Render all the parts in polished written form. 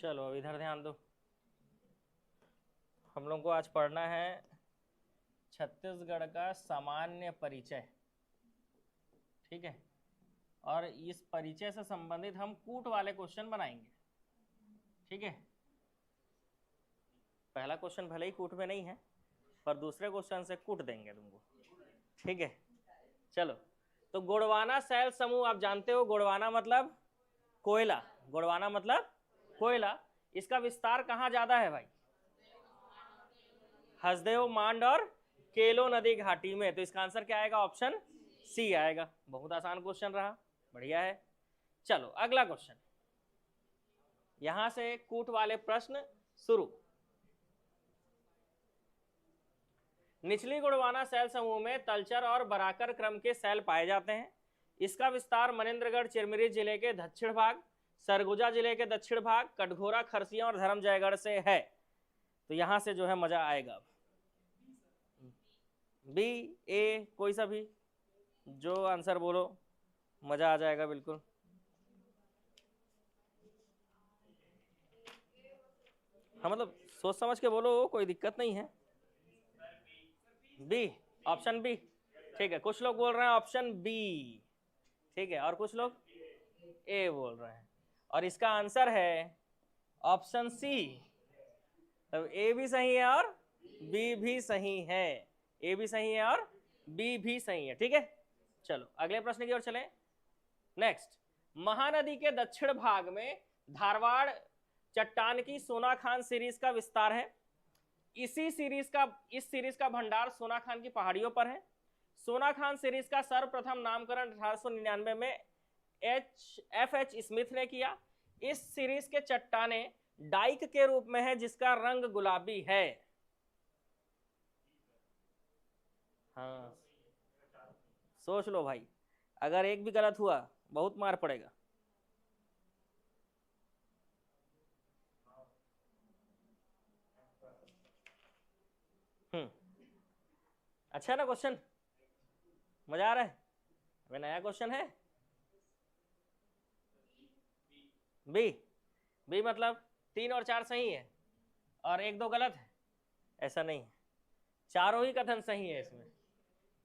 चलो अब इधर ध्यान दो। हम लोग को आज पढ़ना है छत्तीसगढ़ का सामान्य परिचय, ठीक है। और इस परिचय से संबंधित हम कूट वाले क्वेश्चन बनाएंगे, ठीक है। पहला क्वेश्चन भले ही कूट में नहीं है, पर दूसरे क्वेश्चन से कूट देंगे तुमको, ठीक है। चलो, तो गोंडवाना सैल समूह आप जानते हो, गोंडवाना मतलब कोयला, गोंडवाना मतलब कोयला। इसका विस्तार कहाँ ज्यादा है भाई? हसदेव, मांड और केलो नदी घाटी में। तो इसका आंसर क्या आएगा? ऑप्शन सी आएगा। बहुत आसान क्वेश्चन रहा, बढ़िया है। चलो अगला क्वेश्चन, यहां से कूट वाले प्रश्न शुरू। निचली गोंडवाना सैल समूह में तलचर और बराकर क्रम के सैल पाए जाते हैं। इसका विस्तार मनेन्द्रगढ़ चिरमिरी जिले के दक्षिण भाग, सरगुजा जिले के दक्षिण भाग, कटघोरा, खरसिया और धर्मजयगढ़ से है। तो यहां से जो है मजा आएगा। बी, ए, कोई सा भी जो आंसर बोलो मजा आ जाएगा बिल्कुल। हाँ मतलब सोच समझ के बोलो, कोई दिक्कत नहीं है। बी, ऑप्शन बी, ठीक है। कुछ लोग बोल रहे हैं ऑप्शन बी, ठीक है, और कुछ लोग ए बोल रहे हैं, और इसका आंसर है ऑप्शन सी। तब ए भी सही है और बी भी सही है, ए भी सही है और बी भी सही है, ठीक है। चलो अगले प्रश्न की ओर चलें। नेक्स्ट, महानदी के दक्षिण भाग में धारवाड़ चट्टान की सोनाखान सीरीज का विस्तार है। इस सीरीज का भंडार सोनाखान की पहाड़ियों पर है। सोनाखान सीरीज का सर्वप्रथम नामकरण 1899 में एफ.एच. स्मिथ ने किया। इस सीरीज के चट्टाने डाइक के रूप में है जिसका रंग गुलाबी है। हाँ सोच लो भाई, अगर एक भी गलत हुआ बहुत मार पड़ेगा। अच्छा ना क्वेश्चन, मजा आ रहा है? अबे नया क्वेश्चन है। बी, बी मतलब 3 और 4 सही है और 1-2 गलत है? ऐसा नहीं है, चारों ही कथन सही है।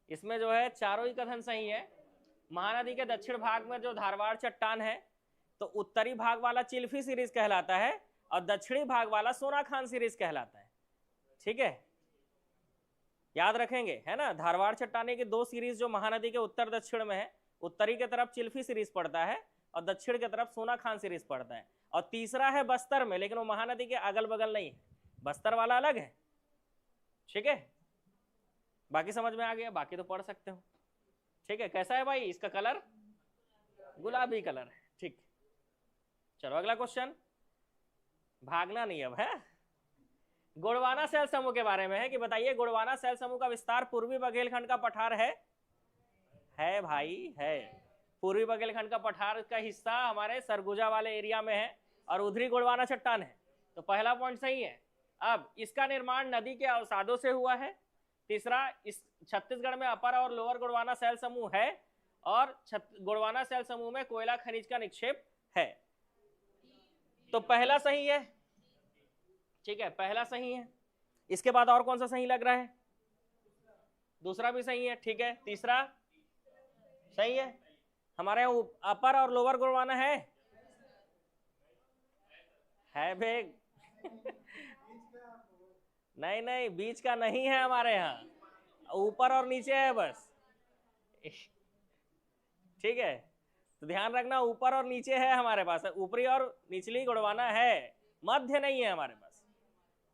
इसमें जो है चारों ही कथन सही है। महानदी के दक्षिण भाग में जो धारवाड़ चट्टान है, तो उत्तरी भाग वाला चिल्फी सीरीज कहलाता है और दक्षिणी भाग वाला सोनाखान सीरीज कहलाता है, ठीक है। याद रखेंगे, है ना। धारवाड़ चट्टाने की 2 सीरीज जो महानदी के उत्तर दक्षिण में है, उत्तरी की तरफ चिल्फी सीरीज पड़ता है और दक्षिण की तरफ सोनाखान सीरीज पड़ता है। और तीसरा है बस्तर में, लेकिन वो महानदी के अगल बगल नहीं है, बस्तर वाला अलग है, ठीक है। बाकी समझ में आ गया? बाकी तो पढ़ सकते हो, ठीक है। कैसा है भाई? इसका कलर गुलाबी कलर है, ठीक। चलो अगला क्वेश्चन, भागना नहीं अब, है। गोंडवाना सैल समूह के बारे में है कि बताइए गोंडवाना सैल समूह का विस्तार पूर्वी बघेलखंड का पठार है भाई, है। पूर्वी बघेलखंड का पठार का हिस्सा हमारे सरगुजा वाले एरिया में है और उधरी गोंडवाना चट्टान है। तो पहला पॉइंट सही है। अब इसका निर्माण नदी के अवसादों से हुआ है। तीसरा, इस छत्तीसगढ़ में अपर और लोअर गोंडवाना सैल समूह है और गोंडवाना सैल समूह में कोयला खनिज का निक्षेप है। तो पहला सही है, ठीक है, पहला सही है। इसके बाद और कौन सा सही लग रहा है? दूसरा भी सही है, ठीक है। तीसरा सही है। हमारे यहाँ अपर और लोअर गोंडवाना है भेग नहीं नहीं, बीच का नहीं है हमारे यहाँ, ऊपर और नीचे है बस, ठीक है। तो ध्यान रखना, ऊपर और नीचे है हमारे पास, ऊपरी और निचली गोंडवाना है, मध्य नहीं है हमारे पास,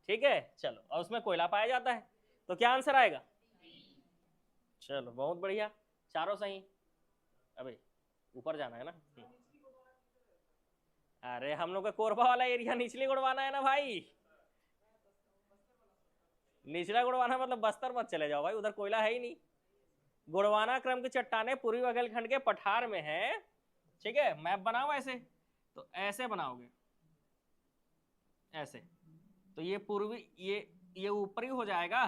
ठीक है। चलो, और उसमें कोयला पाया जाता है। तो क्या आंसर आएगा? चलो बहुत बढ़िया, चारों सही। अबे ऊपर जाना है ना। अरे हम लोग का कोरबा वाला एरिया निचली गोंडवाना है ना भाई। निचला गोंडवाना मतलब बस्तर मत चले जाओ भाई, उधर कोयला है ही नहीं। गोंडवाना क्रम की चट्टाने पूर्वी बघेलखंड के पठार में है, ठीक है। मैप बनाओ ऐसे, तो ऐसे बनाओगे, ऐसे। तो ये पूर्वी, ये ऊपरी हो जाएगा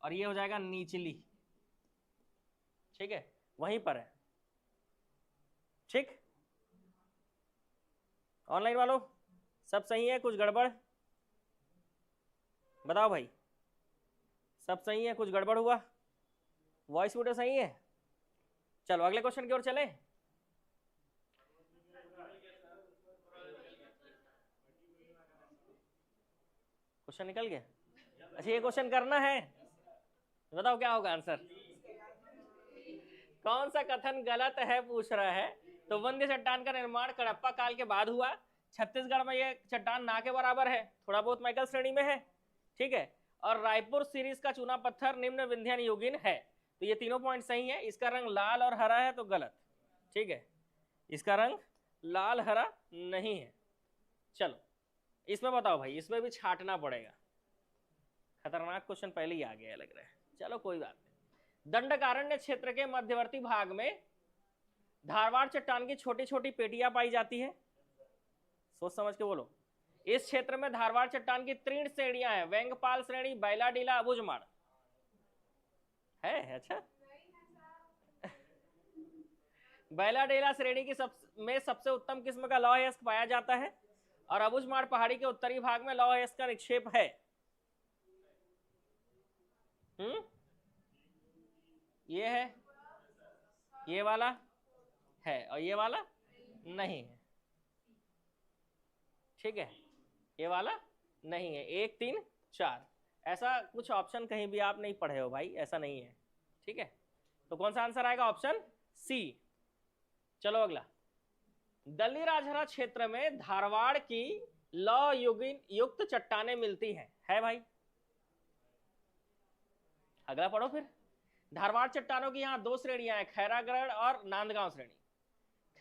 और ये हो जाएगा निचली, ठीक है, वहीं पर है, ठीक। ऑनलाइन वालों सब सही है, कुछ गड़बड़? बताओ भाई, सब सही है, कुछ गड़बड़ हुआ? वॉइस वीडियो सही है? चलो अगले क्वेश्चन की ओर चले। क्वेश्चन निकल गया? अच्छा ये क्वेश्चन करना है, बताओ क्या होगा आंसर? कौन सा कथन गलत है पूछ रहा है। तो विंध्य चट्टान का निर्माण कडप्पा काल के बाद हुआ। छत्तीसगढ़ में ये चट्टान ना के बराबर है, थोड़ा बहुत मैकल श्रेणी में है, ठीक है। और रायपुर सीरीज का चूना पत्थर निम्न विंध्यन युगीन है। तो ये तीनों पॉइंट सही है। इसका रंग लाल और हरा है तो गलत, ठीक है, इसका रंग लाल हरा नहीं है। चलो इसमें बताओ भाई, इसमें भी छाटना पड़ेगा, खतरनाक क्वेश्चन पहले ही आ गया लग रहा है। चलो कोई बात नहीं। दंडकारण्य क्षेत्र के मध्यवर्ती भाग में धारवाड़ चट्टान की छोटी छोटी पेटियां पाई जाती है। सोच समझ के बोलो। इस क्षेत्र में धारवाड़ चट्टान की 3 श्रेणियां हैं, वेंगपाल श्रेणी, बैलाडीला, अबुझमाड़ है। अच्छा बैलाडीला श्रेणी की सबसे उत्तम किस्म का लौह अयस्क पाया जाता है और अबुझमाड़ पहाड़ी के उत्तरी भाग में लौह अयस्क का निक्षेप है। ये है, ये वाला है और ये वाला नहीं है, ठीक है, ये वाला नहीं है। 1 3 4 ऐसा कुछ ऑप्शन कहीं भी आप नहीं पढ़े हो भाई, ऐसा नहीं है, ठीक है। तो कौन सा आंसर आएगा? Option C. चलो अगला। दल्लीराजहरा क्षेत्र में धारवाड़ की लौह युक्त चट्टानें मिलती हैं, है भाई? अगला पढ़ो फिर। धारवाड़ चट्टानों की यहाँ 2 श्रेणियां हैं, खैरागढ़ और नांदगांव श्रेणी।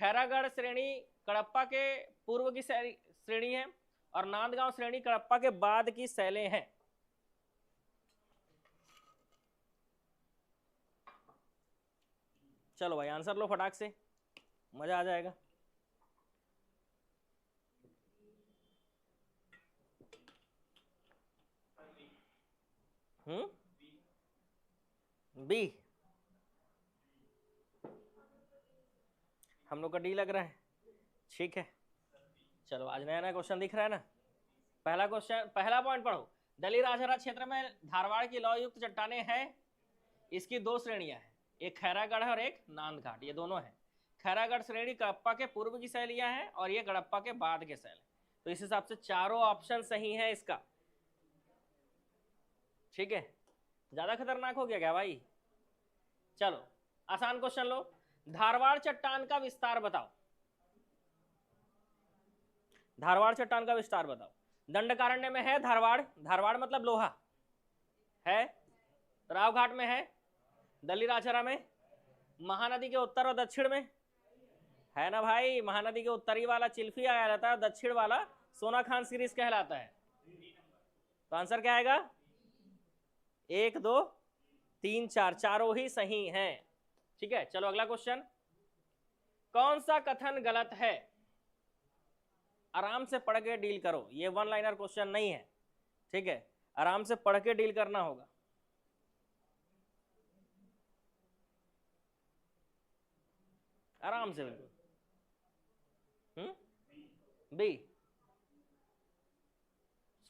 खैरागढ़ श्रेणी कडप्पा के पूर्व की श्रेणी है और नांदगांव श्रेणी कडप्पा के बाद की शैलें हैं। चलो भाई आंसर लो फटाक से, मजा आ जाएगा। बी, हम लोग का डी लग रहा है, ठीक है। चलो आज नया नया क्वेश्चन दिख रहा है ना। पहला क्वेश्चन, पहला पॉइंट पढ़ो। दल्लीराजहरा क्षेत्र में धारवाड़ की लौह युक्त चट्टानें हैं, इसकी 2 श्रेणियां हैं, एक खैरागढ़ और एक नांदघाट, ये दोनों हैं। खैरागढ़ श्रेणी कडप्पा के पूर्व की शैलियां हैं और ये कडप्पा के बाद के शैल। तो इस हिसाब से चारों ऑप्शन सही है इसका, ठीक है। ज्यादा खतरनाक हो गया क्या भाई? चलो आसान क्वेश्चन लो। धारवाड़ चट्टान का विस्तार बताओ। धारवाड़ चट्टान का विस्तार बताओ। दंडकारण्य में है धारवाड़, धारवाड़ मतलब लोहा है, रावघाट में है, दल्लीराजहरा में, महानदी के उत्तर और दक्षिण में है ना भाई। महानदी के उत्तरी वाला चिल्फी आया रहता है, दक्षिण वाला सोनाखान सीरीज कहलाता है। तो आंसर क्या आएगा? 1 2 3 4, चारों ही सही हैं, ठीक है। चलो अगला क्वेश्चन। कौन सा कथन गलत है? आराम से पढ़ के डील करो, ये 1 लाइनर क्वेश्चन नहीं है, ठीक है, आराम से पढ़ के डील करना होगा। आराम से बिल्कुल। बी,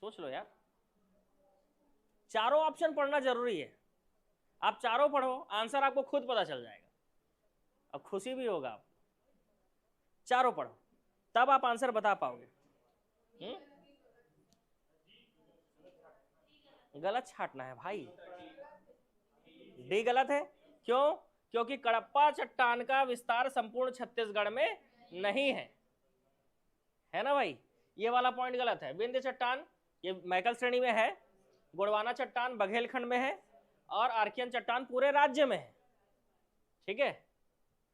सोच लो यार, चारों ऑप्शन पढ़ना जरूरी है। आप चारों पढ़ो, आंसर आपको खुद पता चल जाएगा, अब खुशी भी होगा। आप चारों पढ़ो तब आप आंसर बता पाओगे। गलत छाटना है भाई, डी गलत है। क्यों? क्योंकि कडप्पा चट्टान का विस्तार संपूर्ण छत्तीसगढ़ में नहीं है ना भाई। ये वाला पॉइंट गलत है। विंध्य चट्टान ये मैकल श्रेणी में है, गोंडवाना चट्टान बघेलखंड में है और आर्कियन चट्टान पूरे राज्य में है, ठीक है।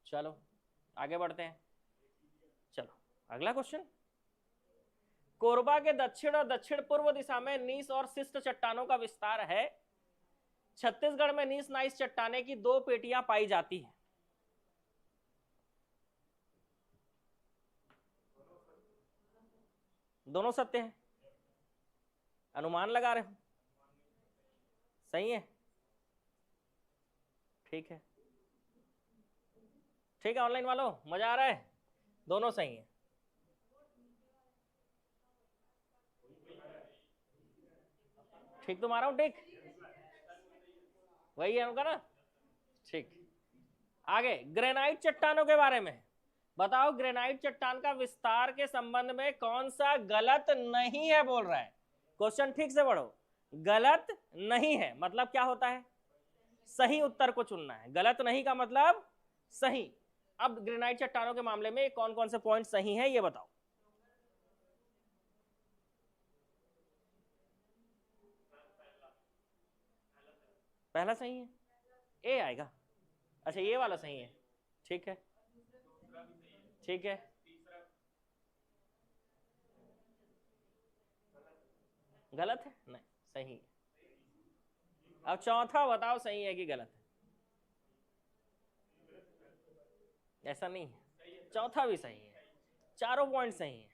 चलो आगे बढ़ते हैं। चलो अगला क्वेश्चन। कोरबा के दक्षिण और दक्षिण पूर्व दिशा में नीस और शिष्ट चट्टानों का विस्तार है। छत्तीसगढ़ में नीस नाइस चट्टाने की 2 पेटियां पाई जाती हैं। दोनों सत्य हैं, अनुमान लगा रहे हो? सही है, ठीक है, ठीक है। ऑनलाइन वालों मजा आ रहा है? दोनों सही है। ठीक तो मारा हूं, ठीक वही है उनका ना। ठीक, आगे ग्रेनाइट चट्टानों के बारे में बताओ। ग्रेनाइट चट्टान का विस्तार के संबंध में कौन सा गलत नहीं है बोल रहा है। क्वेश्चन ठीक से पढ़ो, गलत नहीं है मतलब क्या होता है, सही उत्तर को चुनना है। गलत नहीं का मतलब सही। अब ग्रेनाइट चट्टानों के मामले में कौन कौन से पॉइंट सही हैं ये बताओ। पहला सही है, ए आएगा। अच्छा ये वाला सही है, ठीक है ठीक है। गलत है, नहीं सही है। अब चौथा बताओ सही है कि गलत है। ऐसा नहीं है, चौथा भी सही है, चारों पॉइंट सही है।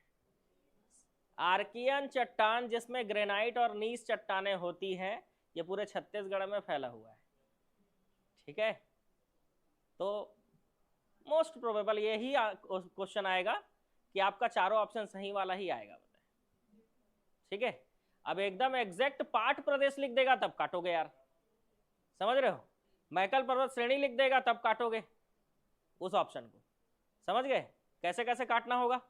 आर्कियन चट्टान जिसमें ग्रेनाइट और नीस चट्टानें होती हैं, ये पूरे छत्तीसगढ़ में फैला हुआ है, ठीक है। तो मोस्ट प्रोबेबल यही क्वेश्चन आएगा कि आपका चारों ऑप्शन सही वाला ही आएगा, बताए, ठीक है। अब एकदम एग्जैक्ट पाठ प्रदेश लिख देगा तब काटोगे यार, समझ रहे हो। मैकल पर्वत श्रेणी लिख देगा तब काटोगे उस ऑप्शन को, समझ गए कैसे कैसे काटना होगा।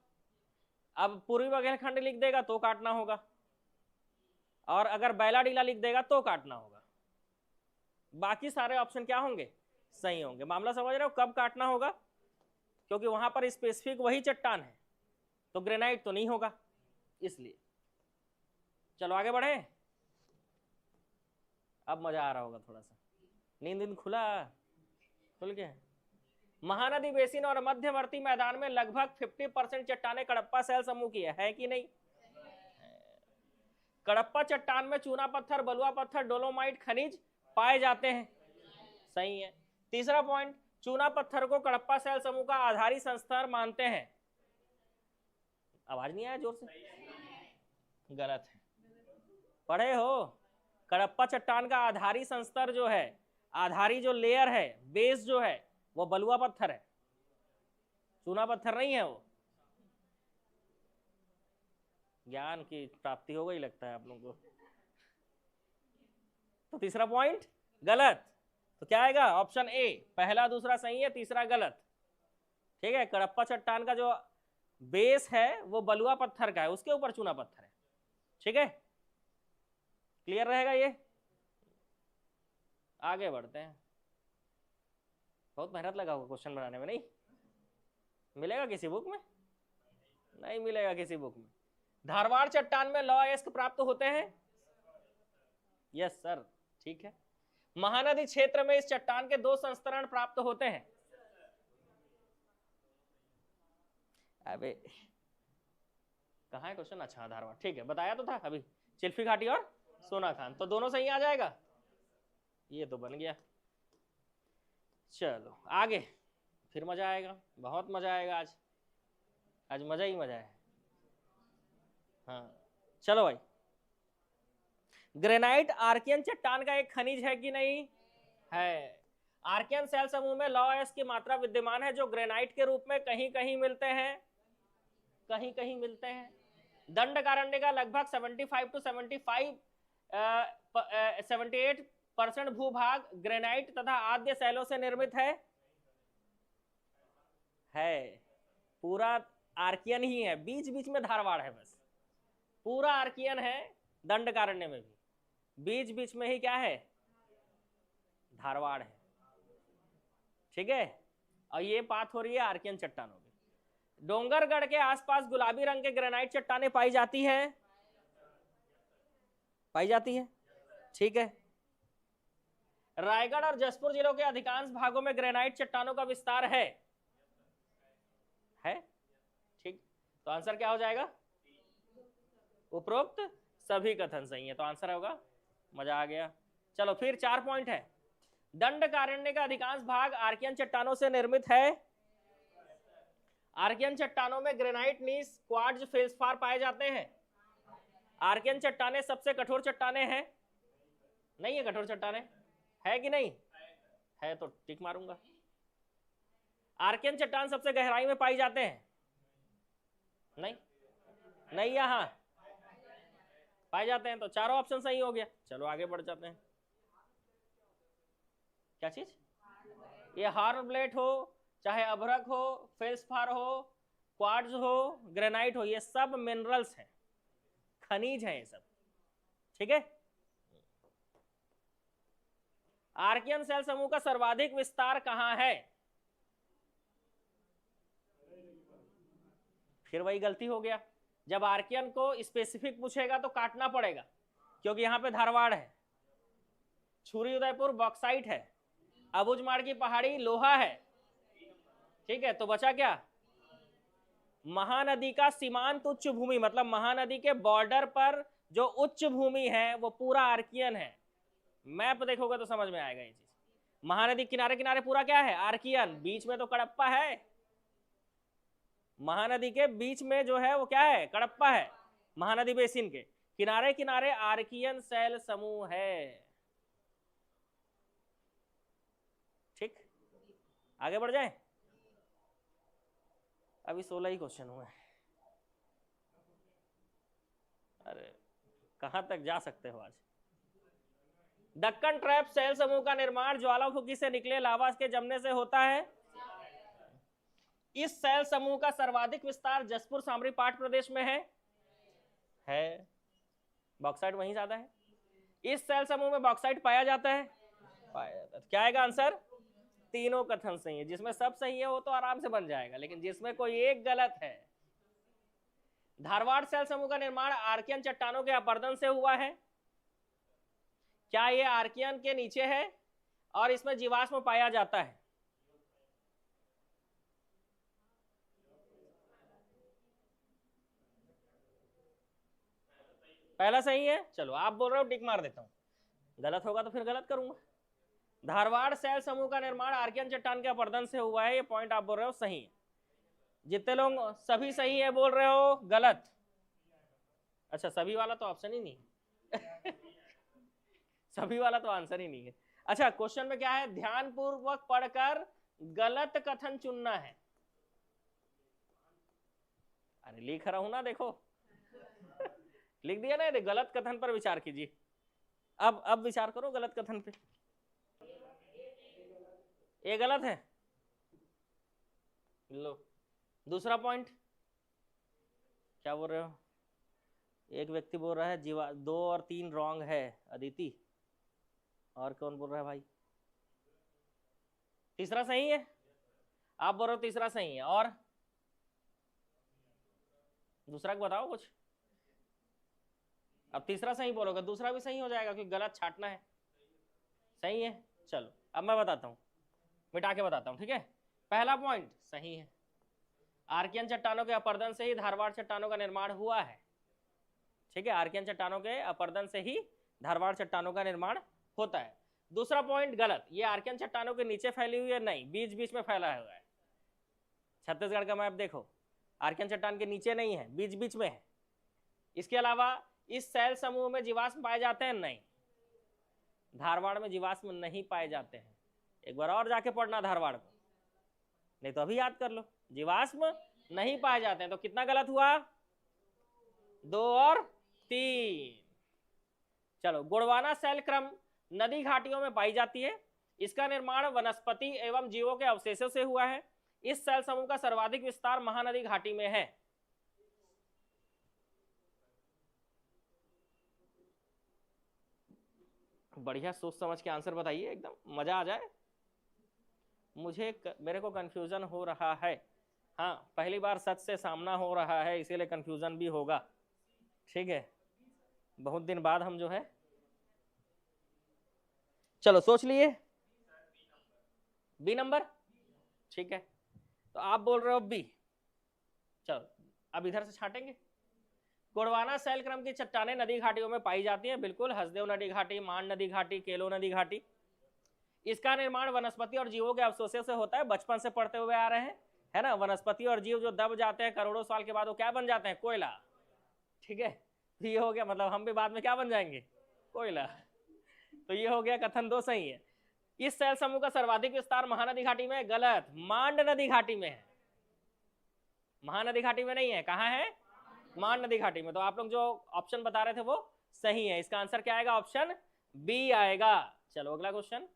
अब पूर्वी बघेलखंड लिख देगा तो काटना होगा, और अगर बैला डीला लिख देगा तो काटना होगा। बाकी सारे ऑप्शन क्या होंगे, सही होंगे। मामला समझ रहे हो कब काटना होगा, क्योंकि वहां पर स्पेसिफिक वही चट्टान है, तो ग्रेनाइट तो नहीं होगा इसलिए। चलो आगे बढ़े, अब मजा आ रहा होगा थोड़ा सा, नींद खुल गया। महानदी बेसिन और मध्यवर्ती मैदान में लगभग 50% चट्टानें कडप्पा शैल समूह की है कि नहीं। कडप्पा चट्टान में चूना पत्थर, बलुआ पत्थर, डोलोमाइट खनिज पाए जाते हैं, सही है। तीसरा पॉइंट, चूना पत्थर को कडप्पा शैल समूह का आधारी संस्तर मानते हैं। आवाज नहीं आया जोर से, गलत है, पढ़े हो। कडप्पा चट्टान का आधारी संस्तर जो है, आधारी जो लेयर है, बेस जो है, वो बलुआ पत्थर है, चूना पत्थर नहीं है वो। ज्ञान की प्राप्ति हो गई लगता है आप लोगों को। तो तीसरा पॉइंट गलत, तो क्या आएगा, ऑप्शन ए, पहला दूसरा सही है, तीसरा गलत, ठीक है। कडप्पा चट्टान का जो बेस है वो बलुआ पत्थर का है, उसके ऊपर चूना पत्थर है, ठीक है। क्लियर रहेगा ये। आगे बढ़ते हैं। बहुत मेहनत लगा होगा क्वेश्चन बनाने में, नहीं मिलेगा किसी बुक में, नहीं मिलेगा किसी बुक में। धारवाड़ चट्टान में लॉ एस्क प्राप्त होते हैं, यस सर, ठीक है। महानदी क्षेत्र में इस चट्टान के 2 संस्करण प्राप्त होते हैं। अबे कहाँ है क्वेश्चन, अच्छा धारवाड़, ठीक है, बताया तो था अभी, चिल्फी घाटी और सोना खान, तो दोनों सही आ जाएगा, ये तो बन गया। चलो आगे, फिर मजा आएगा, बहुत मजा आएगा आज, आज मजा ही मजा है। हाँ चलो भाई, ग्रेनाइट आर्कियन चट्टान का एक खनिज है कि नहीं है। आर्कियन शैल समूह में लॉ एस की मात्रा विद्यमान है, जो ग्रेनाइट के रूप में कहीं कहीं मिलते हैं, कहीं कहीं मिलते हैं। दंडकारण्य का लगभग 75 to 78% भूभाग ग्रेनाइट तथा आद्य शैलों से निर्मित है। पूरा आर्कियन ही है, बीच बीच में धारवाड़ है, बस पूरा आर्कियन है। दंडकारण्य में भी बीच बीच में ही क्या है, धारवाड़ है, ठीक है। और ये बात हो रही है आर्कियन चट्टानों की। डोंगरगढ़ के आसपास गुलाबी रंग के ग्रेनाइट चट्टानें पाई जाती है, पाई जाती है, ठीक है। रायगढ़ और जसपुर जिलों के अधिकांश भागों में ग्रेनाइट चट्टानों का विस्तार है, ठीक। तो आंसर क्या हो जाएगा, उपरोक्त सभी कथन सही है, तो आंसर होगा, मजा आ गया। चलो फिर 4 पॉइंट है। दंडकारण्य का अधिकांश भाग आर्कियन चट्टानों से निर्मित है। आर्कियन चट्टानों में ग्रेनाइट, नीस, क्वार्ट्ज, फेल्सपार पाए जाते हैं। आर्कियन चट्टानें सबसे कठोर चट्टानें हैं, नहीं है कठोर चट्टानें, है कि नहीं है, तो टिक मारूंगा। आर्कियन चट्टान सबसे गहराई में पाई जाते हैं, नहीं नहीं, यहां पाए जाते हैं, तो चारों ऑप्शन सही हो गया। चलो आगे बढ़ जाते हैं। क्या चीज? ये हार्नब्लेट हो, चाहे अभ्रक हो, फेल्सपार हो, क्वार्ट्ज हो, ग्रेनाइट हो, ये सब मिनरल्स हैं, खनिज हैं ये सब। ठीक है। आर्कियन सेल समूह का सर्वाधिक विस्तार कहां है? फिर वही गलती हो गया, जब आर्कियन को स्पेसिफिक पूछेगा तो काटना पड़ेगा, क्योंकि यहां पे धारवाड़ है, छुरी उदयपुर बॉक्साइट है, अबुझमाड़ की पहाड़ी लोहा है। ठीक है, तो बचा क्या? महानदी का सीमांत उच्च भूमि, मतलब महानदी के बॉर्डर पर जो उच्च भूमि है वो पूरा आर्कियन है। मैप देखोगे तो समझ में आएगा ये चीज। महानदी किनारे किनारे पूरा क्या है? आर्कियन। बीच में तो कडप्पा है, महानदी के बीच में जो है वो क्या है? कडप्पा है। महानदी बेसिन के किनारे किनारे आर्कियन सेल समूह है। ठीक, आगे बढ़ जाए। अभी 16 ही क्वेश्चन हुए। अरे कहां तक जा सकते हो आज? दक्कन ट्रैप सेल समूह का निर्माण ज्वालामुखी से निकले लावा के जमने से होता है। इस सेल समूह का सर्वाधिक विस्तार जसपुर सामरी पाट प्रदेश में है। बॉक्साइट वहीं ज्यादा है। इस सेल समूह में बॉक्साइट पाया जाता है। क्या आएगा आंसर? तीनों कथन सही है। जिसमें सब सही है वो तो आराम से बन जाएगा, लेकिन जिसमें कोई एक गलत है। धारवाड़ सेल समूह का निर्माण आर्कियन चट्टानों के अपरदन से हुआ है। क्या ये आर्कियन के नीचे है और इसमें जीवाश्म पाया जाता है? पहला सही है। चलो आप बोल रहे हो टिक मार देता हूं, गलत होगा तो फिर गलत करूंगा। धारवाड़ सेल समूह का निर्माण आर्कियन चट्टान के अपरदन से हुआ है, ये पॉइंट आप बोल रहे हो सही है। जितने लोग सभी सही है बोल रहे हो गलत। अच्छा, सभी वाला तो ऑप्शन ही नहीं सभी वाला तो आंसर ही नहीं है। अच्छा, क्वेश्चन में क्या है? ध्यानपूर्वक पढ़कर गलत कथन चुनना है। अरे लिख रहा हूं ना, देखो लिख दिया ना। गलत कथन पर विचार कीजिए। अब विचार करो गलत कथन पे। ये गलत है, लो। दूसरा पॉइंट क्या बोल रहे हो? एक व्यक्ति बोल रहा है जीवा 2 और 3 रॉन्ग है, अदिति। और कौन बोल रहा है भाई? तीसरा सही है, आप बोल रहे हो तीसरा सही है। और दूसरा को बताओ कुछ। अब तीसरा सही बोलोगे, दूसरा भी सही हो जाएगा, क्योंकि गलत छाटना है। सही है। चलो अब मैं बताता हूं, मिटा के बताता हूं। ठीक है, पहला पॉइंट सही है। आर्कियन चट्टानों के अपरदन से ही धारवाड़ चट्टानों का निर्माण हुआ है। ठीक है, आर्कियन चट्टानों के अपरदन से ही धारवाड़ चट्टानों का निर्माण होता है। दूसरा पॉइंट गलत, ये आर्कियन चट्टानों के नीचे फैली हुई है, नहीं, बीच बीच में फैला हुआ है। छत्तीसगढ़ का मैप देखो, आर्कियन चट्टान के नीचे नहीं है, बीच बीच में है। इसके अलावा इस सेल समूह में जीवाश्म पाए जाते हैं? नहीं, धारवाड़ में जीवाश्म नहीं पाए जाते हैं। एक बार और जाके पढ़ना धारवाड़ को, नहीं तो अभी याद कर लो। जीवाश्म नहीं पाए जाते हैं, तो कितना गलत हुआ? 2 और 3। चलो, गोंडवाना सेल क्रम नदी घाटियों में पाई जाती है। इसका निर्माण वनस्पति एवं जीवों के अवशेषों से हुआ है। इस सेल समूह का सर्वाधिक विस्तार महानदी घाटी में है। बढ़िया सोच समझ के आंसर बताइए, एकदम मजा आ जाए। मेरे को कंफ्यूजन हो रहा है। हाँ, पहली बार सच से सामना हो रहा है, इसीलिए कंफ्यूजन भी होगा। ठीक है, बहुत दिन बाद हम जो है। चलो सोच लिए, बी नंबर। ठीक है, तो आप बोल रहे हो बी। चलो अब इधर से छाटेंगे। गोंडवाना सेल क्रम की चट्टानें नदी घाटियों में पाई जाती हैं। बिल्कुल, हसदेव नदी घाटी, मान नदी घाटी, केलो नदी घाटी। इसका निर्माण वनस्पति और जीवों के अवशेषों से होता है। बचपन से पढ़ते हुए आ रहे हैं, है ना। वनस्पति और जीव जो दब जाते हैं करोड़ों साल के बाद, वो क्या बन जाते हैं? कोयला। ठीक है, ये हो गया, मतलब हम भी बाद में क्या बन जाएंगे? कोयला। तो ये हो गया, कथन 2 सही है। इस सेल समूह का सर्वाधिक विस्तार महानदी घाटी में? गलत, मांड नदी घाटी में है। महानदी घाटी में नहीं है, कहां है? मांड नदी घाटी में। तो आप लोग जो ऑप्शन बता रहे थे वो सही है। इसका आंसर क्या आएगा? ऑप्शन बी आएगा। चलो अगला क्वेश्चन।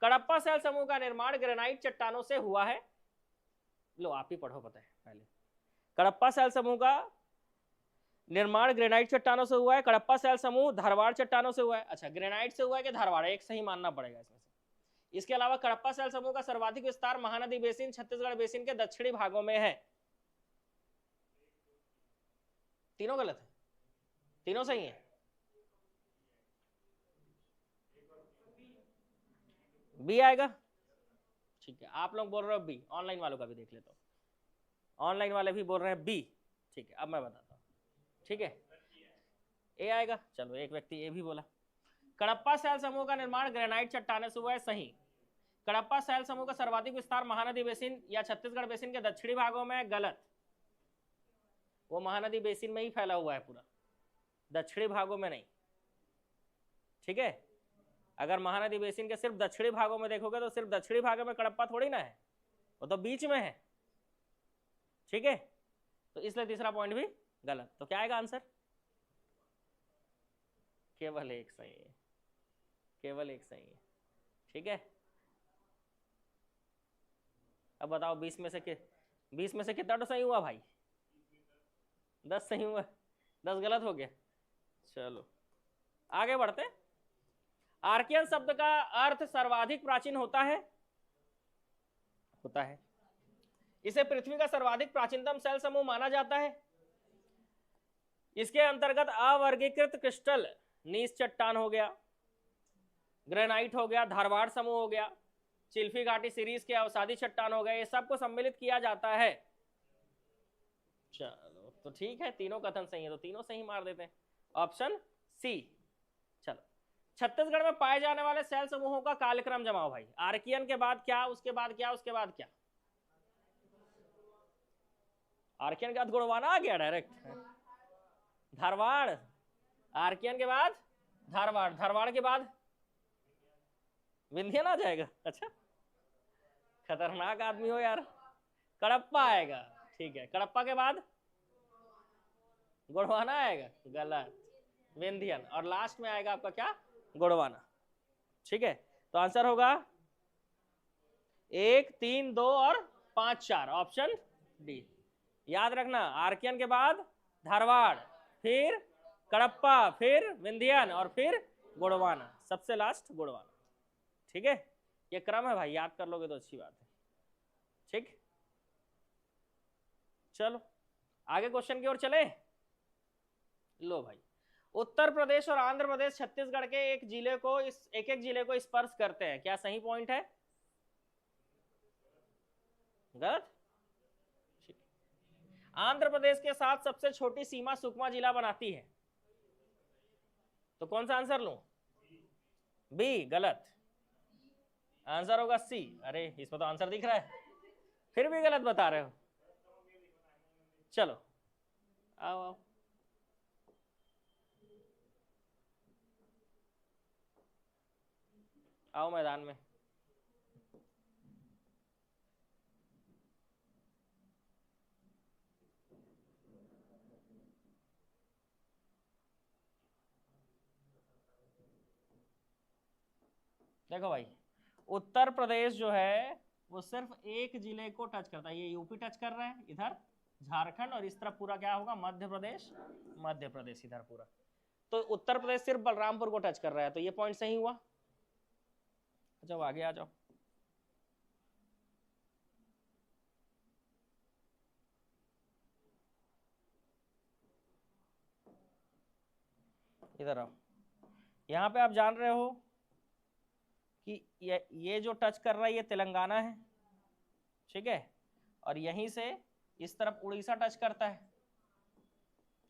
कडप्पा शैल समूह का निर्माण ग्रेनाइट चट्टानों से हुआ है। लो आप ही पढ़ो, पता है पहले। कडप्पा शैल समूह का निर्माण ग्रेनाइट चट्टानों से हुआ है। कडप्पा शैल समूह धारवाड़ चट्टानों से हुआ है। अच्छा, ग्रेनाइट से हुआ है कि धारवाड़? एक सही मानना पड़ेगा इसमें से। इसके अलावा कडप्पा शैल समूह का सर्वाधिक विस्तार महानदी बेसिन छत्तीसगढ़ बेसिन के दक्षिणी भागों में है। तीनों गलत है, तीनों सही है। बी आएगा। ठीक है, आप लोग बोल रहे हो बी, ऑनलाइन वालों का भी देख लेता हूँ। ऑनलाइन वाले भी बोल रहे हैं बी। ठीक है, अब मैं बताता हूँ। ठीक है, ए आएगा। चलो एक व्यक्ति ए भी बोला। कडप्पा शैल समूह का निर्माण ग्रेनाइट चट्टानों से हुआ है, सही। कडप्पा शैल समूह का सर्वाधिक विस्तार महानदी बेसिन या छत्तीसगढ़ बेसिन के दक्षिणी भागों में, गलत। वो महानदी बेसिन में ही फैला हुआ है पूरा, दक्षिणी भागों में नहीं। ठीक है, अगर महानदी बेसिन के सिर्फ दक्षिणी भागों में देखोगे तो सिर्फ दक्षिणी भागों में कडप्पा थोड़ी ना है, वो तो बीच में है। ठीक है, तो इसलिए तीसरा पॉइंट भी गलत। तो क्या आएगा आंसर? केवल एक सही है, केवल एक सही है। ठीक है, अब बताओ 20 में से कितना तो सही हुआ भाई? 10 सही हुआ, 10 गलत हो गया। चलो आगे बढ़ते। आर्कियन शब्द का अर्थ सर्वाधिक प्राचीन होता है। इसे पृथ्वी का सर्वाधिक प्राचीनतम शैल समूह माना जाता है। इसके अंतर्गत अवर्गीकृत क्रिस्टल नीस चट्टान हो गया, ग्रेनाइट हो गया, धारवाड़ समूह हो गया, चिल्फी घाटी सीरीज के अवसादी चट्टान हो गए, ये सबको सम्मिलित किया जाता है। चलो तो ठीक है, तीनों कथन सही है, तो तीनों सही मार देते हैं, ऑप्शन सी। चलो, छत्तीसगढ़ में पाए जाने वाले शैल समूहों का कालक्रम जमाओ भाई। आर्कियन के बाद क्या, उसके बाद क्या, उसके बाद क्या? आर्कियन के बाद गोंडवाना आ गया डायरेक्ट। धारवाड़, आर्कियन के बाद धारवाड़, धारवाड़ के बाद विंध्यन आ जाएगा। अच्छा, खतरनाक आदमी हो यार। कडप्पा आएगा, ठीक है। कडप्पा के बाद गोंडवाना आएगा, गलत, विंध्यन। और लास्ट में आएगा आपका क्या? गोंडवाना। ठीक है, तो आंसर होगा 1, 3, 2 और 5, 4, ऑप्शन डी। याद रखना, आर्कियन के बाद धारवाड़, फिर कडप्पा, फिर विंध्यन और फिर गोंडवाना, सबसे लास्ट गोंडवाना। ठीक है, ये क्रम है भाई, याद कर लोगे तो अच्छी बात है। ठीक, चलो आगे क्वेश्चन की ओर चले। लो भाई, उत्तर प्रदेश और आंध्र प्रदेश छत्तीसगढ़ के एक जिले को एक जिले को स्पर्श करते हैं, क्या सही पॉइंट है? गलत। आंध्र प्रदेश के साथ सबसे छोटी सीमा सुकमा जिला बनाती है, तो कौन सा आंसर लूं? बी, गलत। आंसर होगा सी। अरे इसमें तो आंसर दिख रहा है, फिर भी गलत बता रहे हो। चलो आओ आओ, आओ मैदान में। देखो भाई, उत्तर प्रदेश जो है वो सिर्फ एक जिले को टच करता है। ये यूपी टच कर रहा है, इधर झारखंड, और इस तरफ पूरा क्या होगा? मध्य प्रदेश, मध्य प्रदेश इधर पूरा। तो उत्तर प्रदेश सिर्फ बलरामपुर को टच कर रहा है, तो ये पॉइंट सही हुआ। अच्छा आगे आ जाओ। इधर आओ। यहाँ पे आप जान रहे हो कि ये जो टच कर रहा है ये तेलंगाना है, ठीक है, और यहीं से इस तरफ उड़ीसा टच करता है।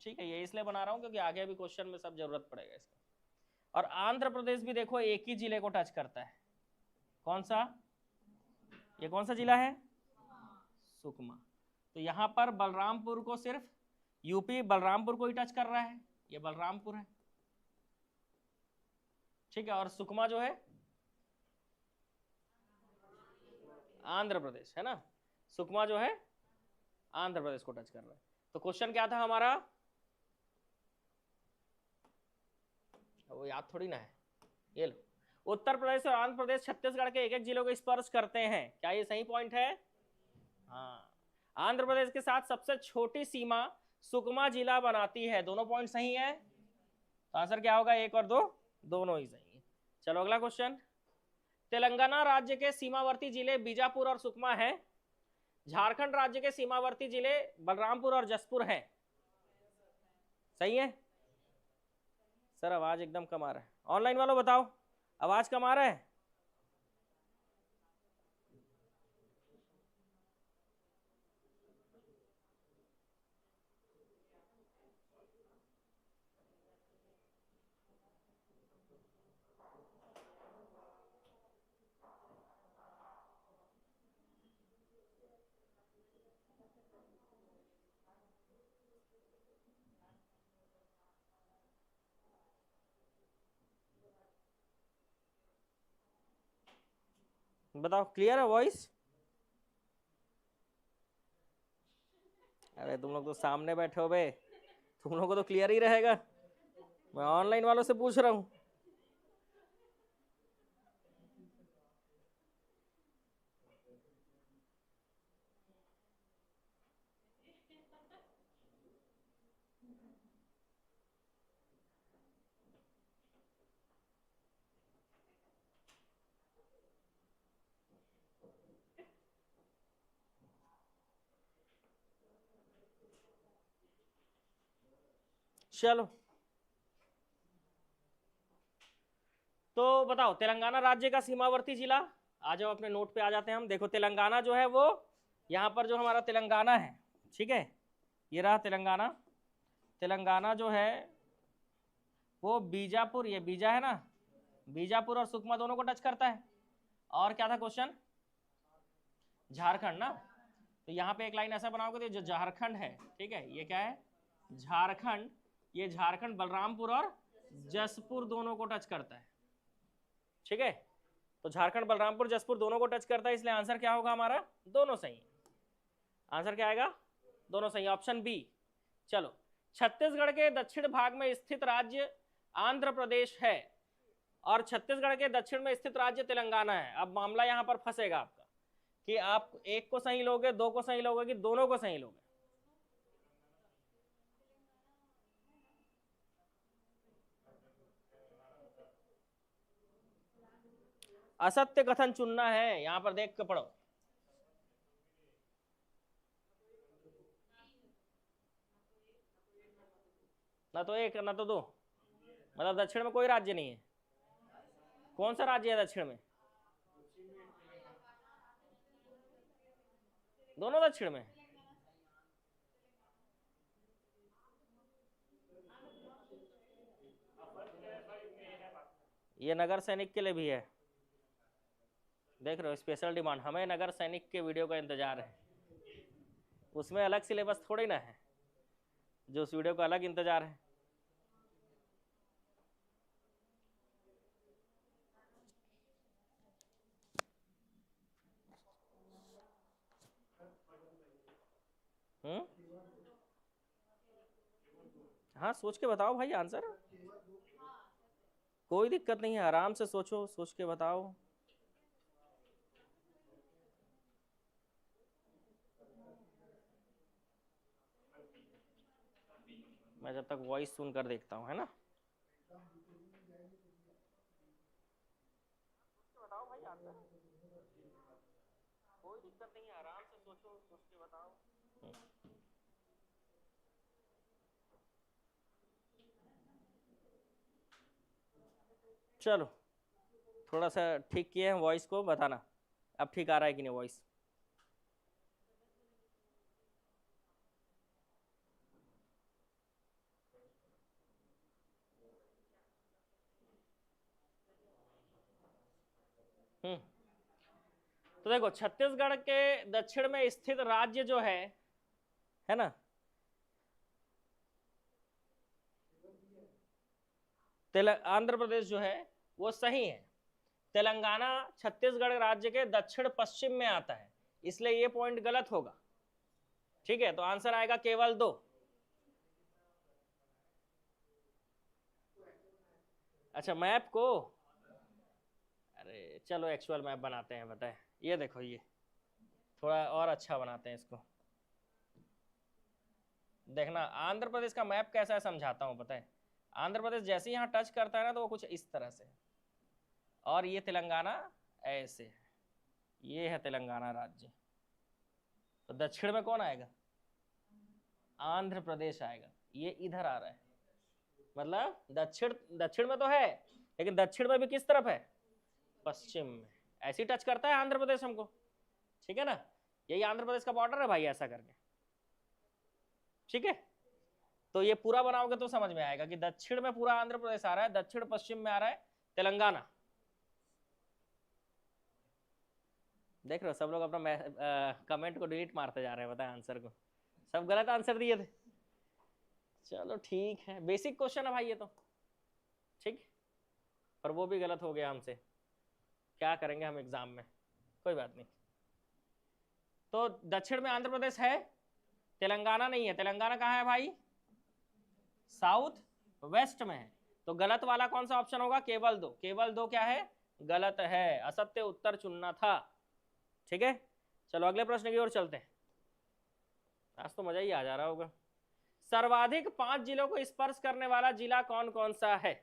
ठीक है, ये इसलिए बना रहा हूं क्योंकि आगे भी क्वेश्चन में सब जरूरत पड़ेगा इसका। और आंध्र प्रदेश भी देखो एक ही जिले को टच करता है, कौन सा? ये कौन सा जिला है? सुकमा। तो यहाँ पर बलरामपुर को सिर्फ यूपी बलरामपुर को ही टच कर रहा है, ये बलरामपुर है। ठीक है, और सुकमा जो है आंध्र प्रदेश है ना, सुकमा जो है आंध्र प्रदेश को टच कर रहा है। तो क्वेश्चन क्या था हमारा? वो याद थोड़ी ना है। ये लो, उत्तर प्रदेश और आंध्र प्रदेश छत्तीसगढ़ के एक एक जिलों को स्पर्श करते हैं, क्या ये सही पॉइंट है? हाँ। आंध्र प्रदेश के साथ सबसे छोटी सीमा सुकमा जिला बनाती है, दोनों पॉइंट सही है। तो आंसर क्या होगा? 1 और 2 दोनों ही सही है। चलो अगला क्वेश्चन। तेलंगाना राज्य के सीमावर्ती जिले बीजापुर और सुकमा हैं। झारखंड राज्य के सीमावर्ती जिले बलरामपुर और जसपुर हैं। सही है सर? आवाज एकदम कम आ रहा है। ऑनलाइन वालों बताओ, आवाज कम आ रहा है? बताओ, क्लियर है वॉइस? अरे तुम लोग तो सामने बैठे हो बे, तुम लोग को तो क्लियर ही रहेगा। मैं ऑनलाइन वालों से पूछ रहा हूँ। चलो तो बताओ, तेलंगाना राज्य का सीमावर्ती जिला, आ जाओ अपने नोट पे आ जाते हैं हम। देखो तेलंगाना जो है वो यहाँ पर जो हमारा तेलंगाना है, ठीक है, ये रहा तेलंगाना। तेलंगाना जो है वो बीजापुर, ये बीजा है ना, बीजापुर और सुकमा दोनों को टच करता है। और क्या था क्वेश्चन? झारखंड ना। तो यहाँ पे एक लाइन ऐसा बनाओगे तो जो झारखंड है, ठीक है, ये क्या है? झारखंड। ये झारखंड बलरामपुर और जसपुर दोनों को टच करता है, ठीक है। तो झारखंड बलरामपुर जसपुर दोनों को टच करता है, इसलिए आंसर क्या होगा हमारा? दोनों सही है। आंसर क्या आएगा? दोनों सही, ऑप्शन बी। चलो, छत्तीसगढ़ के दक्षिण भाग में स्थित राज्य आंध्र प्रदेश है और छत्तीसगढ़ के दक्षिण में स्थित राज्य तेलंगाना है। अब मामला यहां पर फंसेगा आपका कि आप एक को सही लोगे, दो को सही लोगे, कि दोनों को सही लोगे। असत्य कथन चुनना है, यहां पर देख के पढ़ो। ना तो एक ना तो दो, मतलब दक्षिण में कोई राज्य नहीं है। कौन सा राज्य है दक्षिण में? दोनों दक्षिण में। ये नगर सैनिक के लिए भी है, देख रहे हो, स्पेशल डिमांड। हमें नगर सैनिक के वीडियो का इंतजार है, उसमें अलग सिलेबस थोड़ी ना है, जो उस वीडियो का अलग इंतजार है। हाँ सोच के बताओ भाई आंसर, कोई दिक्कत नहीं है, आराम से सोचो, सोच के बताओ। मैं जब तक वॉइस सुन कर देखता हूँ, है ना। बताओ भाई आंसर, कोई दिक्कत नहीं है, आराम से सोचो, सोच के बताओ। चलो थोड़ा सा ठीक किए हैं वॉइस को, बताना अब ठीक आ रहा है कि नहीं वॉइस। तो देखो छत्तीसगढ़ के दक्षिण में स्थित राज्य जो है ना, आंध्र प्रदेश जो है वो सही है। तेलंगाना छत्तीसगढ़ राज्य के दक्षिण पश्चिम में आता है, इसलिए ये पॉइंट गलत होगा, ठीक है। तो आंसर आएगा केवल 2। अच्छा मैप को, अरे चलो एक्चुअल मैप बनाते हैं, बताए ये देखो, ये थोड़ा और अच्छा बनाते हैं इसको। देखना आंध्र प्रदेश का मैप कैसा है समझाता हूँ, पता है आंध्र प्रदेश जैसे ही यहाँ टच करता है ना तो वो कुछ इस तरह से, और ये तेलंगाना ऐसे है, ये है तेलंगाना राज्य। तो दक्षिण में कौन आएगा? आंध्र प्रदेश आएगा, ये इधर आ रहा है, मतलब दक्षिण, दक्षिण में तो है लेकिन दक्षिण में भी किस तरफ है? पश्चिम में। ऐसे ही टच करता है आंध्र प्रदेश हमको, ठीक है ना, यही आंध्र प्रदेश का बॉर्डर है भाई, ऐसा करके, ठीक है। तो ये पूरा बनाओगे तो समझ में आएगा कि दक्षिण में पूरा आंध्र प्रदेश आ रहा है, दक्षिण पश्चिम में आ रहा है तेलंगाना। देख रहे हो सब लोग अपना कमेंट को डिलीट मारते जा रहे हैं, बताए आंसर को, सब गलत आंसर दिए थे। चलो ठीक है, बेसिक क्वेश्चन है भाई ये तो, ठीक, पर वो भी गलत हो गया हमसे, क्या करेंगे हम एग्जाम में, कोई बात नहीं। तो दक्षिण में आंध्र प्रदेश है, तेलंगाना नहीं है। तेलंगाना कहाँ है भाई? साउथ वेस्ट में है। तो गलत वाला कौन सा ऑप्शन होगा? केवल दो, केवल दो क्या है? गलत है, असत्य उत्तर चुनना था, ठीक है। चलो अगले प्रश्न की ओर चलते हैं, आज तो मजा ही आ जा रहा होगा। सर्वाधिक 5 जिलों को स्पर्श करने वाला जिला कौन कौन सा है?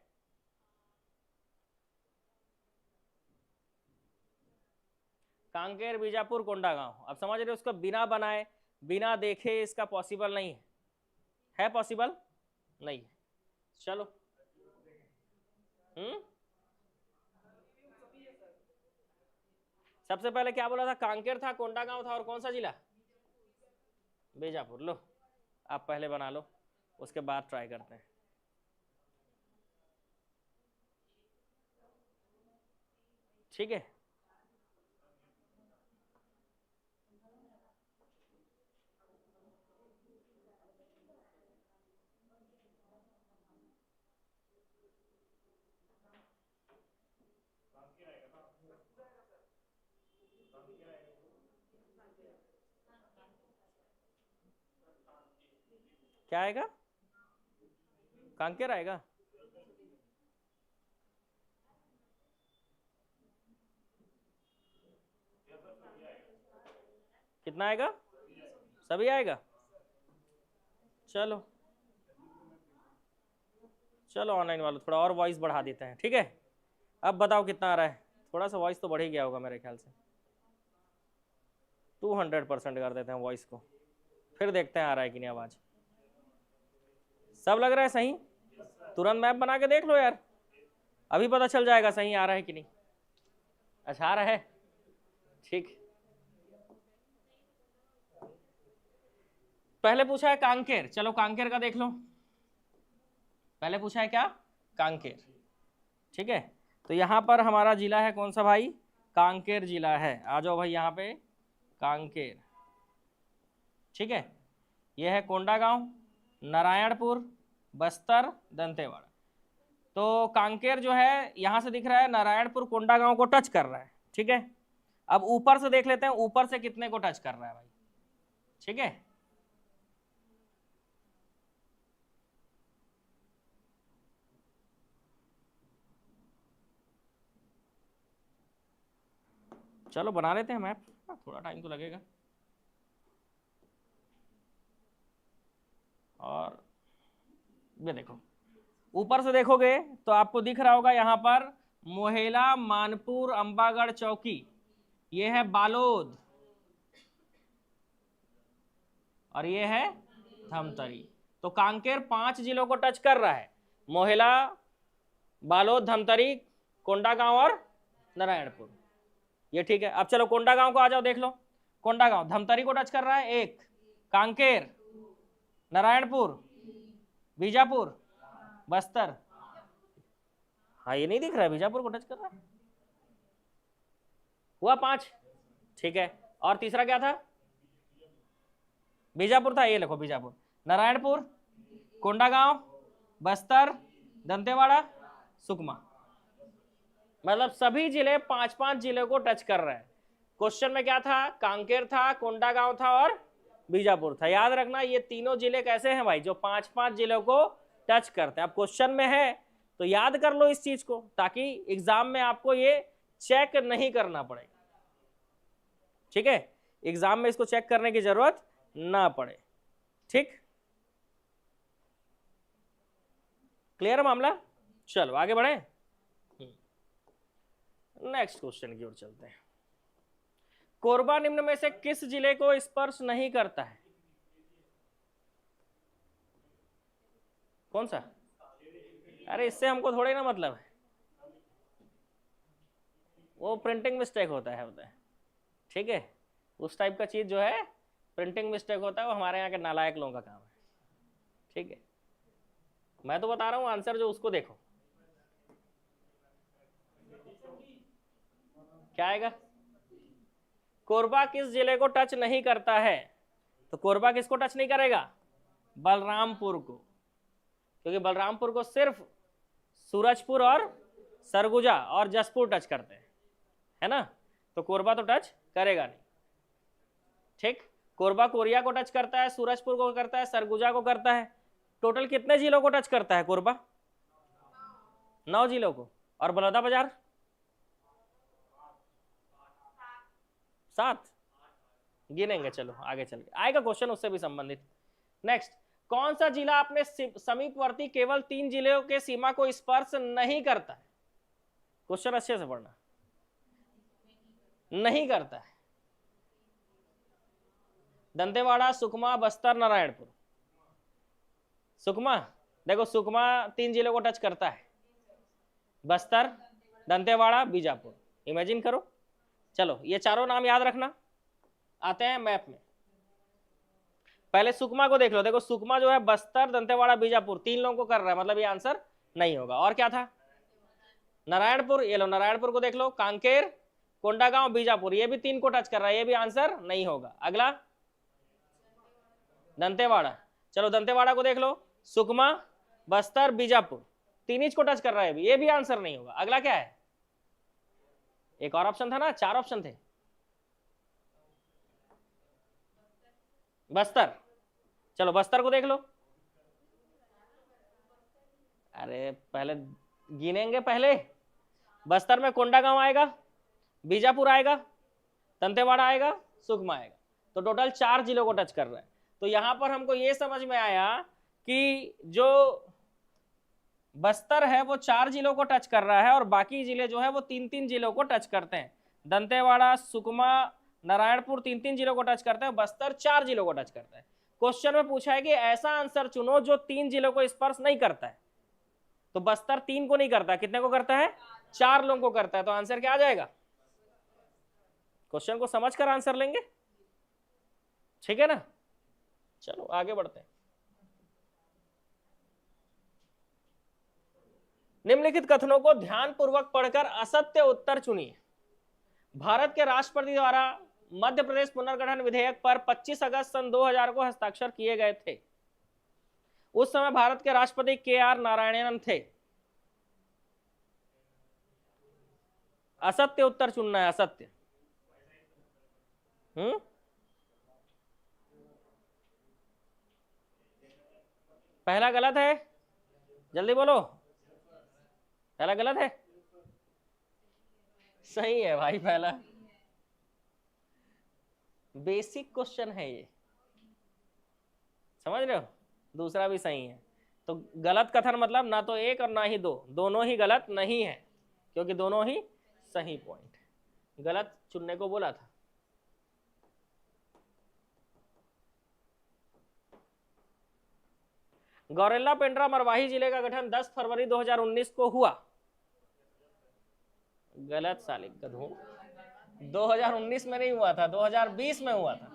कांकेर, बीजापुर, कोंडागांव। अब समझ रहे हो, उसको बिना बनाए बिना देखे इसका पॉसिबल नहीं है, है पॉसिबल नहीं है। चलो सबसे पहले क्या बोला था? कांकेर था, कोंडागांव था, और कौन सा जिला? बीजापुर। लो आप पहले बना लो, उसके बाद ट्राई करते हैं। ठीक है, क्या आएगा? कांकेर आएगा। कितना आएगा? सभी आएगा। चलो चलो ऑनलाइन वालों थोड़ा और वॉइस बढ़ा देते हैं, ठीक है। अब बताओ कितना आ रहा है? थोड़ा सा वॉइस तो बढ़ ही गया होगा मेरे ख्याल से, 200% कर देते हैं वॉइस को, फिर देखते हैं आ रहा है कि नहीं आवाज। सब लग रहा है सही? तुरंत मैप बना के देख लो यार, अभी पता चल जाएगा सही आ रहा है कि नहीं। अच्छा आ रहा है, ठीक। पहले पूछा है कांकेर, चलो कांकेर का देख लो। पहले पूछा है क्या? कांकेर, ठीक है। तो यहाँ पर हमारा जिला है कौन सा भाई? कांकेर जिला है। आ जाओ भाई यहाँ पे, कांकेर, ठीक है। यह है कोंडागांव, नारायणपुर, बस्तर, दंतेवाड़ा। तो कांकेर जो है यहाँ से दिख रहा है, नारायणपुर कोंडागांव को टच कर रहा है, ठीक है। अब ऊपर से देख लेते हैं, ऊपर से कितने को टच कर रहा है भाई, ठीक है। चलो बना लेते हैं मैप, थोड़ा टाइम तो लगेगा। और ये देखो, ऊपर से देखोगे तो आपको दिख रहा होगा यहाँ पर मोहेला, मानपुर, अंबागढ़, चौकी, ये है बालोद, और ये है धमतरी। तो कांकेर 5 जिलों को टच कर रहा है, मोहेला, बालोद, धमतरी, कोंडागांव और नारायणपुर, ये ठीक है। अब चलो कोंडागांव को आ जाओ, देख लो। कोंडागांव धमतरी को टच कर रहा है, एक, कांकेर, नारायणपुर, बीजापुर, बस्तर। हाँ ये नहीं दिख रहा है, बीजापुर को टच कर रहा है, हुआ 5, ठीक है। और तीसरा क्या था? बीजापुर था, ये लिखो बीजापुर, नारायणपुर, कोंडागांव, बस्तर, दंतेवाड़ा, सुकमा। मतलब सभी जिले 5-5 जिले को टच कर रहे हैं। क्वेश्चन में क्या था? कांकेर था, कोंडागांव था और बीजापुर था। याद रखना ये तीनों जिले कैसे हैं भाई? जो 5-5 जिलों को टच करते हैं। अब क्वेश्चन में है तो याद कर लो इस चीज को, ताकि एग्जाम में आपको ये चेक नहीं करना पड़े। ठीक है, एग्जाम में इसको चेक करने की जरूरत ना पड़े। ठीक, क्लियर मामला। चलो आगे बढ़े, नेक्स्ट क्वेश्चन की ओर चलते हैं। कोरबा निम्न में से किस जिले को स्पर्श नहीं करता है? कौन सा? अरे इससे हमको थोड़े ना मतलब है, वो प्रिंटिंग मिस्टेक होता है। ठीक है, उस टाइप का चीज जो है प्रिंटिंग मिस्टेक होता है, वो हमारे यहाँ के नालायक लोगों का काम है। ठीक है, मैं तो बता रहा हूँ आंसर, जो उसको देखो क्या आएगा। कोरबा किस जिले को टच नहीं करता है? तो कोरबा किसको टच नहीं करेगा? बलरामपुर को, क्योंकि बलरामपुर को सिर्फ सूरजपुर और सरगुजा और जसपुर टच करते हैं, है ना, तो कोरबा तो टच करेगा नहीं। ठीक, कोरबा कोरिया को टच करता है, सूरजपुर को करता है, सरगुजा को करता है। टोटल कितने जिलों को टच करता है कोरबा? 9 जिलों को। और बलौदा बाजार 7 गिनेंगे। चलो आगे चल के आएगा क्वेश्चन उससे भी संबंधित। नेक्स्ट, कौन सा जिला अपने समीपवर्ती केवल 3 जिलों के सीमा को स्पर्श नहीं करता है? क्वेश्चन अच्छे से पढ़ना, नहीं करता है। दंतेवाड़ा, सुकमा, बस्तर, नारायणपुर। सुकमा, देखो सुकमा 3 जिलों को टच करता है, बस्तर, दंतेवाड़ा, बीजापुर। इमेजिन करो। चलो ये चारों नाम याद रखना, आते हैं मैप में। पहले सुकमा को देख लो, देखो सुकमा जो है बस्तर, दंतेवाड़ा, बीजापुर 3 लोगों को कर रहा है, मतलब ये आंसर नहीं होगा। और क्या था? नारायणपुर, ये लो नारायणपुर को देख लो, कांकेर, कोंडागांव, बीजापुर, ये भी 3 को टच कर रहा है, ये भी आंसर नहीं होगा। अगला दंतेवाड़ा, चलो दंतेवाड़ा को देख लो, सुकमा, बस्तर, बीजापुर 3 ही को टच कर रहा है, ये भी आंसर नहीं होगा। अगला क्या है? एक और ऑप्शन था ना, 4 ऑप्शन थे। बस्तर, चलो बस्तर को देख लो। अरे पहले गिनेंगे पहले। बस्तर में कोंडागांव आएगा, बीजापुर आएगा, दंतेवाड़ा आएगा, सुकमा आएगा, तो टोटल 4 जिलों को टच कर रहा है। तो यहां पर हमको ये समझ में आया कि जो बस्तर है वो 4 जिलों को टच कर रहा है, और बाकी जिले जो है वो 3-3 जिलों को टच करते हैं। दंतेवाड़ा, सुकमा, नारायणपुर 3-3 जिलों को टच करते हैं, बस्तर 4 जिलों को टच करता है। क्वेश्चन में पूछा है कि ऐसा आंसर चुनो जो 3 जिलों को स्पर्श नहीं करता है। तो बस्तर 3 को नहीं करता, कितने को करता है? 4 लोगों को करता है। तो आंसर क्या आ जाएगा? क्वेश्चन को समझकर आंसर लेंगे, ठीक है ना। चलो आगे बढ़ते हैं। निम्नलिखित कथनों को ध्यानपूर्वक पढ़कर असत्य उत्तर चुनिए। भारत के राष्ट्रपति द्वारा मध्य प्रदेश पुनर्गठन विधेयक पर 25 अगस्त सन 2000 को हस्ताक्षर किए गए थे। उस समय भारत के राष्ट्रपति KR नारायणन थे। असत्य उत्तर चुनना है, असत्य। पहला गलत है, जल्दी बोलो। पहला गलत है, सही है भाई। पहला बेसिक क्वेश्चन है ये, समझ रहे हो। दूसरा भी सही है। तो गलत कथन मतलब ना तो 1 और ना ही 2, दोनों ही गलत नहीं है, क्योंकि दोनों ही सही पॉइंट है। गलत चुनने को बोला था। गौरेला पेंड्रा मरवाही जिले का गठन 10 फरवरी 2019 को हुआ। गलत सालिक गधों, 2019 में नहीं हुआ था, 2020 में हुआ था।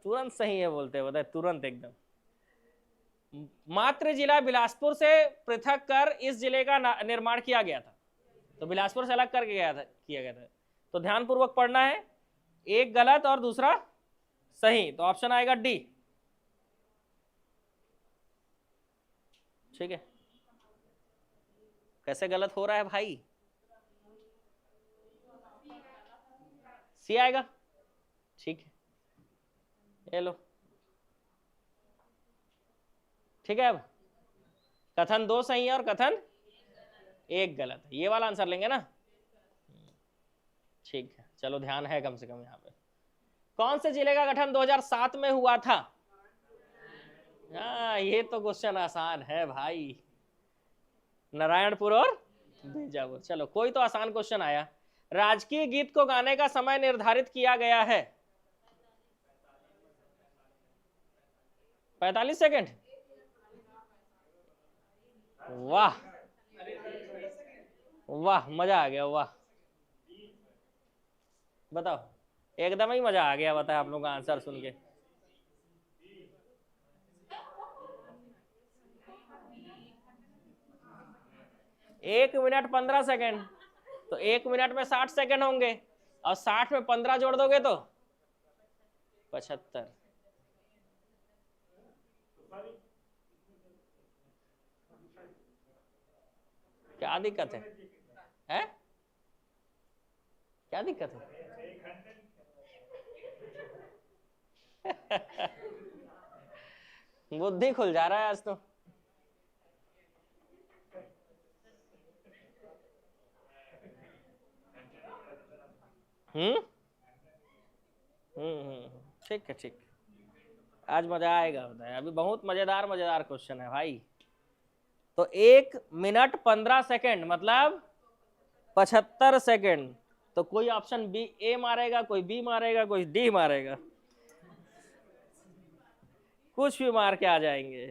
तुरंत सही है बोलते बताए, तुरंत एकदम। मात्र जिला बिलासपुर से पृथक कर इस जिले का निर्माण किया गया था। तो बिलासपुर से अलग करके किया गया था। तो ध्यानपूर्वक पढ़ना है, एक गलत और दूसरा सही, तो ऑप्शन आएगा डी। ठीक है, कैसे गलत हो रहा है भाई? सी आएगा, ठीक है, ये लो, ठीक है। अब कथन 2 सही है और कथन 1 गलत है। ये वाला आंसर लेंगे ना? ठीक है, चलो ध्यान है कम से कम यहाँ पे। कौन से जिले का गठन 2007 में हुआ था? हाँ, ये तो क्वेश्चन आसान है भाई, नारायणपुर और बीजापुर। चलो कोई तो आसान क्वेश्चन आया। राजकीय गीत को गाने का समय निर्धारित किया गया है 45 सेकंड। वाह वाह, मजा आ गया, वाह। बताओ, एकदम ही मजा आ गया, बताए आप लोगों का आंसर सुन के। एक मिनट 15 सेकंड, तो 1 मिनट में 60 सेकंड होंगे, और 60 में 15 जोड़ दोगे तो 75। क्या दिक्कत है? हैं? क्या दिक्कत है? बुद्धि खुल जा रहा है आज तो। ठीक है, ठीक, आज मजा आएगा, बताया। अभी बहुत मजेदार मजेदार क्वेश्चन है भाई। तो 1 मिनट 15 सेकंड मतलब 75 सेकंड। तो कोई ऑप्शन बी ए मारेगा, कोई बी मारेगा, कोई डी मारेगा, कुछ भी मार के आ जाएंगे।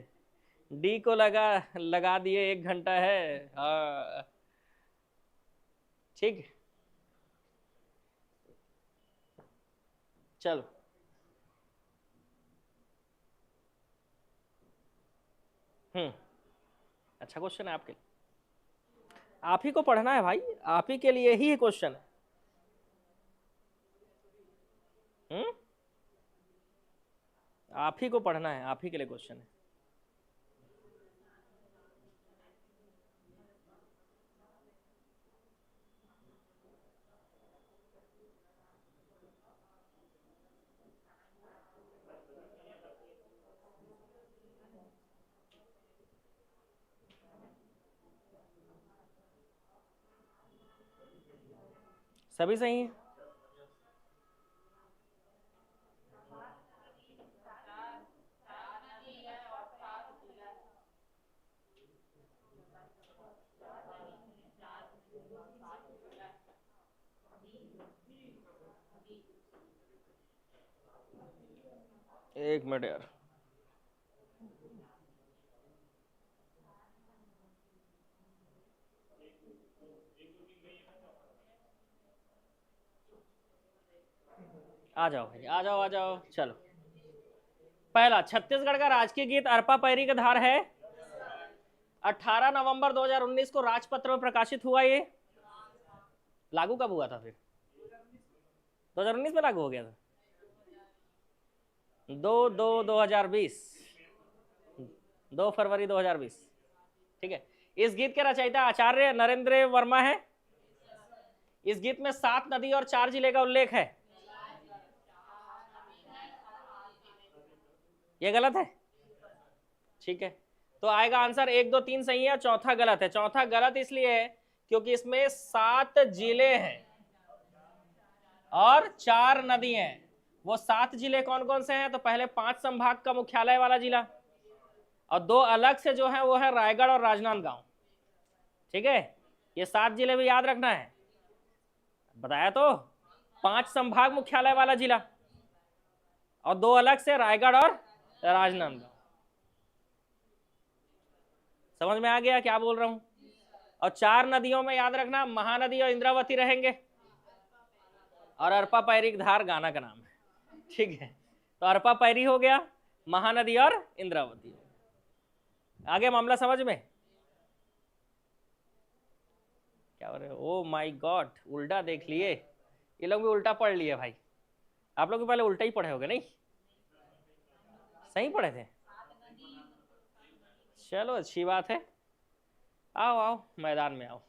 डी को लगा दिए 1 घंटा है। हाँ, ठीक, चलो। अच्छा क्वेश्चन है आपके लिए, आप ही को पढ़ना है भाई, आप ही के लिए ही क्वेश्चन है। आप ही को पढ़ना है, आप ही के लिए क्वेश्चन है। सभी सही है? एक मिनट यार, आ जाओ भाई, आ जाओ आ जाओ। चलो, पहला, छत्तीसगढ़ का राजकीय गीत अरपा पैरी का धार है। 18 नवंबर 2019 को राजपत्र में प्रकाशित हुआ। ये लागू कब हुआ था फिर? 2019 में लागू हो गया था। 2/2/2020, 2 फरवरी 2020। ठीक है। इस गीत के रचयिता आचार्य नरेंद्र वर्मा है। इस गीत में 7 नदी और 4 जिले का उल्लेख है। ये गलत है? ठीक है, तो आएगा आंसर 1 2 3 सही है, चौथा गलत है। चौथा गलत इसलिए है क्योंकि इसमें 7 जिले हैं और 4 नदी हैं। वो 7 जिले कौन कौन से हैं? तो पहले 5 संभाग का मुख्यालय वाला जिला, और 2 अलग से जो है वो है रायगढ़ और राजनांदगांव। ठीक है, ये 7 जिले भी याद रखना है। बताया तो, 5 संभाग मुख्यालय वाला जिला और 2 अलग से रायगढ़ और राजनांदगांव। समझ में आ गया क्या बोल रहा हूं? और 4 नदियों में याद रखना, महानदी और इंद्रावती रहेंगे, और अरपा पैरी धार गाना का नाम है। ठीक है, तो अरपा पैरी हो गया, महानदी और इंद्रावती। आगे मामला समझ में? क्या हो रहे हो? ओ माय गॉड, उल्टा देख लिए, ये लोग भी उल्टा पढ़ लिए भाई। आप लोग भी पहले उल्टा ही पढ़े होगे, नहीं सही पढ़े थे? चलो अच्छी बात है, आओ आओ मैदान में आओ।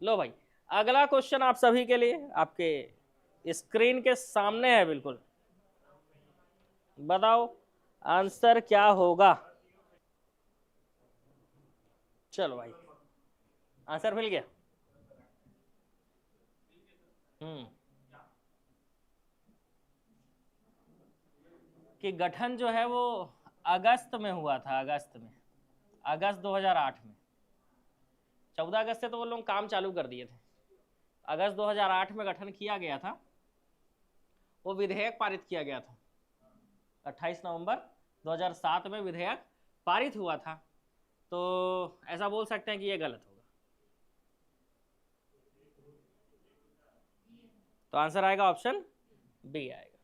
लो भाई, अगला क्वेश्चन आप सभी के लिए आपके स्क्रीन के सामने है बिल्कुल। बताओ आंसर क्या होगा? चलो भाई आंसर मिल गया। कि गठन जो है वो अगस्त में हुआ था, अगस्त 2008 में। 14 अगस्त से तो वो लोग काम चालू कर दिए थे। अगस्त 2008 में गठन किया गया था, वो विधेयक पारित किया गया था। 28 नवंबर 2007 में विधेयक पारित हुआ था। तो ऐसा बोल सकते हैं कि ये गलत होगा। तो आंसर आएगा ऑप्शन बी आएगा।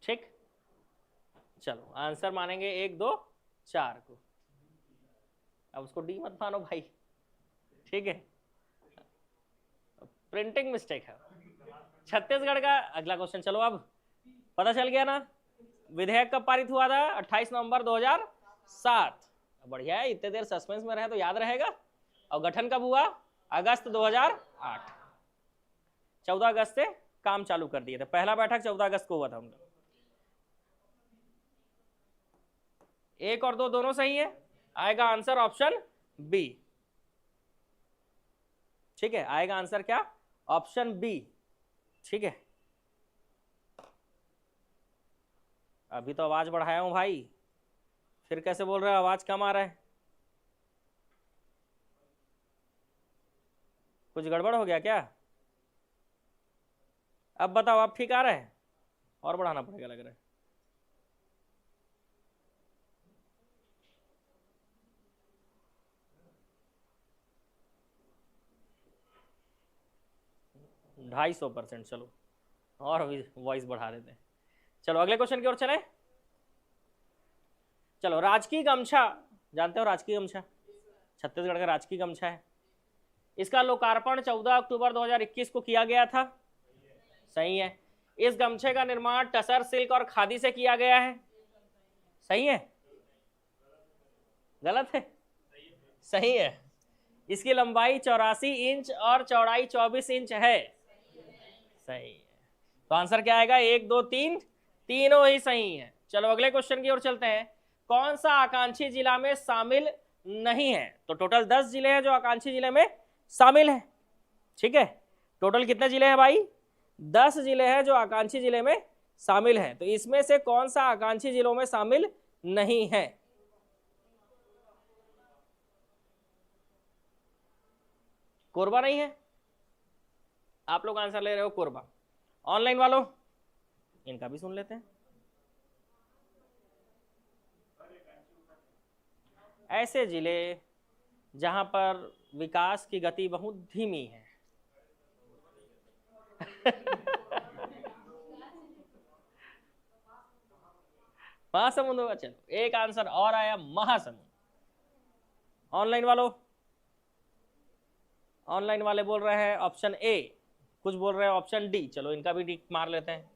ठीक, चलो आंसर मानेंगे 1 2 4 को। अब उसको डी मत मानो भाई, ठीक है, प्रिंटिंग मिस्टेक है। छत्तीसगढ़ का अगला क्वेश्चन। चलो अब पता चल गया ना विधेयक कब पारित हुआ था? 28 नवंबर 2007। बढ़िया है, इतने देर सस्पेंस में रहे तो याद रहेगा। और गठन कब हुआ? अगस्त 2008। 14 अगस्त से काम चालू कर दिए थे। पहला बैठक 14 अगस्त को हुआ था उनका। 1 और 2 दोनों सही है, आएगा आंसर ऑप्शन बी। ठीक है, आएगा आंसर क्या? Option B. ठीक है, अभी तो आवाज बढ़ाया हूं भाई, फिर कैसे बोल रहे हो आवाज कम आ रहा है? कुछ गड़बड़ हो गया क्या? अब बताओ, अब ठीक आ रहा है? और बढ़ाना पड़ेगा लग रहा है। ढाई 100%। चलो और वॉइस बढ़ा देते हैं। चलो अगले क्वेश्चन की ओर चले। चलो, राजकीय गमछा, जानते हो राजकीय गमछा? छत्तीसगढ़ का राजकीय गमछा है। इसका लोकार्पण 14 अक्टूबर 2021 को किया गया था। सही है। इस गमछे का निर्माण टसर सिल्क और खादी से किया गया है। सही है? गलत है? सही है। इसकी लंबाई 84 इंच और चौड़ाई 24 इंच है। सही है। तो आंसर क्या आएगा? 1 2 3, तीनों ही सही है। चलो अगले क्वेश्चन की ओर चलते हैं। कौन सा आकांक्षी जिला में शामिल नहीं है? तो टोटल 10 जिले हैं जो आकांक्षी जिले में शामिल है। ठीक है, टोटल कितने जिले हैं भाई? 10 जिले हैं जो आकांक्षी जिले में शामिल है। तो इसमें से कौन सा आकांक्षी जिलों में शामिल नहीं है? कोरबा नहीं है। आप लोग आंसर ले रहे हो कोरबा। ऑनलाइन वालों, इनका भी सुन लेते हैं। ऐसे जिले जहां पर विकास की गति बहुत धीमी है। महासमुंद होगा। चलो एक आंसर और आया, महासमुंद। ऑनलाइन वालों, ऑनलाइन वाले बोल रहे हैं ऑप्शन ए, कुछ बोल रहे हैं ऑप्शन डी। चलो इनका भी टिक मार लेते हैं।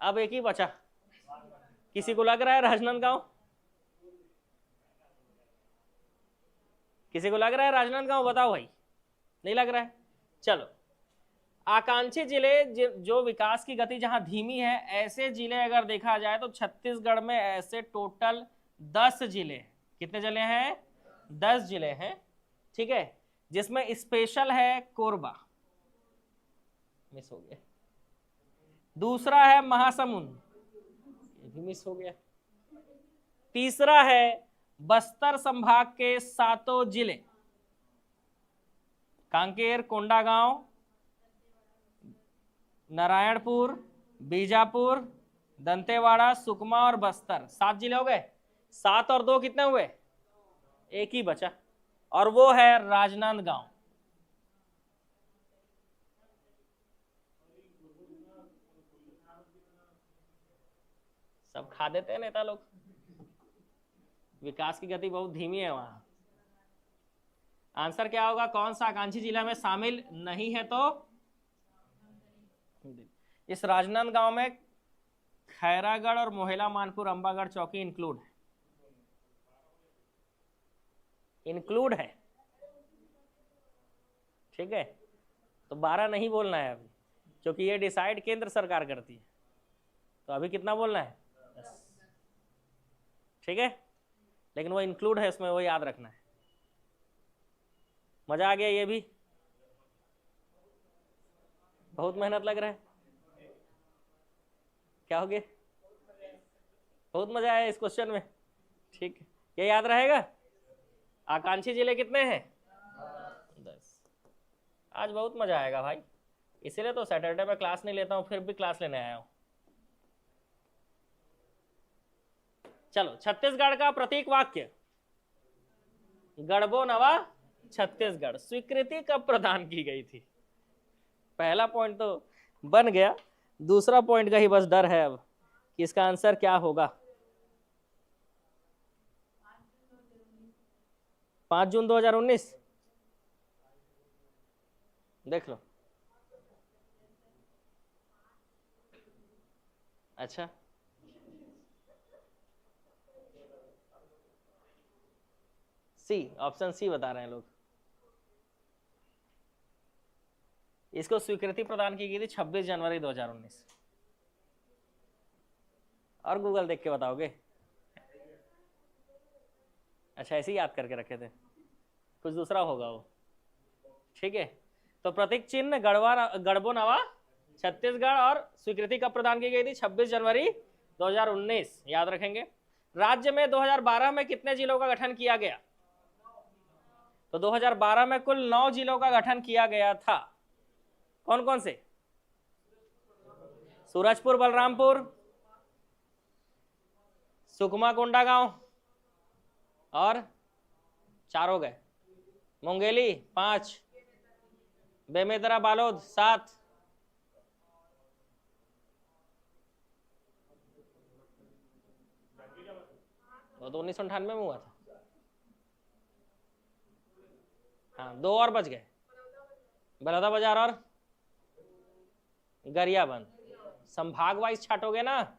अब एक ही बचा। किसी को लग रहा है राजनांदगांव? किसी को लग रहा है राजनांदगांव? बताओ भाई। नहीं लग रहा है? चलो, आकांक्षी जिले जो विकास की गति जहां धीमी है, ऐसे जिले अगर देखा जाए तो छत्तीसगढ़ में ऐसे टोटल 10 जिले। कितने जिले हैं? 10 जिले हैं। ठीक है, जिसमें स्पेशल है कोरबा, मिस हो गया। दूसरा है महासमुंद, ये भी मिस हो गया। तीसरा है बस्तर संभाग के 7 जिले, कांकेर, कोंडागांव, नारायणपुर, बीजापुर, दंतेवाड़ा, सुकमा और बस्तर। 7 जिले हो गए। 7 और 2 कितने हुए? एक ही बचा, और वो है राजनांदगांव। सब खा देते हैं नेता लोग। विकास की गति बहुत धीमी है वहां। आंसर क्या होगा? कौन सा आकांक्षी जिला में शामिल नहीं है? तो इस राजनांदगांव में खैरागढ़ और मोहेला, मानपुर, अंबागढ़ चौकी इंक्लूड है। ठीक है, तो 12 नहीं बोलना है अभी, क्योंकि ये डिसाइड केंद्र सरकार करती है। तो अभी कितना बोलना है 10, ठीक है, लेकिन वो इंक्लूड है उसमें, वो याद रखना है। मजा आ गया, ये भी बहुत मेहनत लग रहा है, क्या हो गया, बहुत मजा आया इस क्वेश्चन में, ठीक है, ये याद रहेगा। आकांक्षी जिले कितने हैं 10। आज बहुत मजा आएगा भाई, इसीलिए तो सैटरडे में क्लास नहीं लेता हूँ, फिर भी क्लास लेने आया हूँ। चलो, छत्तीसगढ़ का प्रतीक वाक्य, गढ़बो नवा छत्तीसगढ़, स्वीकृति कब प्रदान की गई थी? पहला पॉइंट तो बन गया, दूसरा पॉइंट का ही बस डर है अब कि इसका आंसर क्या होगा। 5 जून 2019, देख लो। अच्छा, सी, ऑप्शन सी बता रहे हैं लोग। इसको स्वीकृति प्रदान की गई थी 26 जनवरी 2019। और गूगल देख के बताओगे? अच्छा, ऐसे ही याद करके रखे थे, कुछ दूसरा होगा वो, ठीक है। तो प्रतीक चिन्ह गढ़बो नवा छत्तीसगढ़, और स्वीकृति कब प्रदान की गई थी 26 जनवरी 2019, याद रखेंगे। राज्य में 2012 में कितने जिलों का गठन किया गया? तो 2012 में कुल 9 जिलों का गठन किया गया था। कौन कौन से? सूरजपुर, बलरामपुर, सुकमा, कोंडागांव, और 4 हो गए, मुंगेली 5, बेमेतरा, बालोद 7, वो तो 1998 में हुआ था। हाँ, 2 और बच गए, बलौदा बाजार और गरियाबंद। संभाग वाइज छाटोगे ना।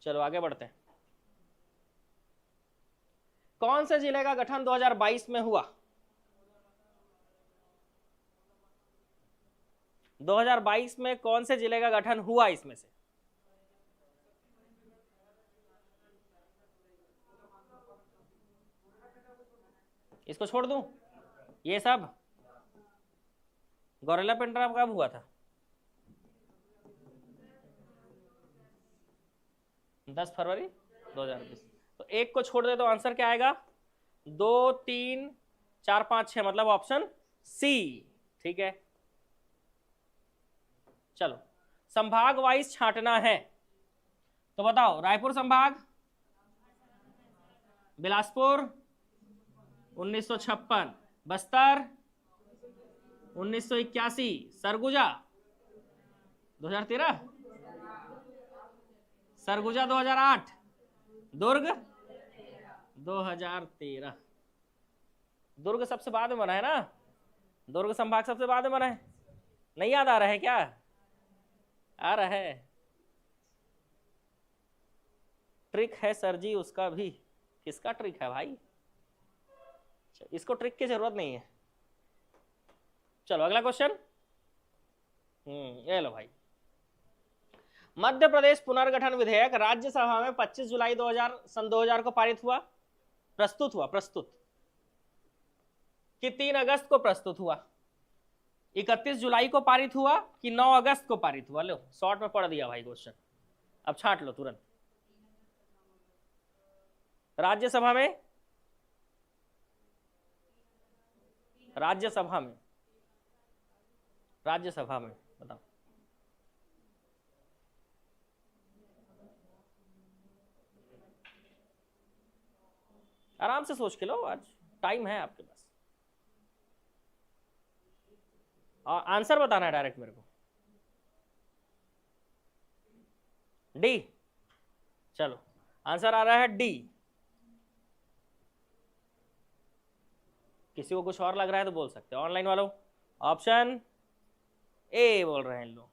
चलो आगे बढ़ते हैं। कौन से जिले का गठन 2022 में हुआ? 2022 में कौन से जिले का गठन हुआ इसमें से? इसको छोड़ दूं? ये सब गौरेला पेंड्रा कब हुआ था? 10 फरवरी 2020। तो एक को छोड़ दे तो आंसर क्या आएगा? 2, 3, 4, 5, 6, मतलब ऑप्शन सी, ठीक है। चलो, संभाग वाइज छांटना है, तो बताओ। रायपुर संभाग, बिलासपुर 1956, बस्तर 1981, सरगुजा 2013, सरगुजा 2008, दुर्ग 2013। दुर्ग सबसे बाद में बना है ना, दुर्ग संभाग सबसे बाद में बना है। नहीं याद आ रहा है क्या? आ रहा है, ट्रिक है सर जी उसका भी। किसका ट्रिक है भाई? इसको ट्रिक की जरूरत नहीं है। चलो अगला क्वेश्चन। ये लो भाई, मध्य प्रदेश पुनर्गठन विधेयक राज्यसभा में 25 जुलाई 2000 को पारित हुआ, प्रस्तुत कि 3 अगस्त को प्रस्तुत हुआ, 31 जुलाई को पारित हुआ, कि 9 अगस्त को पारित हुआ? लो, शॉर्ट में पढ़ दिया भाई क्वेश्चन, अब छांट लो तुरंत। राज्यसभा में बताओ। आराम से सोच के लो, आज टाइम है आपके पास, और आंसर बताना है डायरेक्ट मेरे को। डी, चलो आंसर आ रहा है डी। किसी को कुछ और लग रहा है तो बोल सकते हो। ऑनलाइन वालों ऑप्शन ए बोल रहे हैं लोग।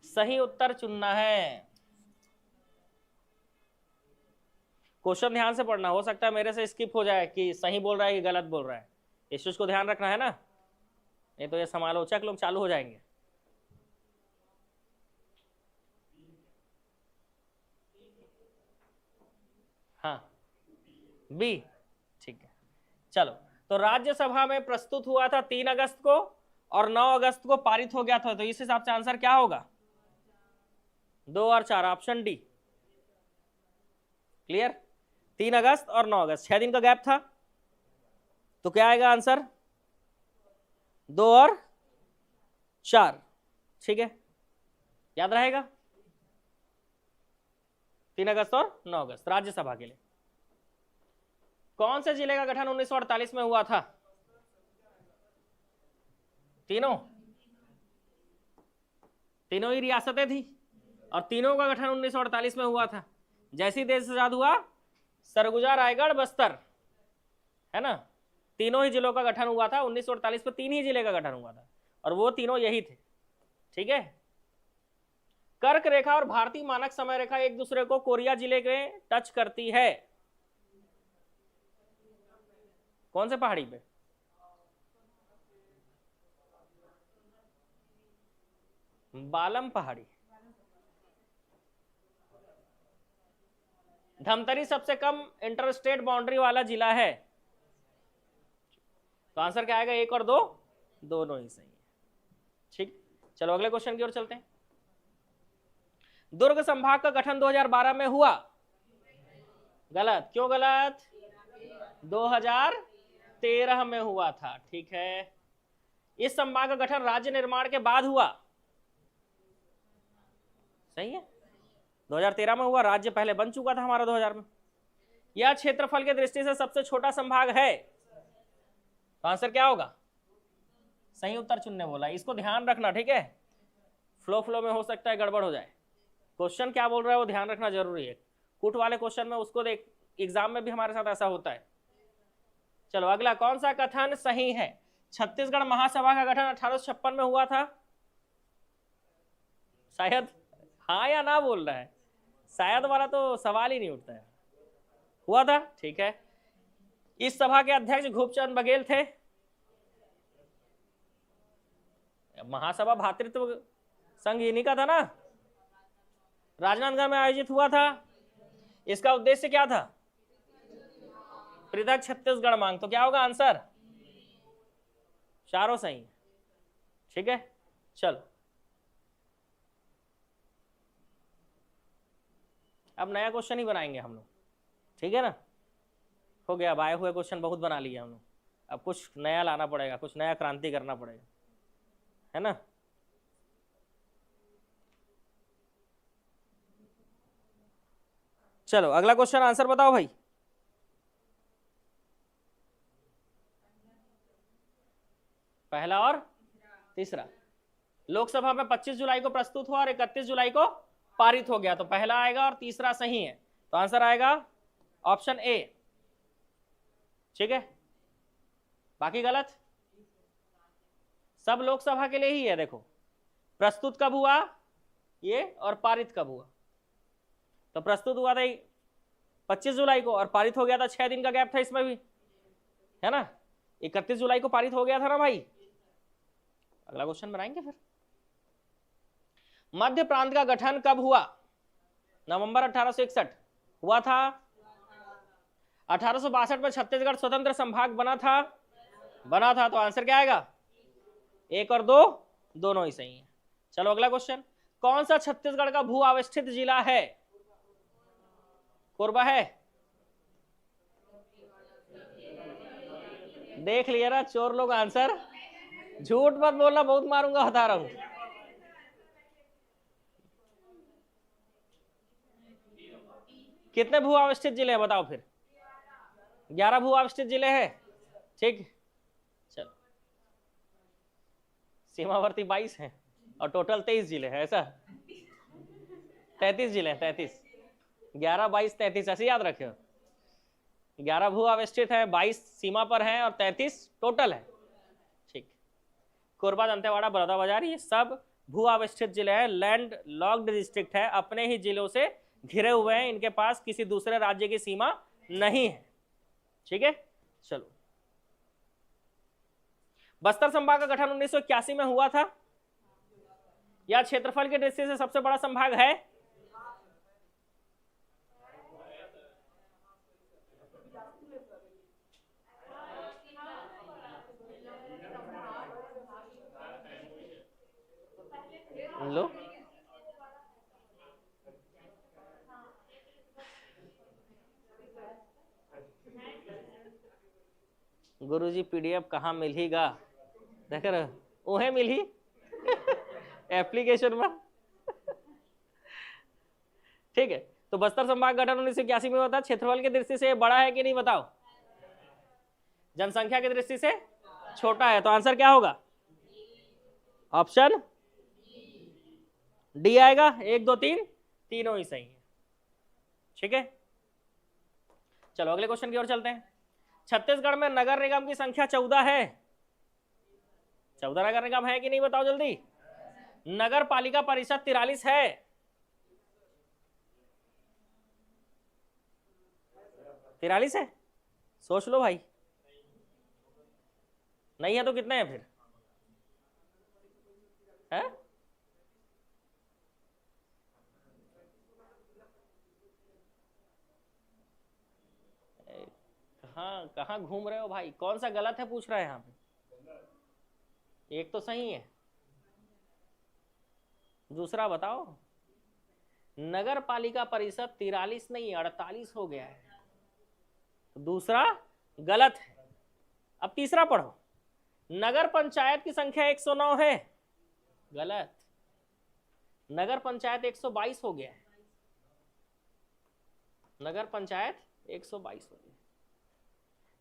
सही उत्तर चुनना है। क्वेश्चन ध्यान से पढ़ना, हो सकता है मेरे से स्किप हो जाए कि सही बोल रहा है कि गलत बोल रहा है, इस चीज को ध्यान रखना है ना। नहीं तो ये समालोचक लोग चालू हो जाएंगे। हाँ बी, ठीक है। चलो, तो राज्यसभा में प्रस्तुत हुआ था 3 अगस्त को और 9 अगस्त को पारित हो गया था, तो इस हिसाब से आंसर क्या होगा? 2 और 4, ऑप्शन डी। क्लियर? 3 अगस्त और 9 अगस्त, 6 दिन का गैप था, तो क्या आएगा आंसर? 2 और 4, ठीक है, याद रहेगा। 3 अगस्त और 9 अगस्त राज्यसभा के लिए। कौन से जिले का गठन 1948 में हुआ था? तीनों ही रियासतें थी और तीनों का गठन 1948 में हुआ था। जैसे ही देश आजाद हुआ, सरगुजा, रायगढ़, बस्तर, है ना, तीनों ही जिलों का गठन हुआ था। 1948 में 3 ही जिले का गठन हुआ था और वो तीनों यही थे, ठीक है। कर्क रेखा और भारतीय मानक समय रेखा एक दूसरे को कोरिया जिले के टच करती है। कौन से पहाड़ी पे? बालम पहाड़ी। धमतरी सबसे कम इंटरस्टेट बाउंड्री वाला जिला है, तो आंसर क्या आएगा? 1 और 2 दोनों ही सही है, ठीक। चलो अगले क्वेश्चन की ओर चलते हैं। दुर्ग संभाग का गठन 2012 में हुआ। गलत। क्यों गलत? 2013 में हुआ था, ठीक है। इस संभाग का गठन राज्य निर्माण के बाद हुआ। सही है, 2013 में हुआ, राज्य पहले बन चुका था हमारा 2000 में। यह क्षेत्रफल की दृष्टि से सबसे छोटा संभाग है, तो आंसर क्या होगा? सही उत्तर चुनने बोला, इसको ध्यान रखना, ठीक है। फ्लो में हो सकता है गड़बड़ हो जाए। क्वेश्चन क्या बोल रहा है वो ध्यान रखना जरूरी है। कूट वाले क्वेश्चन में उसको देख, एग्जाम में भी हमारे साथ ऐसा होता है। चलो अगला, कौन सा कथन सही है? छत्तीसगढ़ महासभा का गठन 1856 में हुआ था। शायद हाँ या ना बोल रहा है, शायद वाला तो सवाल ही नहीं उठता है। हुआ था, ठीक है। इस सभा के अध्यक्ष खूबचंद बघेल थे। महासभा भातृत्व संघ इन्हीं का था ना, राजनांदगांव में आयोजित हुआ था। इसका उद्देश्य क्या था? पृथक छत्तीसगढ़ मांग। तो क्या होगा आंसर? चारों सही, ठीक है। चलो अब नया क्वेश्चन ही बनाएंगे हम लोग, ठीक है ना। हो गया, अब आए हुए क्वेश्चन बहुत बना लिए हम लोग, अब कुछ नया लाना पड़ेगा, कुछ नया क्रांति करना पड़ेगा, है ना। चलो अगला क्वेश्चन आंसर बताओ भाई। पहला और तीसरा। लोकसभा में 25 जुलाई को प्रस्तुत हुआ और 31 जुलाई को पारित हो गया, तो पहला आएगा और तीसरा सही है, तो आंसर आएगा ऑप्शन ए, ठीक है। बाकी गलत, सब लोकसभा के लिए ही है। देखो प्रस्तुत कब हुआ ये और पारित कब हुआ, तो प्रस्तुत हुआ था 25 जुलाई को और पारित हो गया था, 6 दिन का गैप था इसमें भी, है ना। 31 जुलाई को पारित हो गया था ना भाई। अगला क्वेश्चन बनाएंगे फिर। मध्य प्रांत का गठन कब हुआ? नवंबर 1861 हुआ था। 1862 में छत्तीसगढ़ स्वतंत्र संभाग बना था, तो आंसर क्या आएगा? 1 और 2 दोनों ही सही है। चलो अगला क्वेश्चन, कौन सा छत्तीसगढ़ का भू अवस्थित जिला है? कोरबा है। देख लिया ना चोर लोग आंसर, झूठ मत बोलना, बहुत मारूंगा, बता रहा हूं। कितने भू अवस्थित जिले हैं बताओ फिर? 11 भू अवस्थित जिले हैं, ठीक। चलो सीमावर्ती 22 हैं और टोटल 23 जिले हैं, ऐसा 33 जिले हैं, 33, 11, 22, 33 ऐसे याद रखे हो। 11 भू अवस्थित है, 22 सीमा पर हैं और 33 टोटल है, ठीक। कोरबा, दंतेवाड़ा, बलौदाबाजार ये सब भू अवस्थित जिले हैं, लैंड लॉक्ड डिस्ट्रिक्ट है, अपने ही जिलों से घिरे हुए हैं, इनके पास किसी दूसरे राज्य की सीमा नहीं है, ठीक है। चलो बस्तर संभाग का गठन 1981 में हुआ था। या क्षेत्रफल की दृष्टि से सबसे बड़ा संभाग है? लो गुरुजी पीडीएफ कहाँ मिलेगा? देख रहे हो, उन्हें मिली एप्लीकेशन में। ठीक है, तो बस्तर संभाग गठन 1981 में हुआ था। क्षेत्रफल की दृष्टि से बड़ा है कि नहीं बताओ? जनसंख्या की दृष्टि से छोटा है, तो आंसर क्या होगा? ऑप्शन डी आएगा। 1 2 3 तीनों ही सही है। ठीक है, चलो अगले क्वेश्चन की ओर चलते हैं। छत्तीसगढ़ में नगर निगम की संख्या 14 है। 14 नगर निगम है कि नहीं बताओ जल्दी। नगर पालिका परिषद 43 है। तिरालीस है? सोच लो भाई। नहीं है तो कितने हैं फिर? है? कहाँ घूम रहे हो भाई? कौन सा गलत है पूछ रहा है यहाँ पे? एक तो सही है, दूसरा बताओ। नगर पालिका परिषद 43 नहीं 48 हो गया है, तो दूसरा गलत है। अब तीसरा पढ़ो। नगर पंचायत की संख्या 109 है। गलत। नगर पंचायत 122 हो गया है। नगर पंचायत 122 हो गया।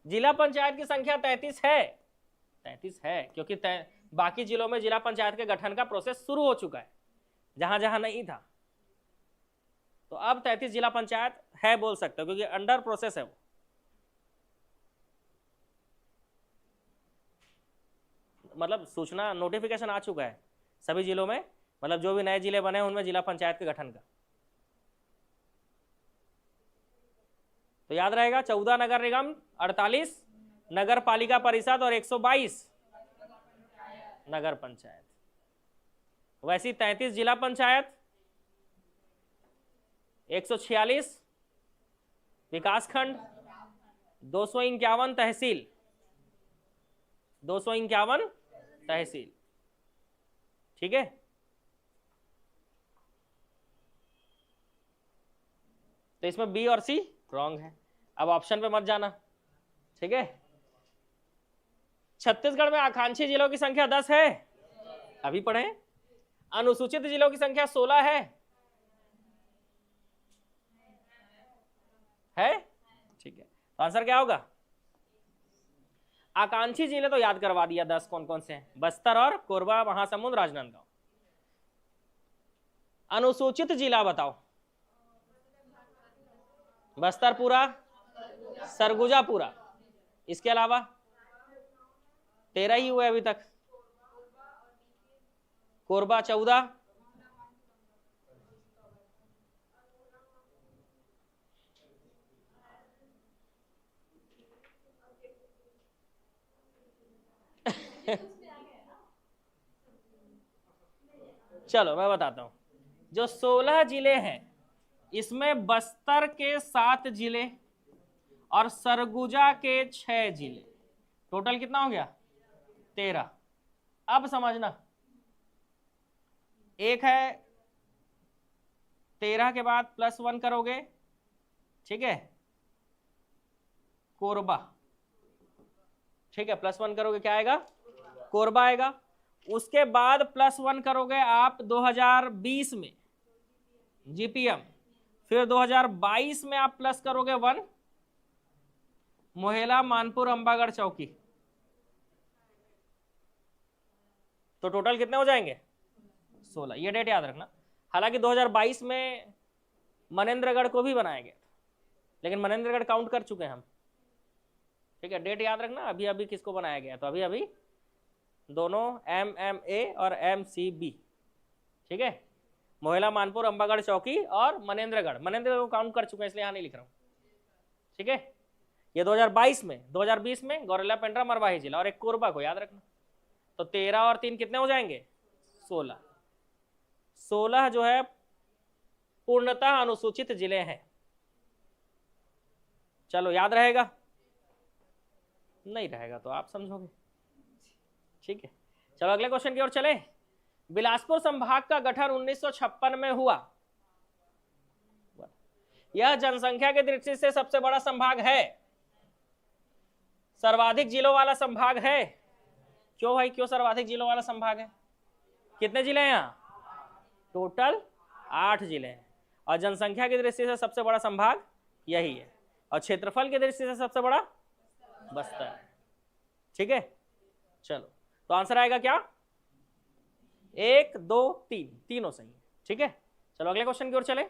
जिला पंचायत की संख्या 33 है। 33 है क्योंकि बाकी जिलों में जिला पंचायत के गठन का प्रोसेस शुरू हो चुका है, जहां जहां नहीं था। तो अब 33 जिला पंचायत है बोल सकते हो, क्योंकि अंडर प्रोसेस है वो। मतलब सूचना नोटिफिकेशन आ चुका है सभी जिलों में, मतलब जो भी नए जिले बने हैं उनमें जिला पंचायत के गठन का। तो याद रहेगा 14 नगर निगम, 48 नगर पालिका परिषद और 122 नगर पंचायत। वैसी 33 जिला पंचायत, 146 विकासखंड, 251 तहसील। 251 तहसील। ठीक है, तो इसमें बी और सी रॉन्ग है। अब ऑप्शन पे मत जाना। ठीक है, छत्तीसगढ़ में आकांक्षी जिलों की संख्या 10 है। अभी पढ़े। अनुसूचित जिलों की संख्या 16 है। ठीक है, तो आंसर क्या होगा? आकांक्षी जिले तो याद करवा दिया 10 कौन कौन से हैं। बस्तर और कोरबा, महासमुंद, राजनांदगांव। अनुसूचित जिला बताओ। बस्तर पूरा, सरगुजा पूरा, इसके अलावा 13 ही हुए अभी तक। कोरबा 14, चलो मैं बताता हूं। जो 16 जिले हैं इसमें बस्तर के 7 जिले और सरगुजा के 6 जिले, टोटल कितना हो गया? 13। अब समझना, एक है 13 के बाद +1 करोगे, ठीक है, कोरबा। ठीक है, +1 करोगे क्या आएगा? कोरबा आएगा। उसके बाद +1 करोगे आप 2020 में जीपीएम। फिर 2022 में आप प्लस करोगे 1 मोहेला, मानपुर, अंबागढ़, चौकी। तो टोटल कितने हो जाएंगे? 16। ये डेट याद रखना। हालांकि 2022 में मनेंद्रगढ़ को भी बनाया गया, लेकिन मनेंद्रगढ़ काउंट कर चुके हैं हम। ठीक है, डेट याद रखना। अभी अभी किसको बनाया गया? तो अभी अभी दोनों MMA और MCB। ठीक है, मोहेला, मानपुर, अंबागढ़, चौकी और मनेंद्रगढ़। मनेंद्रगढ़ को काउंट कर चुके हैं, इसलिए यहाँ नहीं लिख रहा हूँ। ठीक है, ये 2022 में। 2020 में गौरेला, पेंड्रा, मरवाही जिला और एक कोरबा को याद रखना। तो 13 और 3 कितने हो जाएंगे? 16। 16 जो है पूर्णतः अनुसूचित जिले हैं। चलो याद रहेगा? नहीं रहेगा तो आप समझोगे। ठीक है, चलो अगले क्वेश्चन की ओर चले। बिलासपुर संभाग का गठन 1956 में हुआ। यह जनसंख्या की दृष्टि से सबसे बड़ा संभाग है, सर्वाधिक जिलों वाला संभाग है। क्यों भाई, क्यों सर्वाधिक जिलों वाला संभाग है? कितने जिले हैं यहाँ? टोटल 8 जिले हैं। और जनसंख्या की दृष्टि से सबसे बड़ा संभाग यही है, और क्षेत्रफल की दृष्टि से सबसे बड़ा बस्तर है। ठीक है, चलो तो आंसर आएगा क्या? 1, 2, 3, तीनों सही है। ठीक है, चलो अगले क्वेश्चन की ओर चले।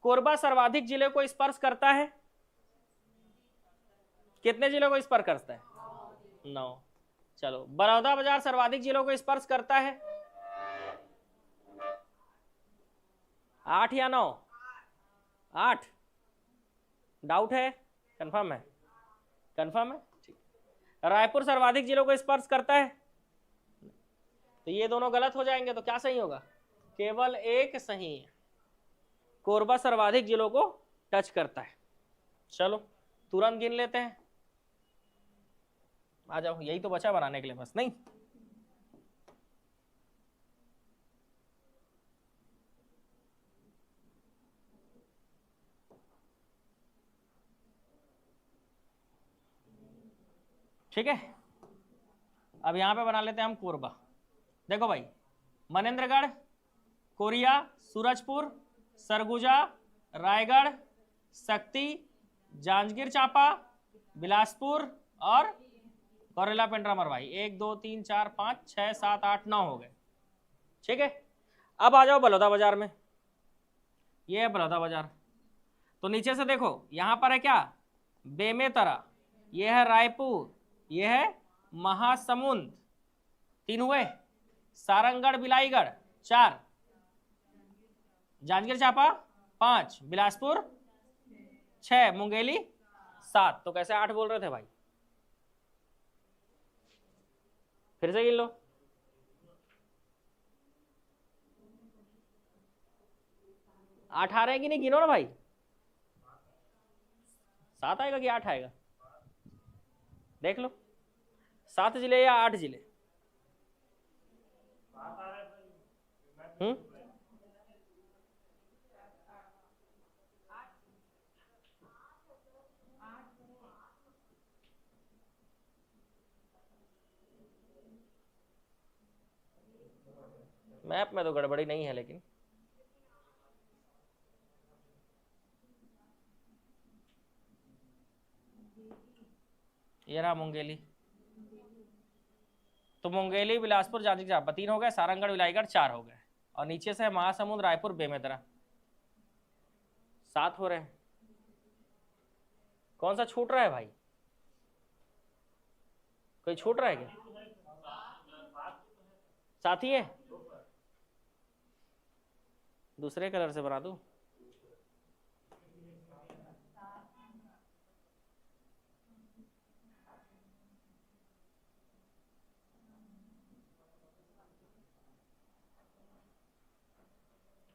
कोरबा सर्वाधिक जिले को स्पर्श करता है। कितने जिलों को स्पर्श करता है? 9। चलो बलौदाबाजार सर्वाधिक जिलों को स्पर्श करता है। 8 या 9? 8। डाउट है? कंफर्म है? कंफर्म है, ठीक। रायपुर सर्वाधिक जिलों को स्पर्श करता है। तो ये दोनों गलत हो जाएंगे, तो क्या सही होगा? केवल एक सही है, कोरबा सर्वाधिक जिलों को टच करता है। चलो तुरंत गिन लेते हैं, आ जाओ, यही तो बचा बनाने के लिए बस। नहीं, ठीक है, अब यहां पे बना लेते हैं हम कोरबा। देखो भाई, मनेंद्रगढ़, कोरिया, सूरजपुर, सरगुजा, रायगढ़, शक्ति, जांजगीर चांपा, बिलासपुर और गौरेला पेंड्रा मरवाही। 1, 2, 3, 4, 5, 6, 7, 8, 9 हो गए। ठीक है, अब आ जाओ बलौदाबाजार में। ये है बलौदाबाजार। तो नीचे से देखो, यहां पर है क्या? बेमेतरा, ये है रायपुर, ये है महासमुंद, 3 हुए। सारंगढ़ बिलाईगढ़ 4, जांजगीर चांपा 5, बिलासपुर 6, मुंगेली 7। तो कैसे 8 बोल रहे थे भाई? फिर से गिन लो। आठ आ रहे हैं कि नहीं? गिनो ना भाई। 7 आएगा कि 8 आएगा? देख लो, 7 जिले या 8 जिले? मैप में तो गड़बड़ी नहीं है, लेकिन ये रहा मुंगेली। तो मुंगेली, बिलासपुर, जांजगीर चांपा 3 हो गए, सारंगढ़ बिलाईगढ़ 4 हो गए, और नीचे से महासमुंद, रायपुर, बेमेतरा 7 हो रहे हैं। कौन सा छूट रहा है भाई? कोई छूट रहा है क्या? साथ ही है, दूसरे कलर से बना दूं?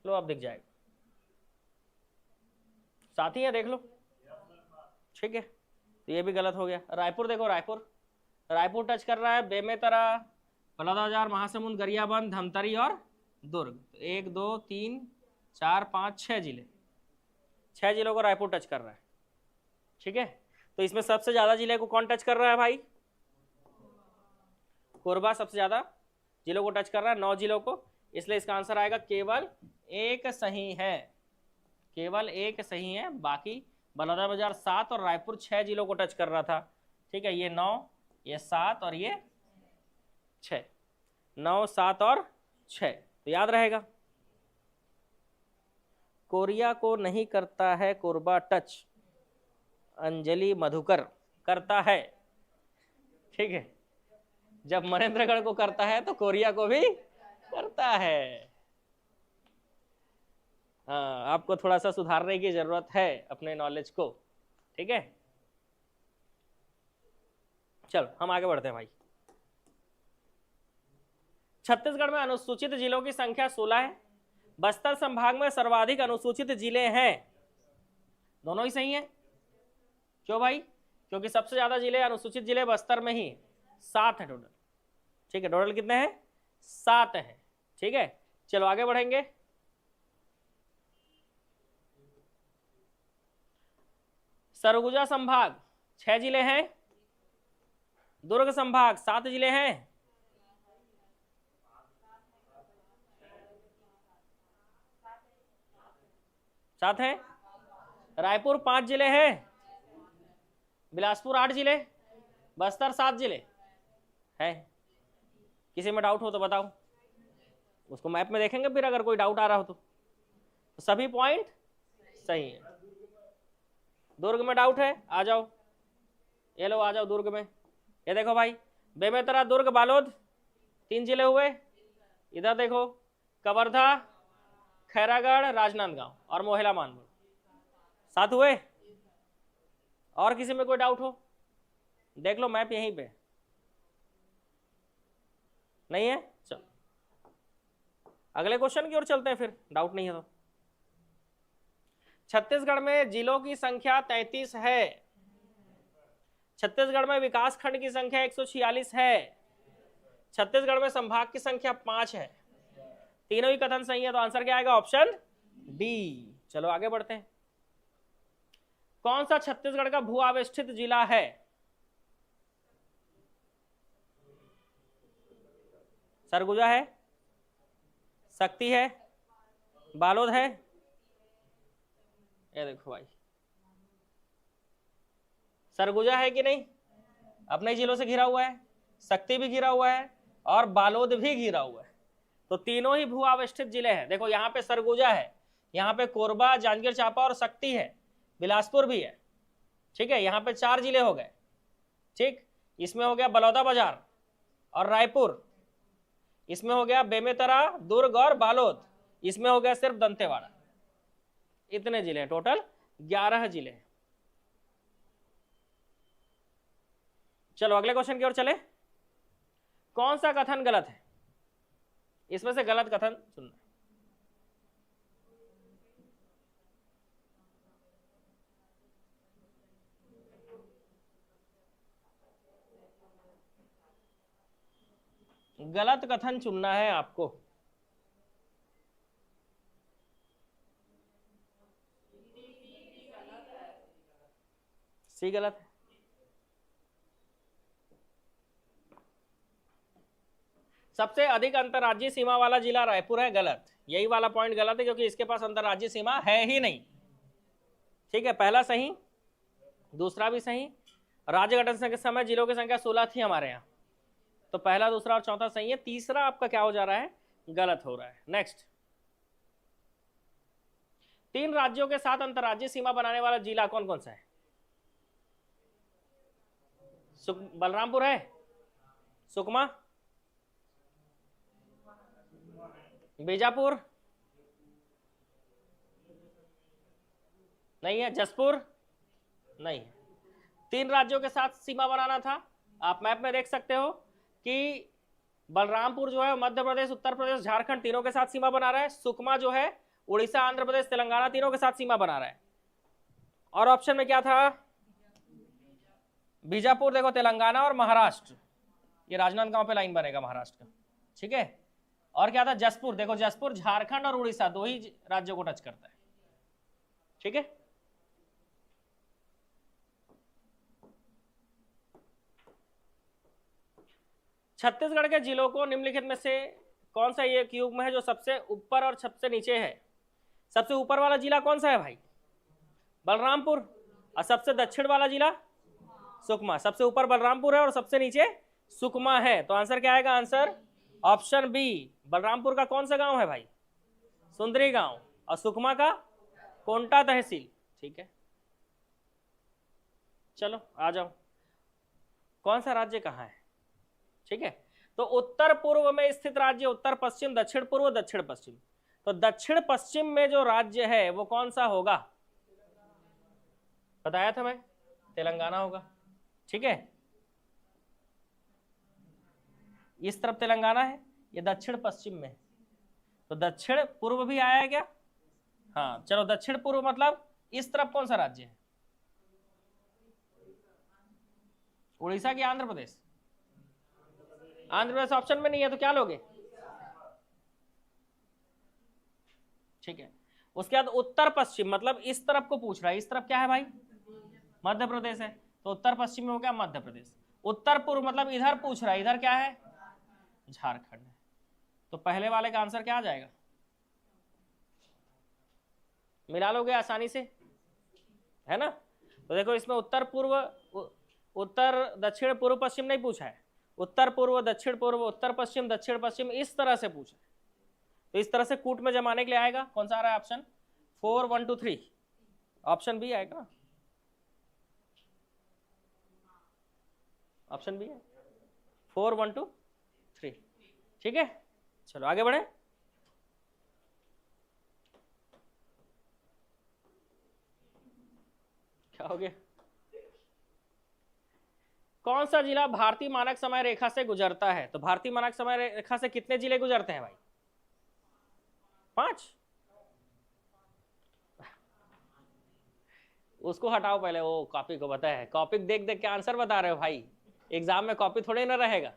लो अब दिख जाएगा, साथ ही है, देख लो। ठीक है, तो ये भी गलत हो गया। रायपुर देखो, रायपुर टच कर रहा है बेमेतरा, बलौदाबाजार, महासमुंद, गरियाबंद, धमतरी और दुर्ग। 1, 2, 3, 4, 5, 6 जिले, 6 जिलों को रायपुर टच कर रहा है। ठीक है, तो इसमें सबसे ज्यादा जिले को कौन टच कर रहा है भाई? कोरबा सबसे ज्यादा जिलों को टच कर रहा है, 9 जिलों को, इसलिए इसका आंसर आएगा केवल एक सही है, केवल एक सही है। बाकी बलौदाबाजार 7 और रायपुर 6 जिलों को टच कर रहा था। ठीक है, ये 9, ये 7 और ये 6, 9, 7 और 6, तो याद रहेगा। कोरिया को नहीं करता है कोरबा टच, अंजलि मधुकर करता है। ठीक है, जब मनेंद्रगढ़ को करता है तो कोरिया को भी करता है। हाँ, आपको थोड़ा सा सुधारने की जरूरत है अपने नॉलेज को। ठीक है, चलो हम आगे बढ़ते हैं भाई। छत्तीसगढ़ में अनुसूचित जिलों की संख्या 16 है। बस्तर संभाग में सर्वाधिक अनुसूचित जिले हैं। दोनों ही सही है। क्यों भाई? क्योंकि सबसे ज्यादा जिले अनुसूचित जिले बस्तर में ही 7 है टोटल। ठीक है, टोटल कितने हैं? 7 हैं। ठीक है, चलो आगे बढ़ेंगे। सरगुजा संभाग 6 जिले हैं। दुर्ग संभाग 7 जिले हैं। सात है। रायपुर 5 जिले हैं। बिलासपुर 8 जिले। बस्तर 7 जिले है। किसी में डाउट हो तो बताओ, उसको मैप में देखेंगे फिर अगर कोई डाउट आ रहा हो तो सभी पॉइंट सही है। दुर्ग में डाउट है? आ जाओ, ये लो आ जाओ दुर्ग में। ये देखो भाई, बेमेतरा, दुर्ग, बालोद 3 जिले हुए। इधर देखो, कवर्धा, खैरागढ़, राजनांदगांव और मोहिला मानपुर 7 हुए। और किसी में कोई डाउट हो देख लो, मैप यहीं पे नहीं है। चलो अगले क्वेश्चन की ओर चलते हैं फिर, डाउट नहीं है तो। छत्तीसगढ़ में जिलों की संख्या 33 है। छत्तीसगढ़ में विकास खंड की संख्या 146 है। छत्तीसगढ़ में संभाग की संख्या 5 है। तीनों ही कथन सही है, तो आंसर क्या आएगा? Option B. चलो आगे बढ़ते हैं। कौन सा छत्तीसगढ़ का भू आवेष्टित जिला है? सरगुजा है, सक्ती है, बालोद है। ये देखो भाई, सरगुजा है कि नहीं? अपने जिलों से घिरा हुआ है, सक्ती भी घिरा हुआ है और बालोद भी घिरा हुआ है। तो तीनों ही भू आवेष्टित जिले हैं। देखो यहाँ पे सरगुजा है, यहाँ पे कोरबा, जांजगीर चांपा और सक्ती है, बिलासपुर भी है। ठीक है, यहाँ पे 4 जिले हो गए। ठीक, इसमें हो गया बलौदाबाजार और रायपुर, इसमें हो गया बेमेतरा, दुर्ग और बालोद, इसमें हो गया सिर्फ दंतेवाड़ा। इतने जिले हैं, टोटल 11 जिले हैं। चलो अगले क्वेश्चन की ओर चले। कौन सा कथन गलत है? इसमें से गलत कथन सुनना। गलत कथन चुनना है आपको। सी गलत है। सबसे अधिक अंतर्राज्यीय सीमा वाला जिला रायपुर है, गलत। यही वाला पॉइंट गलत है क्योंकि इसके पास अंतर्राज्यीय सीमा है ही नहीं। ठीक है, पहला सही, दूसरा भी सही। राज्य गठन के समय जिलों की संख्या 16 थी हमारे यहाँ, तो पहला, दूसरा और चौथा सही है। तीसरा आपका क्या हो जा रहा है? गलत हो रहा है। नेक्स्ट, 3 राज्यों के साथ अंतर्राज्यीय सीमा बनाने वाला जिला कौन कौन सा है? बलरामपुर है, सुकमा, बीजापुर नहीं है, जसपुर नहीं है। 3 राज्यों के साथ सीमा बनाना था। आप मैप में देख सकते हो कि बलरामपुर जो है मध्य प्रदेश, उत्तर प्रदेश, झारखंड तीनों के साथ सीमा बना रहा है। सुकमा जो है उड़ीसा, आंध्र प्रदेश, तेलंगाना तीनों के साथ सीमा बना रहा है। और ऑप्शन में क्या था? बीजापुर देखो तेलंगाना और महाराष्ट्र, ये राजनांदगांव पे लाइन बनेगा महाराष्ट्र का। ठीक है, और क्या था? जसपुर, देखो जसपुर झारखंड और उड़ीसा 2 ही राज्यों को टच करता है। ठीक है, छत्तीसगढ़ के जिलों को निम्नलिखित में से कौन सा ये युग्म है जो सबसे ऊपर और सबसे नीचे है? सबसे ऊपर वाला जिला कौन सा है भाई? बलरामपुर। और सबसे दक्षिण वाला जिला सुकमा। सबसे ऊपर बलरामपुर है और सबसे नीचे सुकमा है, तो आंसर क्या आएगा? Answer option B. बलरामपुर का कौन सा गांव है भाई? सुंदरी गांव। और सुकमा का कोंटा तहसील। ठीक है, चलो आ जाओ। कौन सा राज्य कहाँ है? ठीक है, तो उत्तर पूर्व में स्थित राज्य उत्तर पश्चिम, दक्षिण पूर्व, दक्षिण पश्चिम। तो दक्षिण पश्चिम में जो राज्य है वो कौन सा होगा? बताया था मैं, तेलंगाना होगा। ठीक है, इस तरफ तेलंगाना है, ये दक्षिण पश्चिम में, तो दक्षिण पूर्व भी आया है क्या? हाँ चलो, दक्षिण पूर्व मतलब इस तरफ कौन सा राज्य है? उड़ीसा की आंध्र प्रदेश? आंध्र प्रदेश ऑप्शन में नहीं है तो क्या लोगे? ठीक है। उसके बाद उत्तर पश्चिम मतलब इस तरफ को पूछ रहा है, इस तरफ क्या है भाई? मध्य प्रदेश है, तो उत्तर पश्चिम में हो गया मध्य प्रदेश। उत्तर पूर्व मतलब इधर पूछ रहा है, इधर क्या है? झारखंड है। तो पहले वाले का आंसर क्या आ जाएगा? मिला लोगे आसानी से, है ना? तो देखो इसमें उत्तर पूर्व, उत्तर दक्षिण पूर्व पश्चिम नहीं पूछा है, उत्तर पूर्व दक्षिण पूर्व उत्तर पश्चिम दक्षिण पश्चिम इस तरह से पूछा है। तो इस तरह से कूट में जमाने के लिए आएगा, कौन सा आ रहा है ऑप्शन? 4 1 2 3, ऑप्शन बी आएगा ना? ऑप्शन बी है 4 1 2 3। ठीक है, चलो आगे बढ़े। क्या हो गया? कौन सा जिला भारतीय मानक समय रेखा से गुजरता है? तो भारतीय मानक समय रेखा से कितने जिले गुजरते हैं भाई? 5। उसको हटाओ पहले, वो कॉपी को बताया, कॉपी देख देख के आंसर बता रहे हो भाई। एग्जाम में कॉपी थोड़े ना रहेगा,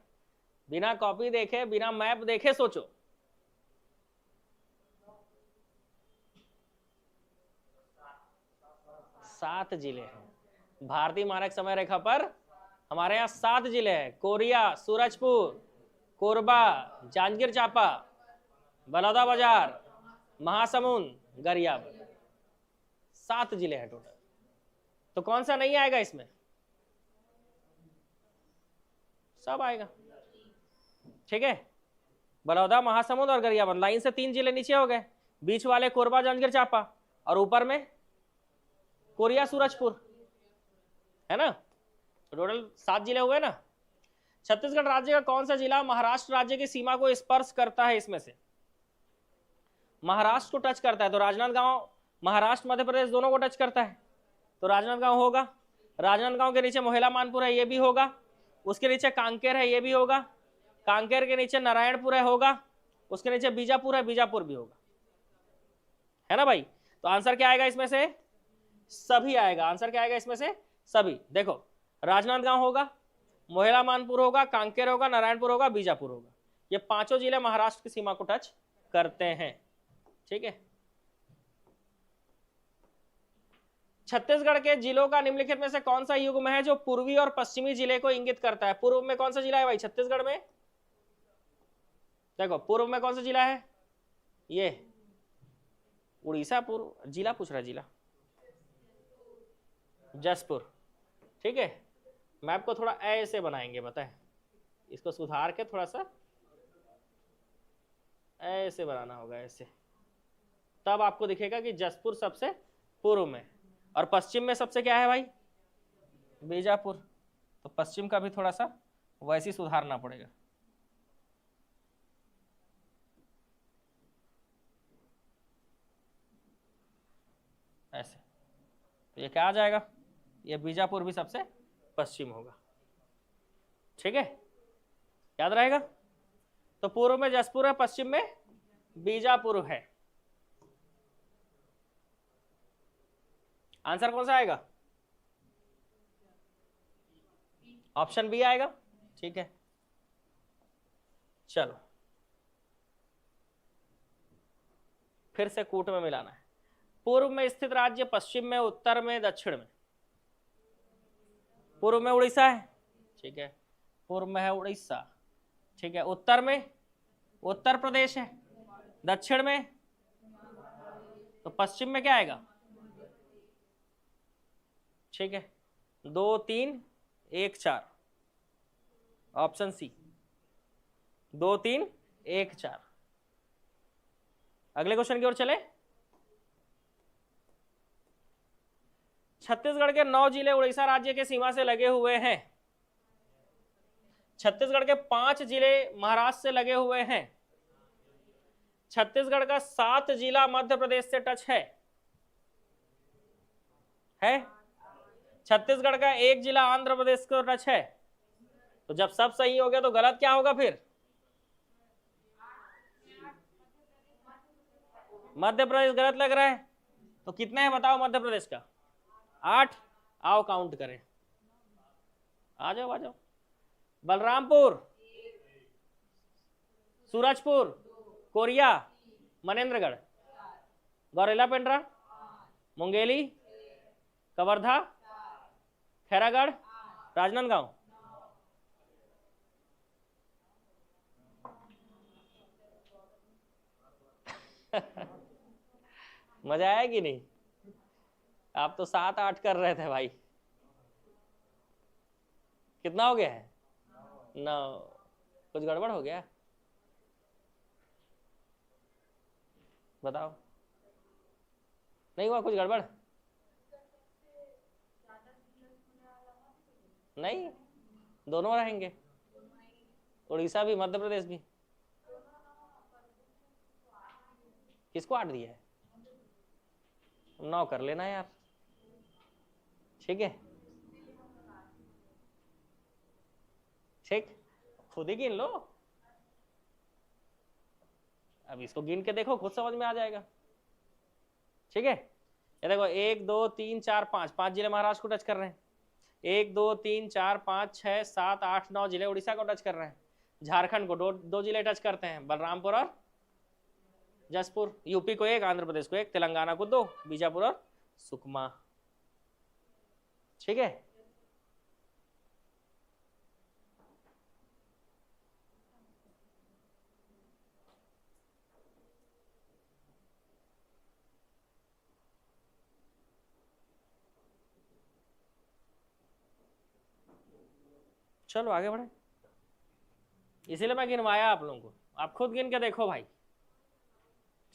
बिना कॉपी देखे बिना मैप देखे सोचो। सात जिले हैं भारतीय मानक समय रेखा पर, हमारे यहाँ 7 जिले हैं। कोरिया, सूरजपुर, कोरबा, जांजगीर चांपा, बलौदाबाजार, महासमुंद, गरियाबंद, 7 जिले हैं टोटल। तो कौन सा नहीं आएगा इसमें? सब आएगा। ठीक है, बलौदा, महासमुंद और गरियाबंद, लाइन से 3 जिले नीचे हो गए, बीच वाले कोरबा, जांजगीर चांपा, और ऊपर में कोरिया, सूरजपुर, है ना? टोटल 7 जिले हुए ना। छत्तीसगढ़ राज्य का कौन सा जिला महाराष्ट्र राज्य की सीमा को स्पर्श करता है? इसमें से महाराष्ट्र को टच करता है, तो राजनांदगांव महाराष्ट्र मध्य प्रदेश दोनों को टच करता है, तो राजनांदगांव होगा। राजनांदगांव के नीचे मोहेला मानपुर है, ये भी होगा। उसके नीचे कांकेर है, ये भी होगा। कांकेर के नीचे नारायणपुर है, होगा। उसके नीचे बीजापुर है, बीजापुर भी होगा, है ना भाई? तो आंसर क्या आएगा इसमें से? सभी आएगा। आंसर क्या आएगा इसमें से? सभी। देखो, राजनांदगांव होगा, मोहेला मानपुर होगा, कांकेर होगा, नारायणपुर होगा, बीजापुर होगा। ये 5 जिले महाराष्ट्र की सीमा को टच करते हैं। ठीक है, छत्तीसगढ़ के जिलों का निम्नलिखित में से कौन सा युग्म है जो पूर्वी और पश्चिमी जिले को इंगित करता है? पूर्व में कौन सा जिला है भाई छत्तीसगढ़ में? देखो, पूर्व में कौन सा जिला है? ये उड़ीसा पूर्व जिला पूछ रहा है, जिला जसपुर। ठीक है, मैप को थोड़ा ऐसे बनाएंगे, बताएं, इसको सुधार के थोड़ा सा ऐसे बनाना होगा, ऐसे, तब आपको दिखेगा कि जसपुर सबसे पूर्व में, और पश्चिम में सबसे क्या है भाई? बीजापुर। तो पश्चिम का भी थोड़ा सा वैसे ही सुधारना पड़ेगा। ऐसे, तो ये क्या आ जाएगा? ये बीजापुर भी सबसे पश्चिम होगा। ठीक है, याद रहेगा। तो पूर्व में जसपुर है, पश्चिम में बीजापुर है। आंसर कौन सा आएगा? ऑप्शन बी आएगा। ठीक है, चलो फिर से कूट में मिलाना है। पूर्व में स्थित राज्य, पश्चिम में, उत्तर में, दक्षिण में। पूर्व में उड़ीसा है, ठीक है, पूर्व में है उड़ीसा। ठीक है, उत्तर में उत्तर प्रदेश है, दक्षिण में, तो पश्चिम में क्या आएगा? ठीक है, 2 3 1 4, ऑप्शन सी, 2 3 1 4। अगले क्वेश्चन की ओर चले। छत्तीसगढ़ के 9 जिले उड़ीसा राज्य के सीमा से लगे हुए हैं। छत्तीसगढ़ के 5 जिले महाराष्ट्र से लगे हुए हैं। छत्तीसगढ़ का 7 जिला मध्य प्रदेश से टच है। छत्तीसगढ़ का 1 जिला आंध्र प्रदेश को टच है। तो जब सब सही हो गया तो गलत क्या होगा फिर? मध्य प्रदेश गलत लग रहा है, तो कितने हैं बताओ मध्य प्रदेश का? 8। आओ काउंट करें, आ जाओ आ जाओ। बलरामपुर, सूरजपुर, कोरिया, मनेंद्रगढ़, गौरेला पेंड्रा, मुंगेली, कवर्धा, खैरागढ़, राजनांदगांव। मजा आया कि नहीं? आप तो 7-8 कर रहे थे भाई। कितना हो गया है? 9। कुछ गड़बड़ हो गया? बताओ, नहीं हुआ कुछ गड़बड़? नहीं, दोनों रहेंगे, उड़ीसा भी मध्य प्रदेश भी। किसको 8 दिया है? 9 कर लेना यार, ठीक है? ठीक, खुद ही गिन लो। अब इसको गिन के देखो, खुद समझ में आ जाएगा, ठीक है? ये देखो 1 2 3 4 5, 5 जिले महाराष्ट्र को टच कर रहे हैं। 1 2 3 4 5 6 7 8 9 जिले उड़ीसा को टच कर रहे हैं। झारखंड को 2 जिले टच करते हैं, बलरामपुर और जसपुर। यूपी को 1, आंध्र प्रदेश को 1, तेलंगाना को 2, बीजापुर और सुकमा, ठीक है? चलो आगे बढ़े, इसीलिए मैं गिनवाया आप लोगों को। आप खुद गिन के देखो भाई,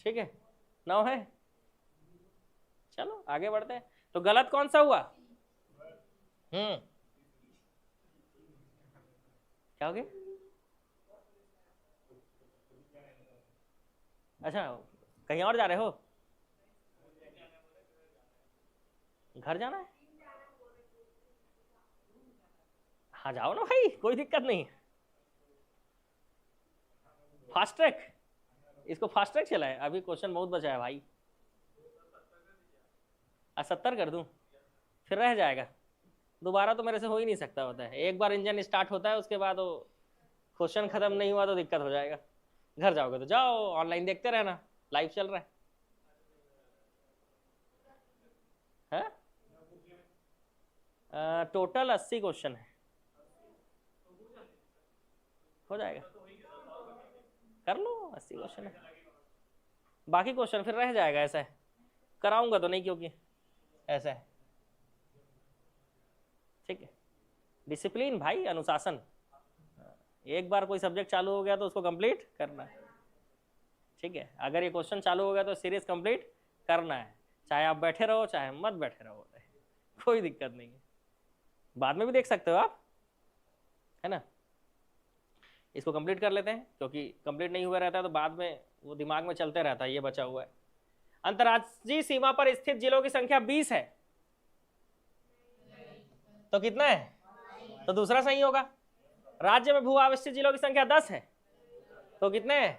ठीक है? 9 है। चलो आगे बढ़ते हैं। तो गलत कौन सा हुआ? क्या हो गया? अच्छा, कहीं और जा रहे हो? घर जाना है? हाँ जाओ ना भाई, कोई दिक्कत नहीं है। फास्ट ट्रैक, इसको फास्ट ट्रैक चलाए। अभी क्वेश्चन बहुत बचा है भाई। 70 कर दूं, फिर रह जाएगा। दोबारा तो मेरे से हो ही नहीं सकता होता है। एक बार इंजन स्टार्ट होता है, उसके बाद वो क्वेश्चन खत्म नहीं हुआ तो दिक्कत हो जाएगा। घर जाओगे तो जाओ, ऑनलाइन देखते रहना, लाइव चल रहा है। टोटल 80 क्वेश्चन है, हो जाएगा, कर लो। 80 क्वेश्चन है, बाकी क्वेश्चन फिर रह जाएगा। ऐसा है, कराऊंगा तो नहीं, क्योंकि ऐसा है, ठीक है? डिसिप्लिन भाई, अनुशासन। एक बार कोई सब्जेक्ट चालू हो गया तो उसको कंप्लीट करना है, ठीक है? अगर ये क्वेश्चन चालू हो गया तो सीरीज कंप्लीट करना है, चाहे आप बैठे रहो चाहे मत बैठे रहो, कोई दिक्कत नहीं है। बाद में भी देख सकते हो आप, है ना? इसको कंप्लीट कर लेते हैं, क्योंकि कंप्लीट नहीं हुआ रहता है तो बाद में वो दिमाग में चलते रहता है, ये बचा हुआ है। अंतर्राज्यीय सीमा पर स्थित जिलों की संख्या 20 है, तो कितना है? तो दूसरा सही होगा। राज्य में भू आवश्यक जिलों की संख्या 10 है, तो कितने हैं?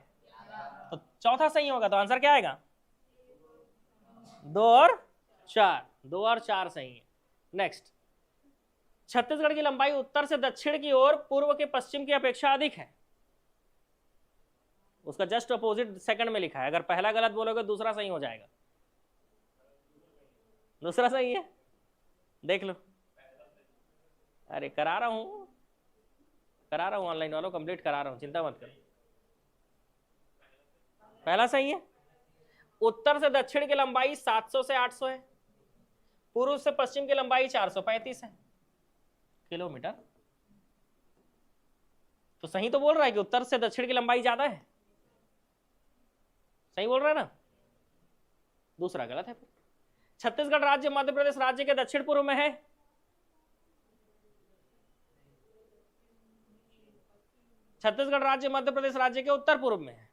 तो चौथा सही होगा। तो आंसर क्या आएगा? 2 और 4, 2 और 4 सही है। नेक्स्ट, छत्तीसगढ़ की लंबाई उत्तर से दक्षिण की ओर पूर्व के पश्चिम की अपेक्षा अधिक है। उसका जस्ट अपोजिट सेकंड में लिखा है। अगर पहला गलत बोलोगे दूसरा सही हो जाएगा। दूसरा सही है, देख लो। अरे करा रहा हूं ऑनलाइन वालों, कंप्लीट करा रहा हूं, चिंता मत करो। पहला सही है। उत्तर से दक्षिण की लंबाई 700 से 800 है, पूर्व से पश्चिम की लंबाई 435 है किलोमीटर। तो सही तो बोल रहा है कि उत्तर से दक्षिण की लंबाई ज्यादा है, सही बोल रहा है ना? दूसरा गलत है। छत्तीसगढ़ राज्य मध्य प्रदेश राज्य के दक्षिण पूर्व में है। छत्तीसगढ़ राज्य मध्य प्रदेश राज्य के उत्तर पूर्व में है।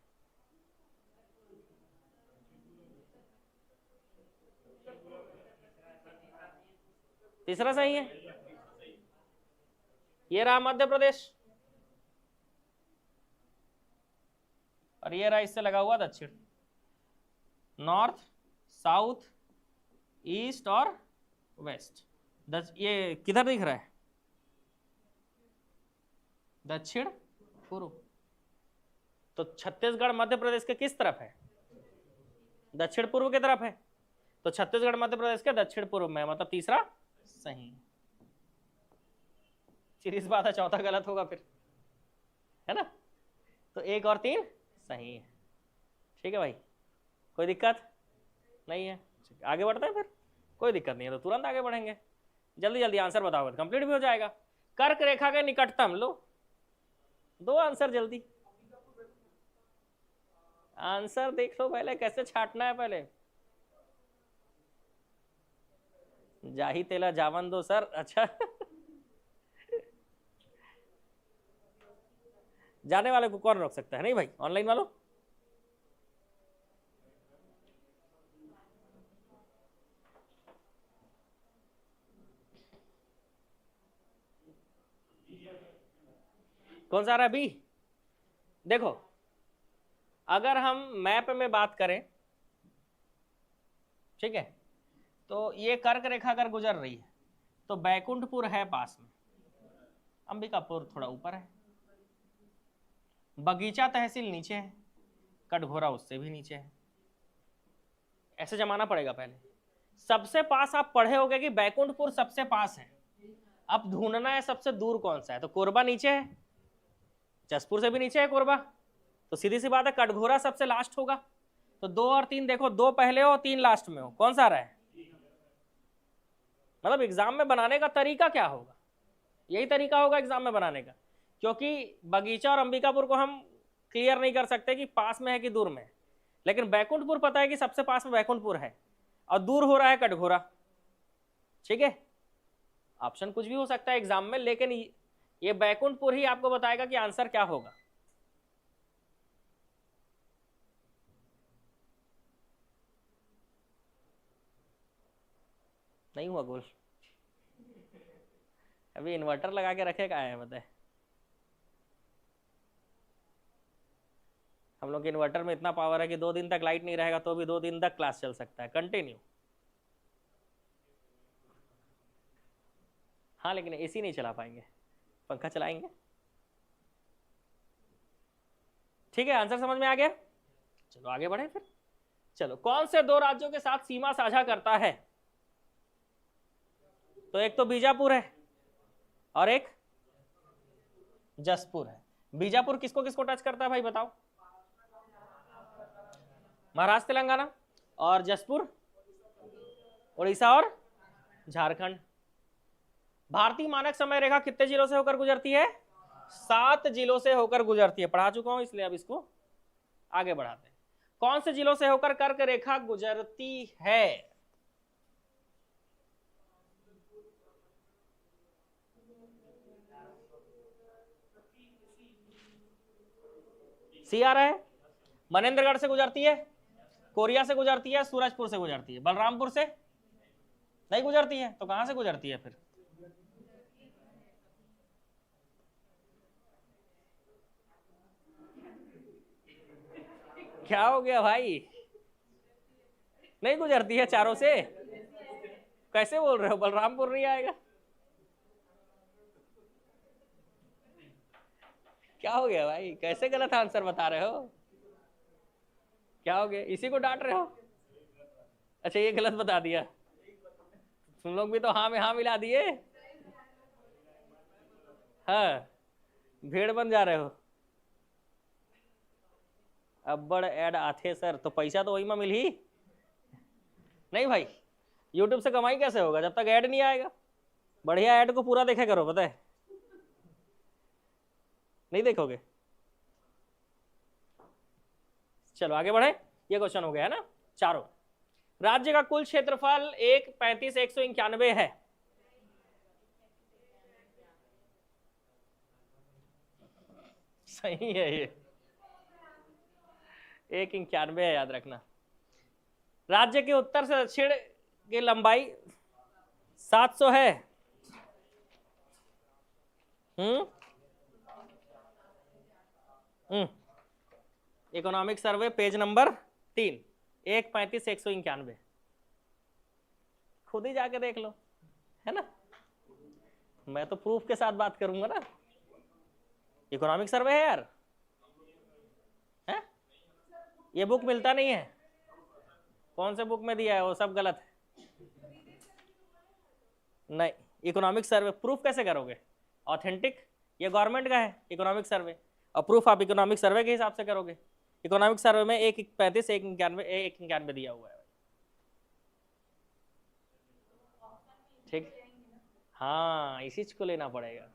तीसरा सही है। ये रहा मध्य प्रदेश और ये रहा इससे लगा हुआ दक्षिण। नॉर्थ, साउथ, ईस्ट और वेस्ट। ये किधर दिख रहा है? दक्षिण पूर्व। तो छत्तीसगढ़ मध्य प्रदेश के किस तरफ है? दक्षिण पूर्व की तरफ है। तो छत्तीसगढ़ मध्य प्रदेश के दक्षिण पूर्व में, मतलब तीसरा सही। सीरीज बात है, चौथा गलत होगा फिर, है ना? तो 1 और 3 सही है। ठीक है भाई, कोई दिक्कत नहीं है? आगे बढ़ते हैं फिर, कोई दिक्कत नहीं है तो तुरंत आगे बढ़ेंगे। जल्दी जल्दी आंसर बताओगे तो कंप्लीट भी हो जाएगा। कर्क रेखा के निकटतम, लो 2 आंसर जल्दी। आंसर देख लो पहले, कैसे छाटना है पहले। जाही तेला जावन दो सर। अच्छा जाने वाले को कौन रोक सकता है? नहीं भाई, ऑनलाइन वालों। कौन सा आ रहा है? बी। देखो, अगर हम मैप में बात करें, ठीक है, तो ये कर्क रेखा अगर गुजर रही है तो बैकुंठपुर है पास में, अंबिकापुर थोड़ा ऊपर है, बगीचा तहसील नीचे है, कटघोरा उससे भी नीचे है। ऐसे जमाना पड़ेगा पहले। सबसे पास आप पढ़े होगे कि बैकुंठपुर सबसे पास है। अब ढूंढना है सबसे दूर कौन सा है। तो कोरबा नीचे है, जसपुर से भी नीचे है कोरबा, तो सीधी सी बात है कटघोरा सबसे लास्ट होगा। तो 2 और 3 देखो, 2 पहले हो 3 लास्ट में हो, कौन सा आ रहा है? मतलब एग्जाम में बनाने का तरीका क्या होगा? यही तरीका होगा एग्जाम में बनाने का, क्योंकि बगीचा और अंबिकापुर को हम क्लियर नहीं कर सकते कि पास में है कि दूर में है, लेकिन बैकुंठपुर पता है कि सबसे पास में बैकुंठपुर है और दूर हो रहा है कटघोरा। ठीक है, ऑप्शन कुछ भी हो सकता है एग्जाम में, लेकिन ये बैकुंठपुर ही आपको बताएगा कि आंसर क्या होगा। नहीं हुआ गोल? अभी इन्वर्टर लगा के रखे, कहाँ है बताए? हम लोग के इन्वर्टर में इतना पावर है कि 2 दिन तक लाइट नहीं रहेगा तो भी 2 दिन तक क्लास चल सकता है कंटिन्यू। हाँ, लेकिन एसी नहीं चला पाएंगे, पंखा चलाएंगे। ठीक है, आंसर समझ में आ गया? चलो आगे बढ़े फिर। चलो, कौन से 2 राज्यों के साथ सीमा साझा करता है? तो एक तो बीजापुर है और एक जसपुर है। बीजापुर किसको किसको टच करता है भाई बताओ? महाराष्ट्र तेलंगाना। और जसपुर उड़ीसा और झारखंड। भारतीय मानक समय रेखा कितने जिलों से होकर गुजरती है? 7 जिलों से होकर गुजरती है। पढ़ा चुका हूं, इसलिए अब इसको आगे बढ़ाते हैं। कौन से जिलों से होकर कर्क रेखा गुजरती है? सी आ रहा है। मनेंद्रगढ़ से गुजरती है, कोरिया से गुजरती है, सूरजपुर से गुजरती है। बलरामपुर से नहीं गुजरती है, तो कहां से गुजरती है फिर? क्या हो गया भाई? नहीं गुजरती है चारों से? कैसे बोल रहे हो? बलरामपुर नहीं आएगा? क्या हो गया भाई? कैसे गलत आंसर बता रहे हो? क्या हो गया? इसी को डांट रहे हो? अच्छा, ये गलत बता दिया। तुम लोग भी तो हाँ में हाँ मिला दिए। हाँ, भेड़ बन जा रहे हो। अब्बड़ ऐड आथे सर, तो पैसा तो वही में मिल ही नहीं भाई। यूट्यूब से कमाई कैसे होगा जब तक ऐड नहीं आएगा? बढ़िया ऐड को पूरा देखा करो, पता है? नहीं देखोगे? चलो आगे बढ़े। ये क्वेश्चन हो गया है ना चारों। राज्य का कुल क्षेत्रफल 135,191 है। सही है, ये 191 है, याद रखना। राज्य के उत्तर से दक्षिण की लंबाई 700 है। Economic survey page number 3। 135 191, खुद ही जाके देख लो, है ना। मैं तो प्रूफ के साथ बात करूंगा ना। इकोनॉमिक सर्वे है यार, है? ये बुक मिलता नहीं है, कौन से बुक में दिया है वो सब गलत है। नहीं, इकोनॉमिक सर्वे प्रूफ कैसे करोगे? ऑथेंटिक, ये गवर्नमेंट का है इकोनॉमिक सर्वे, और प्रूफ आप इकोनॉमिक सर्वे के हिसाब से करोगे। इकोनॉमिक सर्वे में 135 191 दिया हुआ है, ठीक। हाँ, इसी चीज को लेना पड़ेगा,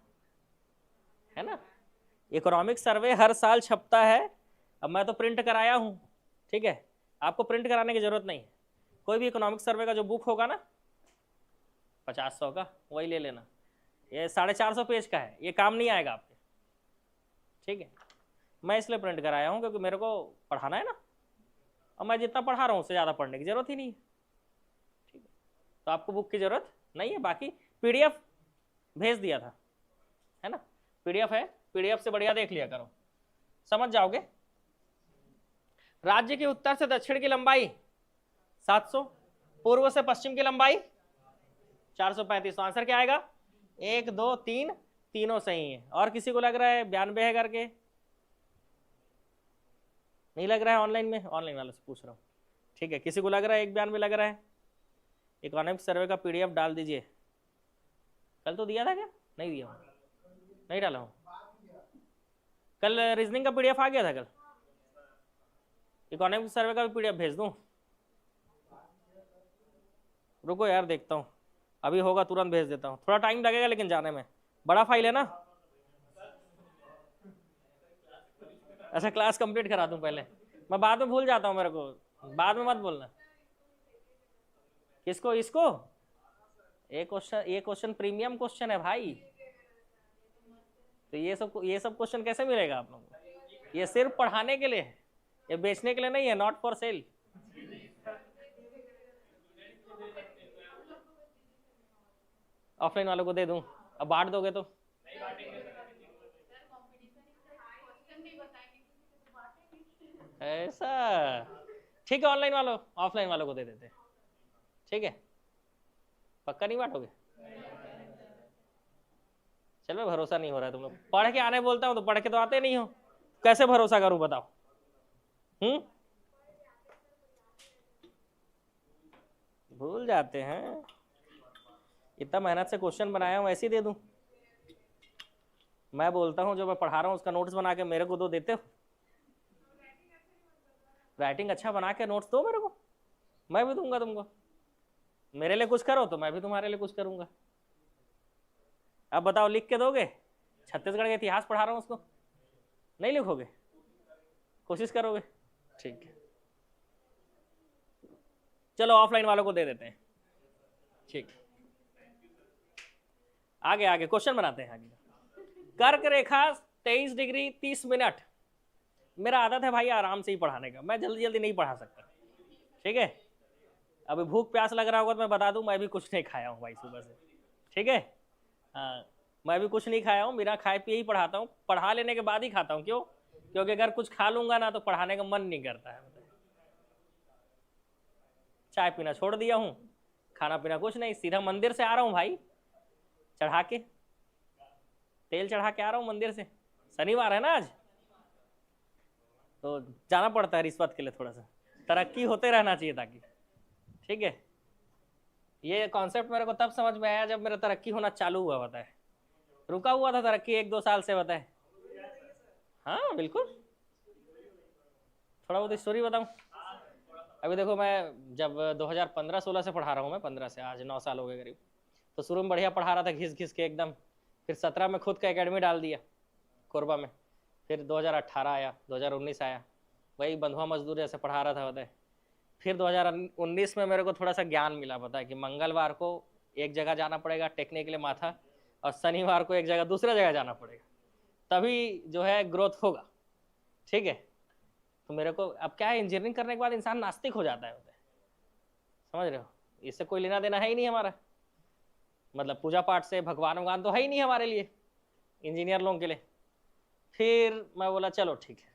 है ना। इकोनॉमिक सर्वे हर साल छपता है। अब मैं तो प्रिंट कराया हूँ, ठीक है, आपको प्रिंट कराने की जरूरत नहीं है। कोई भी इकोनॉमिक सर्वे का जो बुक होगा ना 50-100 का, वही ले लेना। ये 450 पेज का है, ये काम नहीं आएगा आपके, ठीक है। मैं इसलिए प्रिंट कराया हूँ क्योंकि मेरे को पढ़ाना है ना, और मैं जितना पढ़ा रहा हूँ उससे ज़्यादा पढ़ने की जरूरत ही नहीं है, ठीक है। तो आपको बुक की जरूरत नहीं है। बाकी पीडीएफ भेज दिया था, है ना, पीडीएफ है, पीडीएफ से बढ़िया देख लिया करो, समझ जाओगे। राज्य की उत्तर से दक्षिण की लंबाई 700, पूर्व से पश्चिम की लंबाई 435। तो आंसर क्या आएगा? 1 2 3, तीनों सही है। और किसी को लग रहा है 92 है करके? नहीं लग रहा है ऑनलाइन में? ऑनलाइन वालों से पूछ रहा हूँ, ठीक है। किसी को लग रहा है 91 लग रहा है? इकोनॉमिक सर्वे का पीडीएफ डाल दीजिए। कल तो दिया था क्या? नहीं दिया हूँ, नहीं डाला हूँ। कल रीजनिंग का पीडीएफ आ गया था कल। इकोनॉमिक सर्वे का भी पीडीएफ भेज दूँ? रुको यार देखता हूँ, अभी होगा तुरंत भेज देता हूँ। थोड़ा टाइम लगेगा लेकिन जाने में, बड़ा फाइल है ना। अच्छा, क्लास कंप्लीट करा दूं पहले, मैं बाद में भूल जाता हूँ, मेरे को बाद में मत बोलना। किसको? इसको? ये क्वेश्चन प्रीमियम क्वेश्चन है भाई, तो ये सब क्वेश्चन कैसे मिलेगा आप लोगों को? ये सिर्फ पढ़ाने के लिए है, ये बेचने के लिए नहीं है, नॉट फॉर सेल। ऑफलाइन वालों को दे दूं? अब बांट दोगे तो? ऐसा, ठीक है, ऑनलाइन वालों ऑफलाइन वालों को दे देते, ठीक है। पक्का नहीं बांटोगे? चल, मैं भरोसा नहीं हो रहा है तुम लोग। पढ़ के आने बोलता हूँ तो पढ़ के तो आते नहीं हो, कैसे भरोसा करूं बताओ? भूल जाते हैं। इतना मेहनत से क्वेश्चन बनाया हूँ, ऐसे ही दे दूं? मैं बोलता हूँ जो मैं पढ़ा रहा हूँ उसका नोट्स बना के मेरे को दो, देते हो? राइटिंग अच्छा बना के नोट्स दो मेरे को, मैं भी दूंगा तुमको। मेरे लिए कुछ करो तो मैं भी तुम्हारे लिए कुछ करूंगा। अब बताओ, लिख के दोगे? छत्तीसगढ़ का इतिहास पढ़ा रहा हूँ उसको, नहीं लिखोगे? कोशिश करोगे? ठीक है, चलो ऑफलाइन वालों को दे देते हैं, ठीक। आगे आगे क्वेश्चन बनाते हैं। आगे कर्क रेखा 23 डिग्री 30 मिनट। मेरा आदत है भाई आराम से ही पढ़ाने का, मैं जल्दी जल्दी नहीं पढ़ा सकता, ठीक है। अभी भूख प्यास लग रहा होगा तो मैं बता दूं, मैं भी कुछ नहीं खाया हूँ भाई सुबह से, ठीक है। हाँ, मैं भी कुछ नहीं खाया हूँ, बिना खाए पिए ही पढ़ाता हूँ। पढ़ा लेने के बाद ही खाता हूँ, क्यों? क्योंकि अगर कुछ खा लूंगा ना तो पढ़ाने का मन नहीं करता है। चाय पीना छोड़ दिया हूँ, खाना पीना कुछ नहीं, सीधा मंदिर से आ रहा हूँ भाई, चढ़ा के तेल चढ़ा के आ रहा हूँ मंदिर से। शनिवार है ना आज, तो जाना पड़ता है रिश्वत के लिए, थोड़ा सा तरक्की होते रहना चाहिए ताकि, ठीक है। ये कॉन्सेप्ट मेरे को तब समझ में आया जब मेरा तरक्की होना चालू हुआ, बताए। रुका हुआ था तरक्की 1-2 साल से, बताए। हाँ बिल्कुल, थोड़ा बहुत स्टोरी बताऊं। अभी देखो, मैं जब 2015-16 से पढ़ा रहा हूँ, मैं 15 से, आज 9 साल हो गए करीब। तो शुरू में बढ़िया पढ़ा रहा था, घिस घिस के एकदम। फिर 17 में खुद का एकेडमी डाल दिया कोरबा में। फिर 2018 आया, 2019 आया, वही बंधुआ मजदूर जैसे पढ़ा रहा था, बताए। फिर 2019 में मेरे को थोड़ा सा ज्ञान मिला, पता है कि मंगलवार को एक जगह जाना पड़ेगा टेकने के लिए माथा, और शनिवार को एक जगह दूसरा जगह जाना पड़ेगा, तभी जो है ग्रोथ होगा, ठीक है। तो मेरे को अब क्या है, इंजीनियरिंग करने के बाद इंसान नास्तिक हो जाता है, समझ रहे हो? इससे कोई लेना देना है ही नहीं हमारा, मतलब पूजा पाठ से, भगवान भगवान तो है ही नहीं हमारे लिए, इंजीनियर लोगों के लिए। फिर मैं बोला चलो ठीक है,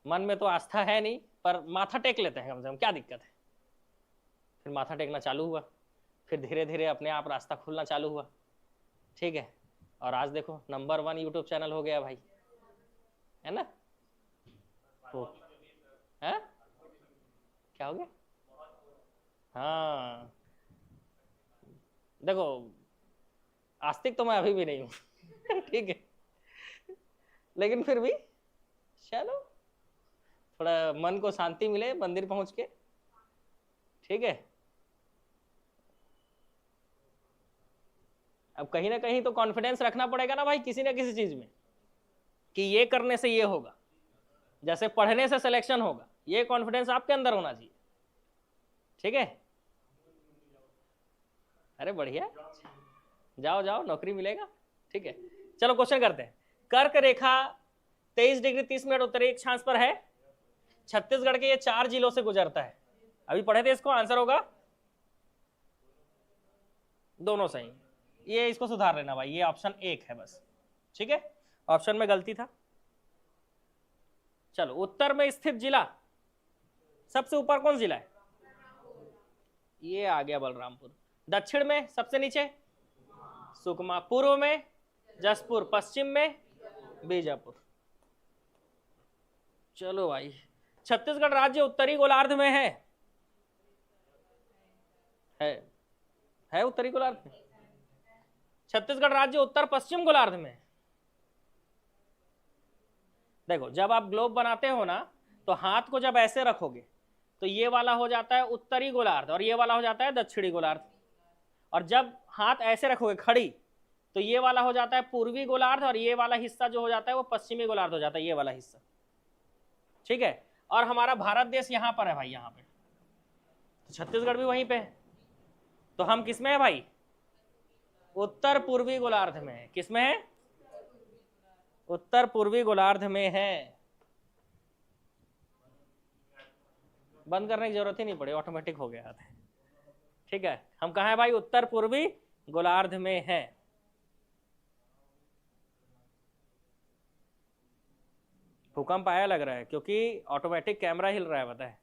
मन में तो आस्था है नहीं, पर माथा टेक लेते हैं कम से कम, क्या दिक्कत है। फिर माथा टेकना चालू हुआ, फिर धीरे धीरे अपने आप रास्ता खुलना चालू हुआ, ठीक है। और आज देखो नंबर 1 यूट्यूब चैनल हो गया भाई, है ना। तो है क्या हो गया? हाँ देखो, आस्तिक तो मैं अभी भी नहीं हूँ ठीक है, लेकिन फिर भी चलो थोड़ा मन को शांति मिले मंदिर पहुंच के, ठीक है। अब कहीं ना कहीं तो कॉन्फिडेंस रखना पड़ेगा ना भाई किसी ना किसी चीज में, कि ये करने से ये होगा, जैसे पढ़ने से सिलेक्शन होगा, ये कॉन्फिडेंस आपके अंदर होना चाहिए, ठीक है। अरे बढ़िया, जाओ जाओ नौकरी मिलेगा, ठीक है। चलो क्वेश्चन करते हैं। कर्क रेखा 23 डिग्री 30 मिनट उत्तरी अक्षांश पर है, छत्तीसगढ़ के ये 4 जिलों से गुजरता है। अभी पढ़े थे इसको, आंसर होगा दोनों सही। ये इसको सुधार लेना भाई, ये ऑप्शन 1 है बस, ठीक है, ऑप्शन में गलती था। चलो उत्तर में स्थित जिला, सबसे ऊपर कौन जिला है? ये आ गया बलरामपुर। दक्षिण में सबसे नीचे सुकमा, पूर्व में जसपुर, पश्चिम में बीजापुर। चलो भाई, छत्तीसगढ़ राज्य उत्तरी गोलार्ध में है उत्तरी गोलार्ध में। छत्तीसगढ़ राज्य उत्तर पश्चिम गोलार्ध में। देखो जब आप ग्लोब बनाते हो ना, तो हाथ को जब ऐसे रखोगे तो ये वाला हो जाता है उत्तरी गोलार्ध और ये वाला हो जाता है दक्षिणी गोलार्ध, और जब हाथ ऐसे रखोगे खड़ी तो ये वाला हो जाता है पूर्वी गोलार्ध और ये वाला हिस्सा जो हो जाता है वो पश्चिमी गोलार्ध हो जाता है, ये वाला हिस्सा, ठीक है। और हमारा भारत देश यहाँ पर है भाई, यहाँ पे, तो छत्तीसगढ़ भी वहीं पे है, तो हम किसमें है भाई? उत्तर पूर्वी गोलार्ध में है। किसमें है? उत्तर पूर्वी गोलार्ध में है। बंद करने की जरूरत ही नहीं पड़ी, ऑटोमेटिक हो गया, ठीक है। हम कहाँ है भाई? उत्तर पूर्वी गोलार्ध में है। भूकंप आया लग रहा है क्योंकि ऑटोमेटिक कैमरा हिल रहा है, पता है,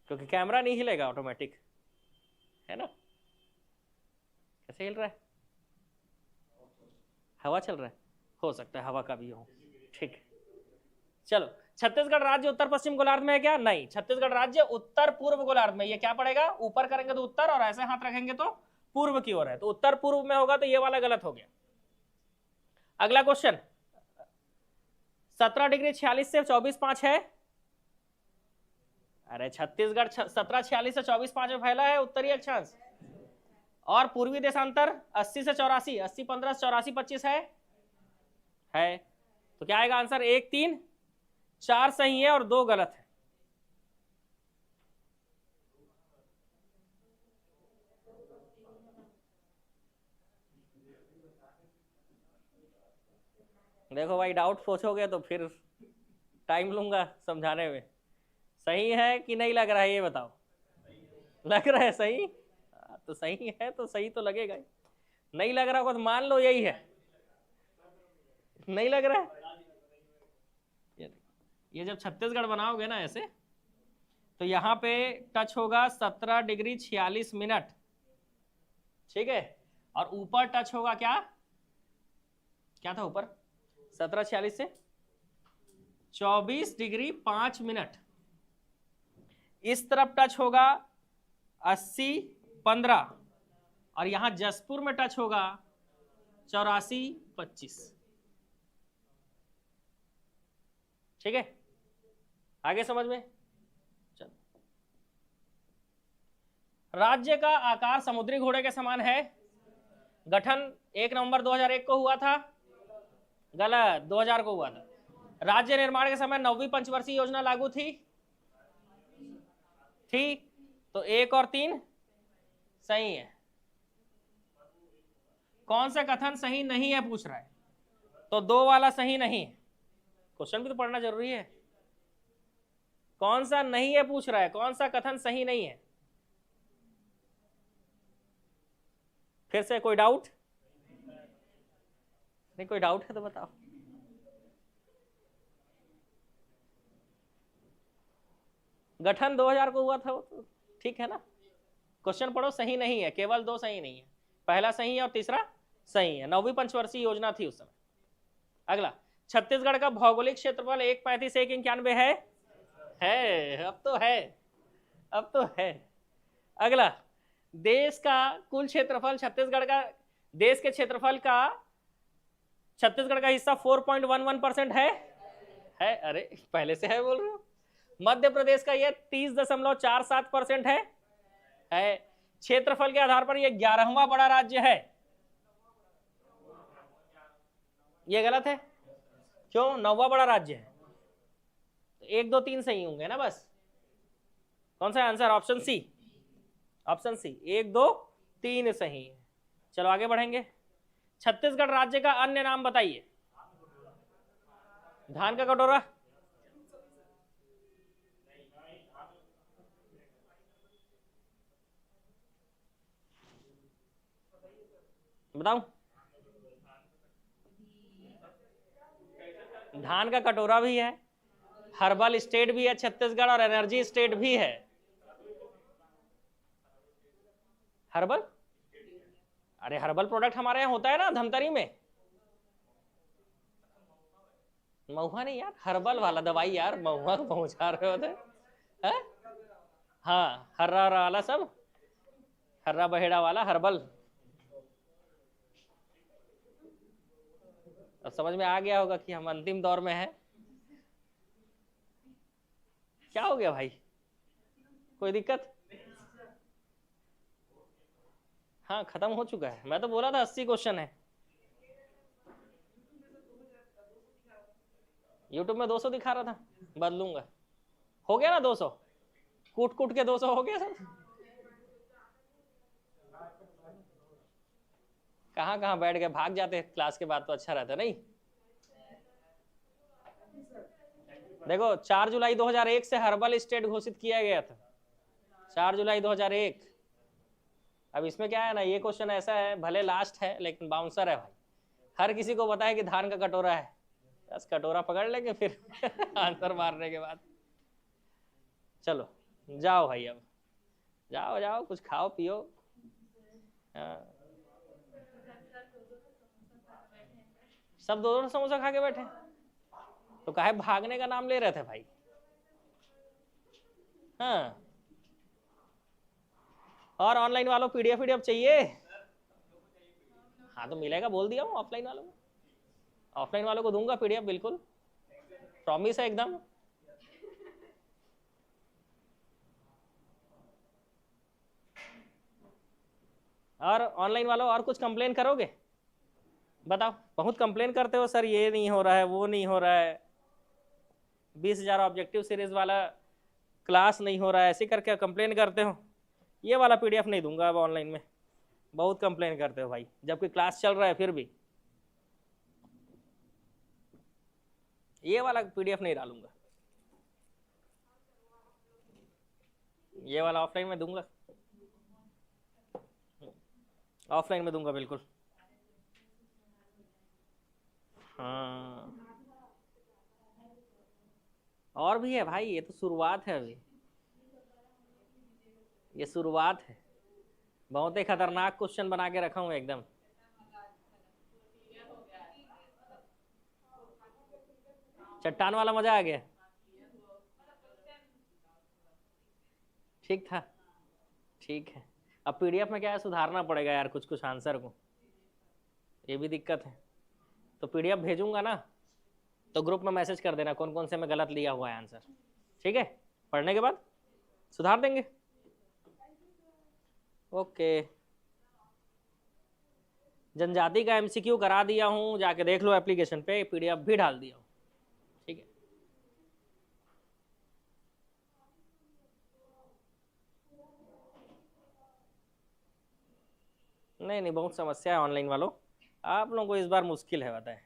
क्योंकि कैमरा नहीं हिलेगा, ऑटोमेटिक है ना। कैसे हिल रहा है? हवा चल रहा है, हो सकता है हवा का भी हो, ठीक। चलो, छत्तीसगढ़ राज्य उत्तर पश्चिम गोलार्ध में है क्या? नहीं, छत्तीसगढ़ राज्य उत्तर पूर्व गोलार्ध में। ये क्या पड़ेगा? ऊपर करेंगे तो उत्तर और ऐसे हाथ रखेंगे तो पूर्व की ओर है, तो उत्तर पूर्व में होगा, तो ये वाला गलत हो गया। अगला क्वेश्चन, 17 डिग्री 46 से 24.5 है। अरे छत्तीसगढ़ 1746 से 24.5 में फैला है उत्तरी अक्षांश, और पूर्वी देशांतर 80 से 84, 80 15 84 25 है। तो क्या आएगा आंसर? 1 3 4 सही है और 2 गलत है। देखो भाई, डाउट पूछोगे तो फिर टाइम लूंगा समझाने में। सही है कि नहीं लग रहा है ये बताओ? लग रहा है सही? तो सही है तो सही तो लगेगा ही। नहीं लग रहा होगा तो मान लो यही है। नहीं लग रहा है? ये जब छत्तीसगढ़ बनाओगे ना ऐसे, तो यहाँ पे टच होगा 17 डिग्री 46 मिनट, ठीक है। और ऊपर टच होगा क्या? क्या था ऊपर? 1746 से 24 डिग्री 5 मिनट। इस तरफ टच होगा 80 15, और यहां जसपुर में टच होगा 84 25, ठीक है। आगे समझ में? चलो, राज्य का आकार समुद्री घोड़े के समान है। गठन 1 नवंबर 2001 को हुआ था। गलत, 2000 को हुआ था। राज्य निर्माण के समय 9वीं पंचवर्षीय योजना लागू थी। तो 1 और 3 सही है। कौन सा कथन सही नहीं है पूछ रहा है, तो 2 वाला सही नहीं है। क्वेश्चन भी तो पढ़ना जरूरी है। कौन सा नहीं है पूछ रहा है, कौन सा कथन सही नहीं है। फिर से कोई डाउट? नहीं, कोई डाउट है तो बताओ। गठन 2000 को हुआ था वो तो ठीक है ना। क्वेश्चन पढ़ो, सही नहीं है, केवल 2 सही नहीं है, पहला सही है और तीसरा सही है। 9वीं पंचवर्षीय योजना थी उस समय। अगला, छत्तीसगढ़ का भौगोलिक क्षेत्रफल 135 191 है, अब तो है, अब तो है। अगला, देश का कुल क्षेत्रफल छत्तीसगढ़ का, देश के क्षेत्रफल का छत्तीसगढ़ का हिस्सा 4.11% है। अरे पहले से है बोल रहे हो। मध्य प्रदेश का ये 30.47% है। क्षेत्रफल के आधार पर ये 11वां बड़ा राज्य है। ये गलत है, क्यों? 9वां बड़ा राज्य है। 1 2 3 सही होंगे ना बस। कौन सा answer? Option C, option C 1 2 3 सही है। चलो आगे बढ़ेंगे। छत्तीसगढ़ राज्य का अन्य नाम बताइए। धान का कटोरा, बताऊं? धान का कटोरा भी है, हर्बल स्टेट भी है छत्तीसगढ़, और एनर्जी स्टेट भी है। हर्बल, अरे हर्बल प्रोडक्ट हमारे यहाँ होता है ना धमतरी में। महुआ नहीं यार, हर्बल वाला दवाई यार, महुआ को पहुंचा रहे होते हैं। हाँ, हर्रा वाला सब, हर्रा बहेड़ा वाला हर्बल। अब समझ में आ गया होगा कि हम अंतिम दौर में हैं। क्या हो गया भाई, कोई दिक्कत? हाँ खत्म हो चुका है, मैं तो बोला था 80 क्वेश्चन है। यूट्यूब में 200 दिखा रहा था, बदलूंगा। हो गया ना 200, कूट कूट के 200 हो गया सब। कहाँ कहाँ बैठ गए, भाग जाते क्लास के बाद तो अच्छा रहता नहीं। देखो 4 जुलाई 2001 से हर्बल स्टेट घोषित किया गया था, 4 जुलाई 2001। अब इसमें क्या है ना, ये क्वेश्चन ऐसा है, भले लास्ट है लेकिन बाउंसर है भाई। हर किसी को पता है कि धान का कटोरा है, बस कटोरा पकड़ लेंगे फिर आंसर मारने के बाद। चलो जाओ भाई, अब जाओ जाओ, कुछ खाओ पियो। सब 2 समोसा खा के बैठे, तो काहे भागने का नाम ले रहे थे भाई? हाँ, और ऑनलाइन वालों पीडीएफ चाहिए? हाँ तो मिलेगा, बोल दिया हूँ ऑफलाइन वालों को, ऑफलाइन वालों को दूंगा पीडीएफ, बिल्कुल प्रॉमिस है एकदम। और ऑनलाइन वालों और कुछ कंप्लेन करोगे? बताओ, बहुत कंप्लेन करते हो सर, ये नहीं हो रहा है, वो नहीं हो रहा है, 20,000 ऑब्जेक्टिव सीरीज वाला क्लास नहीं हो रहा है, ऐसे करके कंप्लेन करते हो। ये वाला पीडीएफ नहीं दूंगा अब ऑनलाइन में, बहुत कंप्लेन करते हो भाई, जबकि क्लास चल रहा है फिर भी। ये वाला पीडीएफ नहीं डालूंगा, ये वाला ऑफलाइन में दूंगा, ऑफलाइन में दूंगा बिल्कुल। हाँ और भी है भाई, ये तो शुरुआत है अभी, ये शुरुआत है। बहुत ही खतरनाक क्वेश्चन बना के रखा हूँ एकदम। चट्टान वाला मजा आ गया, ठीक था, ठीक है। अब पीडीएफ में क्या है, सुधारना पड़ेगा यार कुछ कुछ आंसर को, ये भी दिक्कत है। तो पीडीएफ भेजूंगा ना, तो ग्रुप में मैसेज कर देना कौन कौन से में गलत लिया हुआ है आंसर, ठीक है? पढ़ने के बाद सुधार देंगे। ओके, जनजाति का एमसीक्यू करा दिया हूँ, जाके देख लो एप्लीकेशन पे, पीडीएफ भी डाल दिया हूँ, ठीक है? नहीं नहीं, बहुत समस्या है ऑनलाइन वालों, आप लोगों को इस बार मुश्किल है, बताएं,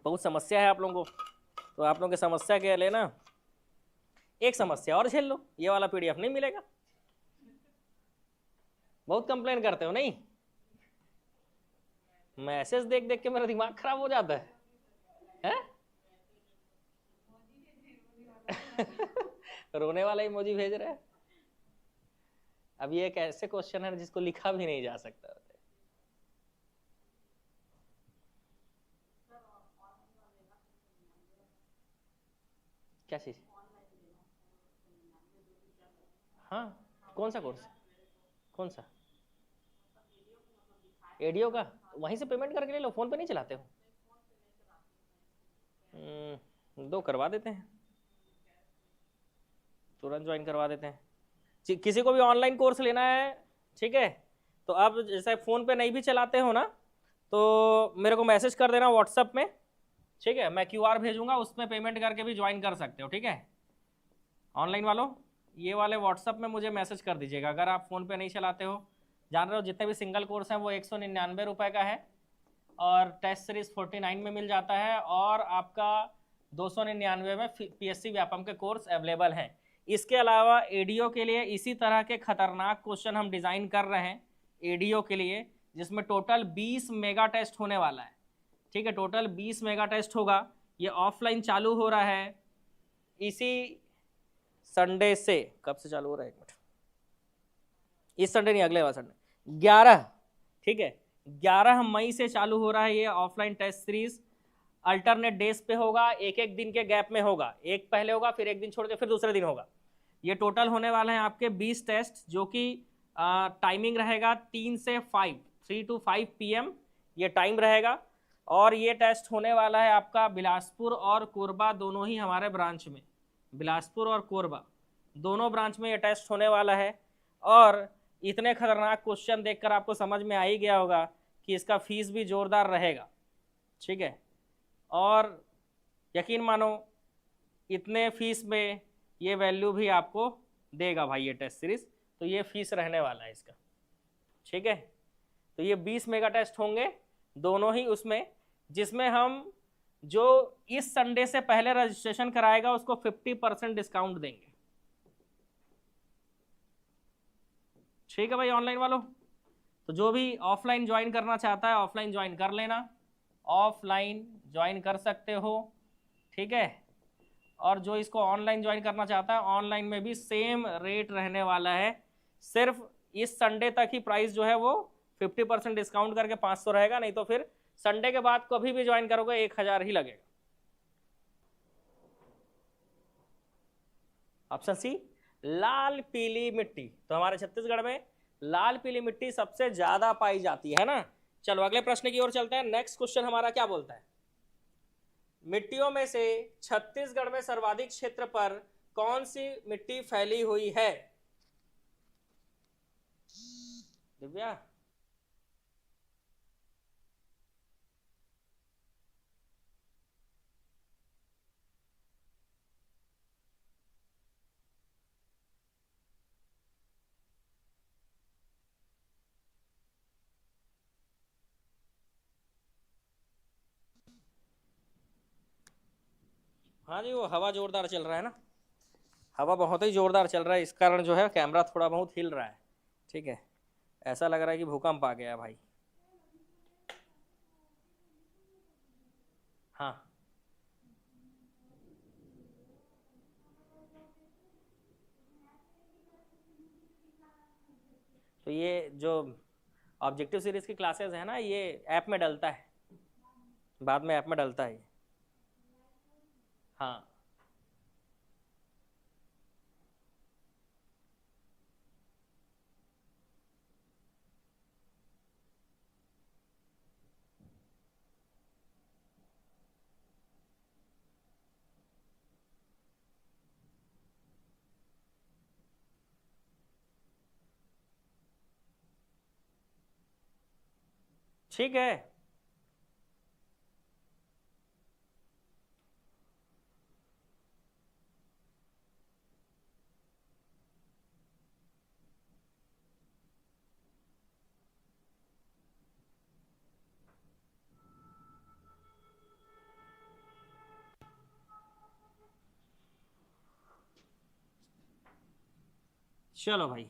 बहुत समस्या है आप लोगों को। तो आप लोगों की समस्या के लिए ना एक समस्या और झेल लो, ये वाला पीडीएफ नहीं मिलेगा। बहुत कंप्लेन करते हो नहीं, मैसेज देख देख के मेरा दिमाग खराब हो जाता है, हैं? रोने वाला इमोजी भेज रहे हैं। अब ये एक ऐसे क्वेश्चन है जिसको लिखा भी नहीं जा सकता। क्या चीज? हाँ, कौन सा कोर्स? कौन सा? एडीओ का? वहीं से पेमेंट करके ले लो, फोन पे नहीं चलाते हो? दो करवा देते हैं, तुरंत ज्वाइन करवा देते हैं। किसी को भी ऑनलाइन कोर्स लेना है, ठीक है, तो आप जैसे फ़ोन पे नहीं भी चलाते हो ना, तो मेरे को मैसेज कर देना व्हाट्सअप में, ठीक है, मैं क्यूआर भेजूंगा, उसमें पेमेंट करके भी ज्वाइन कर सकते हो, ठीक है। ऑनलाइन वालों, ये वाले व्हाट्सअप में मुझे मैसेज कर दीजिएगा अगर आप फ़ोन पे नहीं चलाते हो। जान रहे हो जितने भी सिंगल कोर्स हैं वो 199 रुपये का है, और टेस्ट सीरीज 49 में मिल जाता है, और आपका 299 में पीएससी व्यापम के कोर्स अवेलेबल हैं। इसके अलावा एडीओ के लिए इसी तरह के खतरनाक क्वेश्चन हम डिज़ाइन कर रहे हैं एडीओ के लिए, जिसमें टोटल 20 मेगा टेस्ट होने वाला है, ठीक है, टोटल 20 मेगा टेस्ट होगा। ये ऑफलाइन चालू हो रहा है इसी संडे से। कब से चालू हो रहा है? एक मिनट, इस संडे नहीं, अगले वाला संडे 11, ठीक है, 11 मई से चालू हो रहा है ये offline test series. Alternate days पे होगा, एक एक दिन के गैप में होगा, एक पहले होगा फिर एक दिन छोड़ के फिर दूसरे दिन होगा। ये टोटल होने वाले हैं आपके 20 टेस्ट, जो कि टाइमिंग रहेगा 3 से 5, 3 to 5 PM ये टाइम रहेगा। और ये टेस्ट होने वाला है आपका बिलासपुर और कोरबा दोनों ही हमारे ब्रांच में, बिलासपुर और कोरबा दोनों ब्रांच में ये टेस्ट होने वाला है। और इतने खतरनाक क्वेश्चन देखकर आपको समझ में आ ही गया होगा कि इसका फीस भी जोरदार रहेगा, ठीक है। और यकीन मानो इतने फीस में ये वैल्यू भी आपको देगा भाई ये टेस्ट सीरीज, तो ये फीस रहने वाला है इसका, ठीक है। तो ये 20 मेगा टेस्ट होंगे दोनों ही उसमें, जिसमें हम जो इस संडे से पहले रजिस्ट्रेशन कराएगा उसको 50% डिस्काउंट देंगे, ठीक है भाई ऑनलाइन वालों। तो जो भी ऑफलाइन ज्वाइन करना चाहता है ऑफलाइन ज्वाइन कर लेना, ऑफलाइन ज्वाइन कर सकते हो, ठीक है। और जो इसको ऑनलाइन ज्वाइन करना चाहता है ऑनलाइन में भी सेम रेट रहने वाला है, सिर्फ इस संडे तक ही प्राइस जो है वो 50% डिस्काउंट करके 500 रहेगा, नहीं तो फिर संडे के बाद कभी भी ज्वाइन करोगे 1000 ही लगेगा। ऑप्शन सी, लाल पीली मिट्टी। तो हमारे छत्तीसगढ़ में लाल पीली मिट्टी सबसे ज्यादा पाई जाती है ना। चलो अगले प्रश्न की ओर चलते हैं। नेक्स्ट क्वेश्चन हमारा क्या बोलता है, मिट्टियों में से छत्तीसगढ़ में सर्वाधिक क्षेत्र पर कौन सी मिट्टी फैली हुई है? दिव्या, हाँ जी, वो हवा जोरदार चल रहा है ना, हवा बहुत ही जोरदार चल रहा है, इस कारण जो है कैमरा थोड़ा बहुत हिल रहा है, ठीक है, ऐसा लग रहा है कि भूकंप आ गया है भाई। हाँ, तो ये जो ऑब्जेक्टिव सीरीज की क्लासेस है ना, ये ऐप में डलता है, बाद में ऐप में डलता है। हाँ, ठीक है। चलो भाई,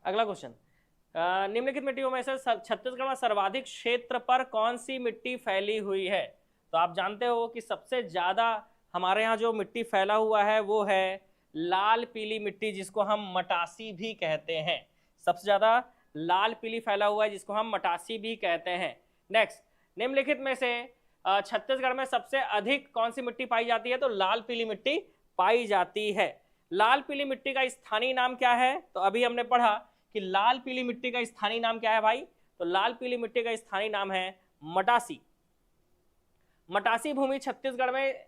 अगला क्वेश्चन, निम्नलिखित मिट्टियों में से छत्तीसगढ़ में सर्वाधिक क्षेत्र पर कौन सी मिट्टी फैली हुई है? तो आप जानते हो कि सबसे ज्यादा हमारे यहाँ जो मिट्टी फैला हुआ है वो है लाल पीली मिट्टी, जिसको हम मटासी भी कहते हैं। सबसे ज्यादा लाल पीली फैला हुआ है, जिसको हम मटासी भी कहते हैं। नेक्स्ट, निम्नलिखित में से छत्तीसगढ़ में सबसे अधिक कौन सी मिट्टी पाई जाती है? तो लाल पीली मिट्टी पाई जाती है। लाल पीली मिट्टी का स्थानीय नाम क्या है? तो अभी हमने पढ़ा कि लाल पीली मिट्टी का स्थानीय नाम क्या है भाई? तो लाल पीली मिट्टी का स्थानीय नाम है मटासी। मटासी भूमि छत्तीसगढ़ में,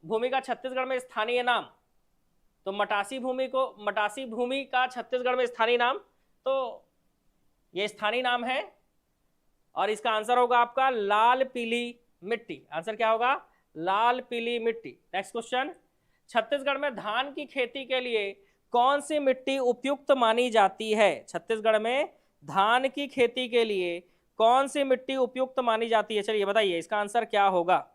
भूमि का छत्तीसगढ़ में स्थानीय नाम, तो मटासी भूमि का छत्तीसगढ़ में स्थानीय नाम, तो ये स्थानीय नाम है और इसका आंसर होगा आपका लाल पीली मिट्टी। आंसर क्या होगा? लाल पीली मिट्टी। नेक्स्ट क्वेश्चन, छत्तीसगढ़ में धान की खेती के लिए कौन सी मिट्टी उपयुक्त मानी जाती है? छत्तीसगढ़ में धान की खेती के लिए कौन सी मिट्टी उपयुक्त मानी जाती है? चलिए बताइए इसका आंसर क्या होगा?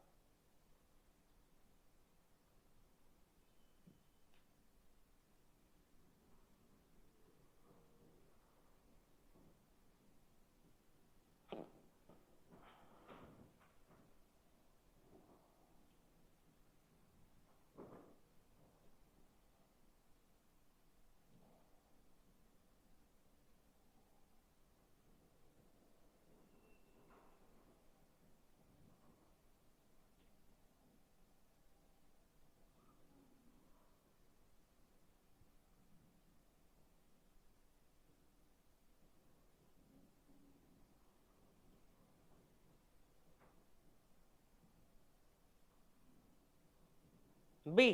बी,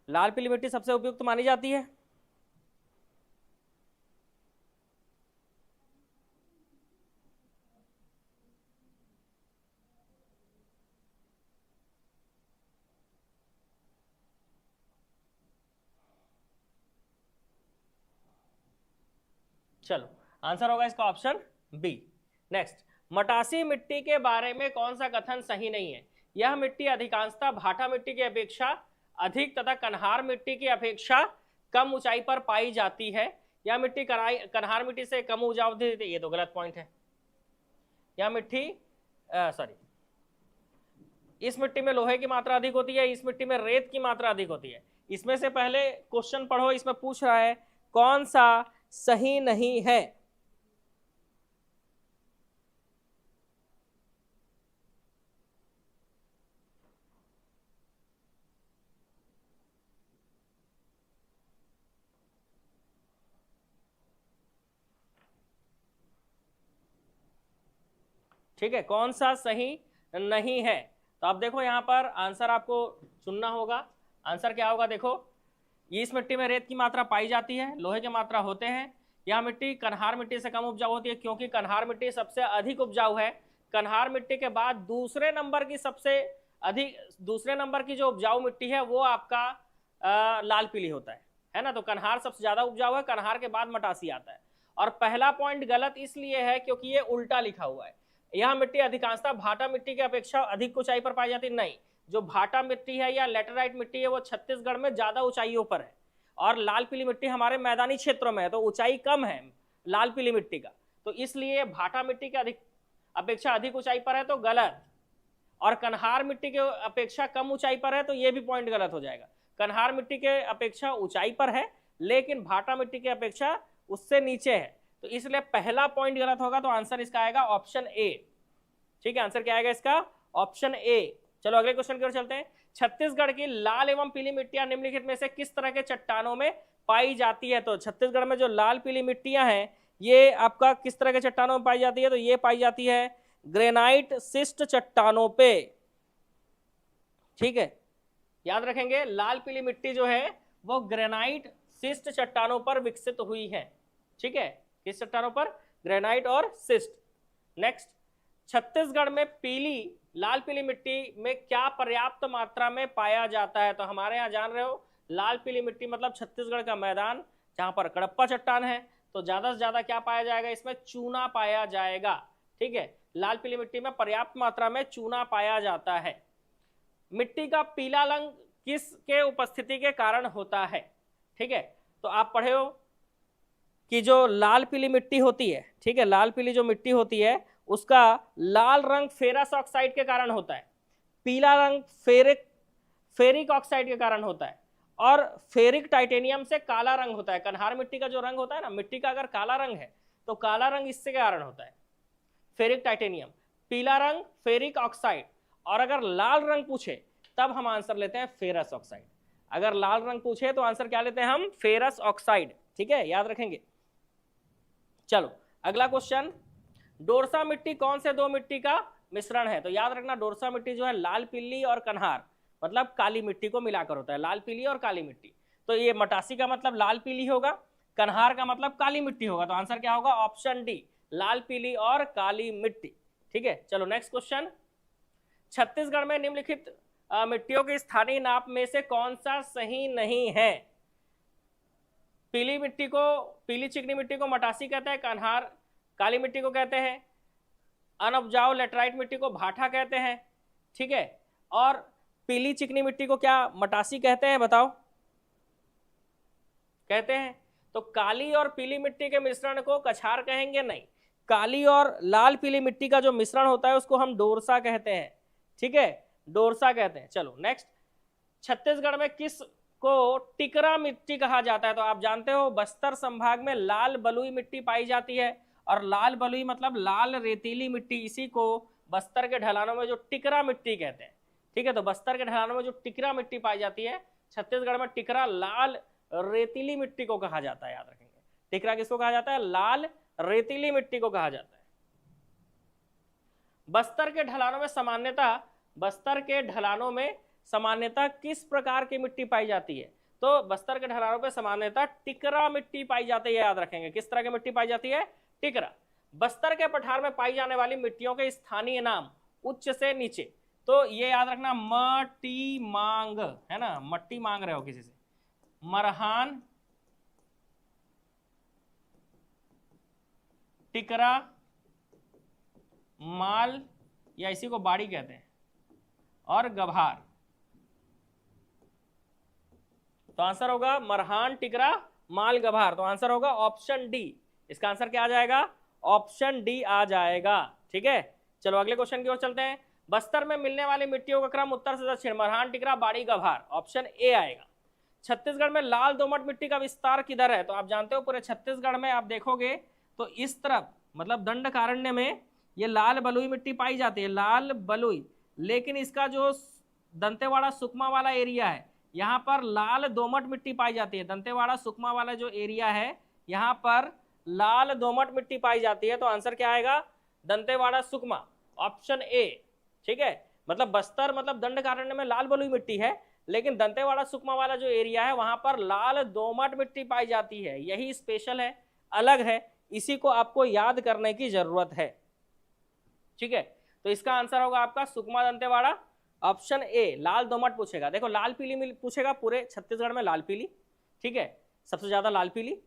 लाल पीली मिट्टी सबसे उपयुक्त मानी जाती है। चलो आंसर होगा इसका ऑप्शन बी। नेक्स्ट, मटासी मिट्टी के बारे में कौन सा कथन सही नहीं है? यह मिट्टी अधिकांशतः भाटा मिट्टी की अपेक्षा अधिक तथा कन्हार मिट्टी की अपेक्षा कम ऊंचाई पर पाई जाती है। यह मिट्टी कन्हार मिट्टी से कम उपजाऊ देती है। ये तो गलत पॉइंट है। यह मिट्टी इस मिट्टी में लोहे की मात्रा अधिक होती है, इस मिट्टी में रेत की मात्रा अधिक होती है। इसमें से पहले क्वेश्चन पढ़ो, इसमें पूछ रहा है कौन सा सही नहीं है। ठीक है, कौन सा सही नहीं है? तो आप देखो यहां पर आंसर आपको चुनना होगा। आंसर क्या होगा? देखो, इस मिट्टी में रेत की मात्रा पाई जाती है, लोहे की मात्रा होते हैं। यह मिट्टी कन्हार मिट्टी से कम उपजाऊ होती है, क्योंकि कन्हार मिट्टी सबसे अधिक उपजाऊ है। कन्हार मिट्टी के बाद दूसरे नंबर की जो उपजाऊ मिट्टी है वो आपका लाल पीली होता है ना। तो कन्हार सबसे ज्यादा उपजाऊ है, कन्हार के बाद मटासी आता है। और पहला पॉइंट गलत इसलिए है क्योंकि ये उल्टा लिखा हुआ है। यह मिट्टी अधिकांशतः भाटा मिट्टी की अपेक्षा अधिक ऊंचाई पर पाई जाती नहीं। जो भाटा मिट्टी है या लेटराइट मिट्टी है वो छत्तीसगढ़ में ज्यादा ऊंचाइयों पर है, और लाल पीली मिट्टी हमारे मैदानी क्षेत्रों में है, तो ऊंचाई कम है लाल पीली मिट्टी का, तो इसलिए भाटा मिट्टी के अपेक्षा अधिक ऊंचाई पर है, तो गलत। और कन्हार मिट्टी के अपेक्षा कम ऊंचाई पर है, तो ये भी पॉइंट गलत हो जाएगा। कन्हार मिट्टी के अपेक्षा ऊंचाई पर है, लेकिन भाटा मिट्टी की अपेक्षा उससे नीचे है, तो इसलिए पहला पॉइंट गलत होगा। तो आंसर इसका आएगा ऑप्शन ए। ठीक है, आंसर क्या आएगा इसका? Option A. चलो अगले क्वेश्चन की ओर चलते हैं। छत्तीसगढ़ की लाल एवं पीली मिट्टियां निम्नलिखित में से किस तरह के चट्टानों में पाई जाती है? तो छत्तीसगढ़ में जो लाल पीली मिट्टियां हैं ये आपका किस तरह के चट्टानों में पाई जाती है? तो ये पाई जाती है ग्रेनाइट शिस्ट चट्टानों पे। ठीक है, याद रखेंगे लाल पीली मिट्टी जो है वो ग्रेनाइट शिस्ट चट्टानों पर विकसित हुई है। ठीक है, किस चट्टानों पर? ग्रेनाइट और शिस्ट। नेक्स्ट, छत्तीसगढ़ में लाल पीली मिट्टी में क्या पर्याप्त मात्रा में पाया जाता है? तो हमारे यहाँ जान रहे हो लाल पीली मिट्टी मतलब छत्तीसगढ़ का मैदान जहां पर कडप्पा चट्टान है, तो ज्यादा से ज्यादा क्या पाया जाएगा? इसमें चूना पाया जाएगा। ठीक है, लाल पीली मिट्टी में पर्याप्त मात्रा में चूना पाया जाता है। मिट्टी का पीला रंग किसके उपस्थिति के कारण होता है? ठीक है, तो आप पढ़े हो कि जो लाल पीली मिट्टी होती है, ठीक है, लाल पीली जो मिट्टी होती है उसका लाल रंग फेरस ऑक्साइड के कारण होता है, पीला रंग फेरिक ऑक्साइड के कारण होता है, और फेरिक टाइटेनियम से काला रंग होता है। कन्हार मिट्टी का जो रंग होता है ना, मिट्टी का अगर काला रंग है तो काला रंग इससे कारण होता है, फेरिक टाइटेनियम, पीला रंग फेरिक ऑक्साइड, और अगर लाल रंग पूछे तब हम आंसर लेते हैं फेरस ऑक्साइड। अगर लाल रंग पूछे तो आंसर क्या लेते हैं हम? Ferrous oxide. ठीक है, याद रखेंगे। चलो अगला क्वेश्चन, डोरसा मिट्टी कौन से दो मिट्टी का मिश्रण है? तो याद रखना डोरसा मिट्टी जो है लाल पीली और कन्हार मतलब काली मिट्टी को मिलाकर होता है, लाल पीली और काली मिट्टी। तो ये मटासी का मतलब लाल पीली होगा, कन्हार का मतलब काली मिट्टी होगा, तो आंसर क्या होगा? ऑप्शन डी, लाल पीली और काली मिट्टी। ठीक है, चलो नेक्स्ट क्वेश्चन, छत्तीसगढ़ में निम्नलिखित मिट्टियों की स्थानीय नाप में से कौन सा सही नहीं है? पीली मिट्टी को, पीली चिकनी मिट्टी को मटासी कहते हैं, कन्हार काली मिट्टी को कहते हैं, अनउपजाऊ लेटराइट मिट्टी को भाठा कहते हैं, ठीक है, और पीली चिकनी मिट्टी को क्या मटासी कहते हैं? बताओ, कहते हैं। तो काली और पीली मिट्टी के मिश्रण को कछार कहेंगे? नहीं, काली और लाल पीली मिट्टी का जो मिश्रण होता है उसको हम डोरसा कहते हैं। ठीक है, डोरसा कहते हैं। चलो नेक्स्ट, छत्तीसगढ़ में किस को टिकरा मिट्टी कहा जाता है? तो आप जानते हो बस्तर संभाग में लाल बलुई मिट्टी पाई जाती है, और लाल बलुई मतलब लाल रेतीली मिट्टी, इसी को बस्तर के ढलानों में जो टिकरा मिट्टी कहते हैं। ठीक है, तो बस्तर के ढलानों में जो टिकरा मिट्टी पाई जाती है, छत्तीसगढ़ में टिकरा लाल रेतीली मिट्टी को कहा जाता है। याद रखेंगे, टिकरा किसको कहा जाता है? लाल रेतीली मिट्टी को कहा जाता है। बस्तर के ढलानों में सामान्यतः, बस्तर के ढलानों में सामान्यतः किस प्रकार की मिट्टी पाई जाती है? तो बस्तर के ढलानों पर सामान्यतः टिकरा मिट्टी पाई जाती है। याद रखेंगे, किस तरह की मिट्टी पाई जाती है? टिकरा। बस्तर के पठार में पाई जाने वाली मिट्टियों के स्थानीय नाम उच्च से नीचे, तो ये याद रखना, मट्टी मांग है ना, मट्टी मांग रहे हो किसी से, मरहान, टिकरा, माल या इसी को बाड़ी कहते हैं, और गभार। तो आंसर होगा मरहान, टिकरा, माल, गभार। तो आंसर होगा ऑप्शन डी। इसका आंसर क्या आ जाएगा? ऑप्शन डी आ जाएगा। ठीक है, चलो अगले क्वेश्चन की ओर चलते हैं। बस्तर में मिलने वाली मिट्टियों का क्रम उत्तर से दक्षिण, मरहान, टिकरा, बाड़ी, गभार, ऑप्शन ए आएगा। छत्तीसगढ़ में लाल दोमट मिट्टी का विस्तार किधर है? तो आप जानते हो पूरे छत्तीसगढ़ में आप देखोगे तो इस तरफ मतलब दंडकारण्य में ये लाल बलुई मिट्टी पाई जाती है, लाल बलुई, लेकिन इसका जो दंतेवाड़ा सुकमा वाला एरिया है यहाँ पर लाल दोमट मिट्टी पाई जाती है। दंतेवाड़ा सुकमा वाला जो एरिया है यहाँ पर लाल दोमट मिट्टी पाई जाती है। तो आंसर क्या आएगा? Dantewada Sukma, option A. ठीक है, मतलब बस्तर मतलब दंडकारण्य में लाल बलुई मिट्टी है, लेकिन दंतेवाड़ा सुकमा वाला जो एरिया है वहां पर लाल दोमट मिट्टी पाई जाती है। यही स्पेशल है, अलग है, इसी को आपको याद करने की जरूरत है। ठीक है, तो इसका आंसर होगा आपका सुकमा दंतेवाड़ा, ऑप्शन ए, लाल दोमट पूछेगा। देखो लाल पीली पूछेगा, पूरे छत्तीसगढ़ में लाल पीली, ठीक है, सबसे ज्यादा लाल पीली,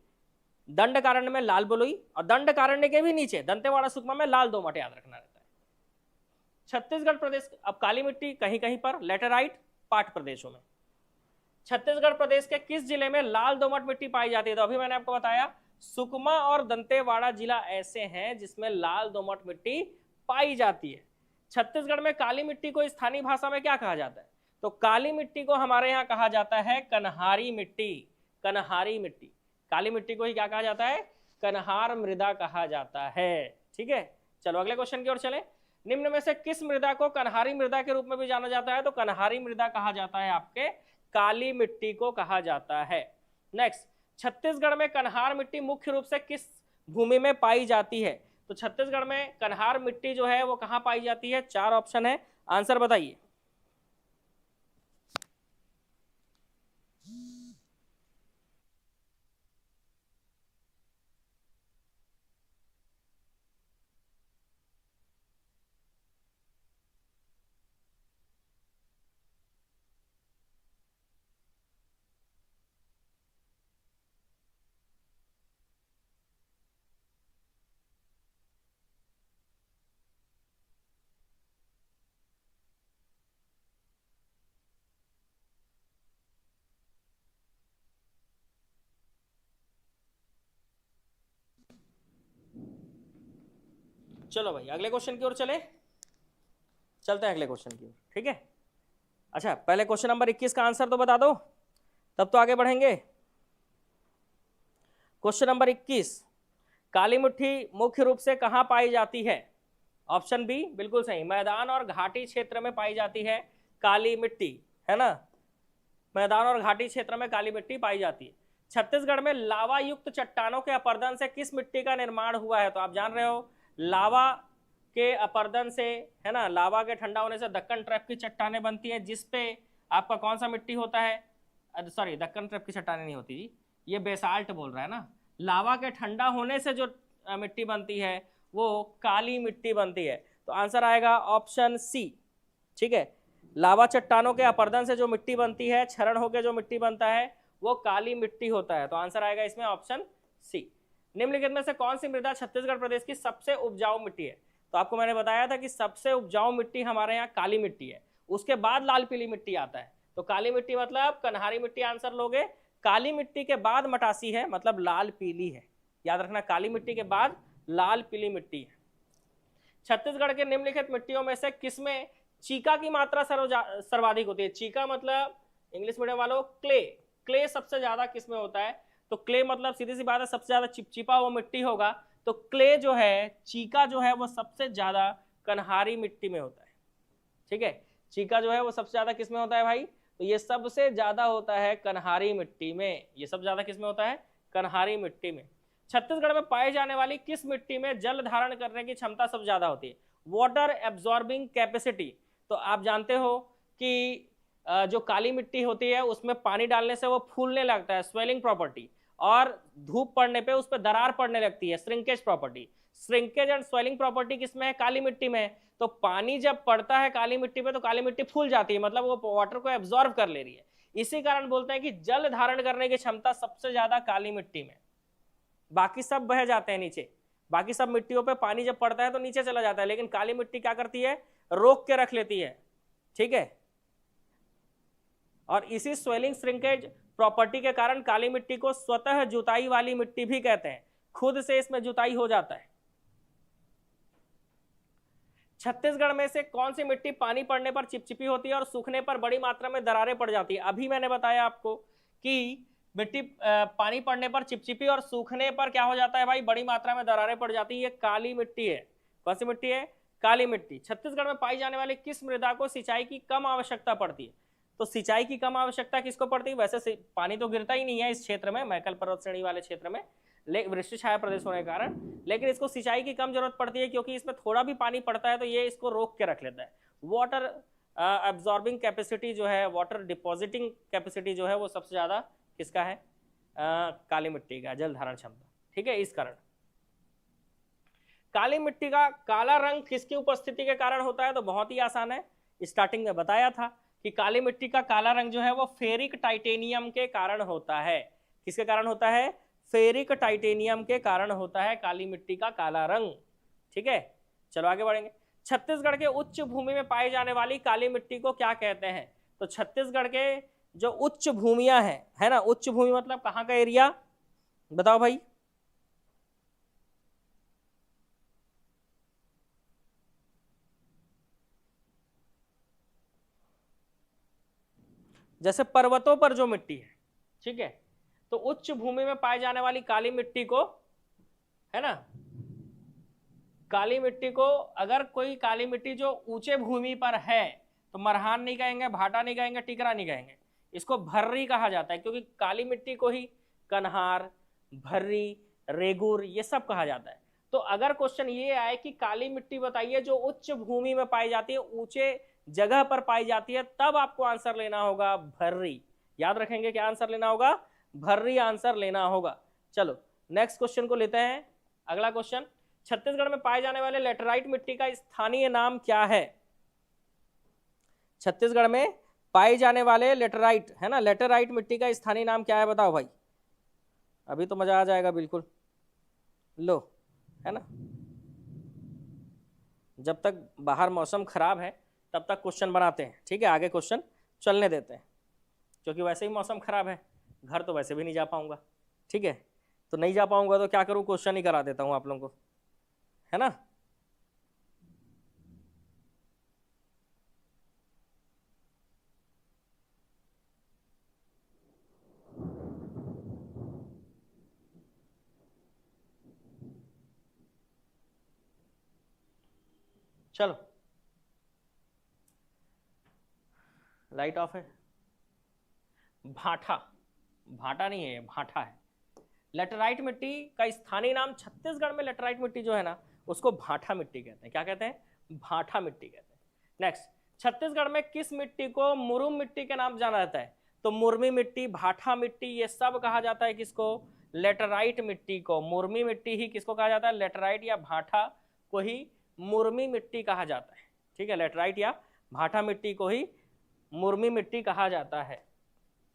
दंडकारण्य में लाल बलुई, और दंडकारण्य के भी नीचे दंतेवाड़ा सुकमा में लाल दोमट, याद रखना रहता है। छत्तीसगढ़ प्रदेश, अब काली मिट्टी कहीं कहीं पर लेटेराइट पाट प्रदेशों में। छत्तीसगढ़ प्रदेश के किस जिले में लाल दोमट मिट्टी पाई जाती है? तो अभी मैंने आपको बताया सुकमा और दंतेवाड़ा जिला ऐसे हैं जिसमें लाल दोमट मिट्टी पाई जाती है। छत्तीसगढ़ में काली मिट्टी को स्थानीय भाषा में क्या कहा जाता है? तो काली मिट्टी को हमारे यहाँ कहा जाता है कन्हारी मिट्टी, कन्हारी मिट्टी। काली मिट्टी को ही क्या कहा जाता है? कन्हार मृदा कहा जाता है। ठीक है, चलो अगले क्वेश्चन की ओर चले। निम्न में से किस मृदा को कन्हारी मृदा के रूप में भी जाना जाता है? तो कन्हारी मृदा कहा जाता है आपके काली मिट्टी को कहा जाता है। नेक्स्ट, छत्तीसगढ़ में कन्हार मिट्टी मुख्य रूप से किस भूमि में पाई जाती है? तो छत्तीसगढ़ में कन्हार मिट्टी जो है वो कहाँ पाई जाती है? 4 ऑप्शन है, आंसर बताइए। चलो भाई अगले क्वेश्चन की ओर चलते हैं अगले क्वेश्चन की ओर, ठीक है। अच्छा पहले क्वेश्चन नंबर 21 का आंसर तो बता दो, तब तो आगे बढ़ेंगे। क्वेश्चन नंबर 21, काली मिट्टी मुख्य रूप से कहां पाई जाती है? ऑप्शन बी बिल्कुल सही, मैदान और घाटी क्षेत्र में पाई जाती है काली मिट्टी, है ना। मैदान और घाटी क्षेत्र में काली मिट्टी पाई जाती है। छत्तीसगढ़ में लावा युक्त चट्टानों के अपर्दन से किस मिट्टी का निर्माण हुआ है? तो आप जान रहे हो लावा के अपर्दन से, है ना, लावा के ठंडा होने से दक्कन ट्रैप की चट्टानें बनती है, जिसपे आपका कौन सा मिट्टी होता है? सॉरी, दक्कन ट्रैप की चट्टानें नहीं होती जी, ये बेसाल्ट बोल रहा है ना। लावा के ठंडा होने से जो मिट्टी बनती है वो काली मिट्टी बनती है। तो आंसर आएगा ऑप्शन सी, ठीक है। लावा चट्टानों के अपर्दन से जो मिट्टी बनती है, क्षरण होकर जो मिट्टी बनता है वो काली मिट्टी होता है। तो आंसर आएगा इसमें ऑप्शन सी। निम्नलिखित में से कौन सी मृदा छत्तीसगढ़ प्रदेश की सबसे उपजाऊ मिट्टी है? तो आपको मैंने बताया था कि सबसे उपजाऊ मिट्टी हमारे यहाँ काली मिट्टी है, उसके बाद लाल पीली मिट्टी आता है। तो काली मिट्टी मतलब कन्हारी मिट्टी आंसर लोगे, काली मिट्टी के बाद मटासी है मतलब लाल पीली है। याद रखना, काली मिट्टी के बाद लाल पीली मिट्टी है। छत्तीसगढ़ के निम्नलिखित मिट्टियों में से किसमें चीका की मात्रा सर्वाधिक होती है? चीका मतलब इंग्लिश मीडियम वालों क्ले, क्ले सबसे ज्यादा किसमें होता है? तो क्ले मतलब सीधी सी बात है सबसे ज्यादा चिपचिपा वो मिट्टी होगा, तो क्ले जो है, चीका जो है वो सबसे ज्यादा कन्हारी मिट्टी में होता है, ठीक है। चीका जो है वो सबसे ज्यादा किसमें होता है भाई? तो ये सबसे ज्यादा होता है कन्हारी मिट्टी में। ये सबसे ज्यादा किसमें होता है? कन्हारी मिट्टी में। छत्तीसगढ़ में पाई जाने वाली किस मिट्टी में जल धारण करने की क्षमता सबसे ज्यादा होती है? Water absorbing capacity. तो आप जानते हो कि जो काली मिट्टी होती है उसमें पानी डालने से वो फूलने लगता है, स्वेलिंग प्रॉपर्टी, और धूप पड़ने पे उस पर दरार पड़ने लगती है, shrinkage property. Shrinkage and swelling property किसमें है? काली मिट्टी में। तो पानी जब पड़ता है काली मिट्टी पे तो काली मिट्टी फूल जाती है, मतलब वो वाटर को एब्जॉर्ब कर ले रही है। इसी कारण बोलते हैं कि जल धारण करने की क्षमता सबसे ज्यादा काली मिट्टी में। बाकी सब बह जाते हैं नीचे, बाकी सब मिट्टियों पे पानी जब पड़ता है तो नीचे चला जाता है, लेकिन काली मिट्टी क्या करती है? रोक के रख लेती है, ठीक है। और इसी स्वेलिंग श्रिंकेज प्रॉपर्टी के कारण काली मिट्टी को स्वतः जुताई वाली मिट्टी भी कहते हैं, खुद से इसमें जुताई हो जाता है। छत्तीसगढ़ में से कौन सी मिट्टी पानी पड़ने पर चिपचिपी होती है और सूखने पर बड़ी मात्रा में दरारें पड़ जाती है? अभी मैंने बताया आपको कि मिट्टी पानी पड़ने पर चिपचिपी और सूखने पर क्या हो जाता है भाई? बड़ी मात्रा में दरारें पड़ जाती है। ये काली मिट्टी है। कौन सी मिट्टी है? काली मिट्टी। छत्तीसगढ़ में पाई जाने वाली किस मृदा को सिंचाई की कम आवश्यकता पड़ती है? तो सिंचाई की कम आवश्यकता किसको पड़ती है? वैसे पानी तो गिरता ही नहीं है इस क्षेत्र में, मैकल पर्वत श्रेणी वाले क्षेत्र में, वृष्टि छाया प्रदेश होने के कारण, लेकिन इसको सिंचाई की कम जरूरत पड़ती है क्योंकि इसमें थोड़ा भी पानी पड़ता है तो ये इसको रोक के रख लेता है। वाटर एब्जॉर्बिंग कैपेसिटी जो है, वाटर डिपॉजिटिंग कैपेसिटी जो है वो सबसे ज्यादा किसका है? काली मिट्टी का, जल धारण क्षमता, ठीक है। इस कारण काली मिट्टी का काला रंग किसकी उपस्थिति के कारण होता है? तो बहुत ही आसान है, स्टार्टिंग में बताया था कि काली मिट्टी का काला रंग जो है वो फेरिक टाइटेनियम के कारण होता है। किसके कारण होता है? फेरिक टाइटेनियम के कारण होता है काली मिट्टी का काला रंग, ठीक है। चलो आगे बढ़ेंगे। छत्तीसगढ़ के उच्च भूमि में पाई जाने वाली काली मिट्टी को क्या कहते हैं? तो छत्तीसगढ़ के जो उच्च भूमियां हैं, है ना, उच्च भूमि मतलब कहाँ का एरिया बताओ भाई? जैसे पर्वतों पर जो मिट्टी है, ठीक है, तो उच्च भूमि में पाए जाने वाली काली मिट्टी को, है ना, काली मिट्टी को, अगर कोई काली मिट्टी जो ऊंचे भूमि पर है तो मरहान नहीं कहेंगे, भाटा नहीं कहेंगे, टिकरा नहीं कहेंगे, इसको भर्री कहा जाता है, क्योंकि काली मिट्टी को ही कन्हार, भर्री, रेगुर ये सब कहा जाता है। तो अगर क्वेश्चन ये आए कि काली मिट्टी बताइए जो उच्च भूमि में पाई जाती है, ऊंचे जगह पर पाई जाती है, तब आपको आंसर लेना होगा भर्री। याद रखेंगे क्या आंसर लेना होगा? भर्री आंसर लेना होगा। चलो नेक्स्ट क्वेश्चन को लेते हैं। अगला क्वेश्चन, छत्तीसगढ़ में पाए जाने वाले लेटराइट मिट्टी का स्थानीय नाम क्या है? छत्तीसगढ़ में पाए जाने वाले लेटराइट, है ना, लेटराइट मिट्टी का स्थानीय नाम क्या है बताओ भाई? अभी तो मजा आ जाएगा बिल्कुल। लो, है ना, जब तक बाहर मौसम खराब है तब तक क्वेश्चन बनाते हैं, ठीक है, आगे क्वेश्चन चलने देते हैं, क्योंकि वैसे ही मौसम खराब है, घर तो वैसे भी नहीं जा पाऊंगा, ठीक है, तो नहीं जा पाऊंगा तो क्या करूँ, क्वेश्चन ही करा देता हूँ आप लोगों को, है ना। चलो लाइट ऑफ है। भाटा, भाटा नहीं है, भाटा है। लेटराइट मिट्टी का स्थानीय नाम छत्तीसगढ़ में लेटराइट मिट्टी जो है ना उसको भाटा मिट्टी कहते हैं। क्या कहते हैं? भाटा मिट्टी कहते हैं। नेक्स्ट, छत्तीसगढ़ में किस मिट्टी को मुरुम मिट्टी के नाम जाना जाता है? तो मुरमी मिट्टी, भाटा मिट्टी, ये सब कहा जाता है किसको? लेटराइट मिट्टी को। मुरमी मिट्टी ही किसको कहा जाता है? लेटराइट या भाटा को ही मुरमी मिट्टी कहा जाता है। ठीक है, लेटराइट या भाटा मिट्टी को ही मुरमी मिट्टी कहा जाता है।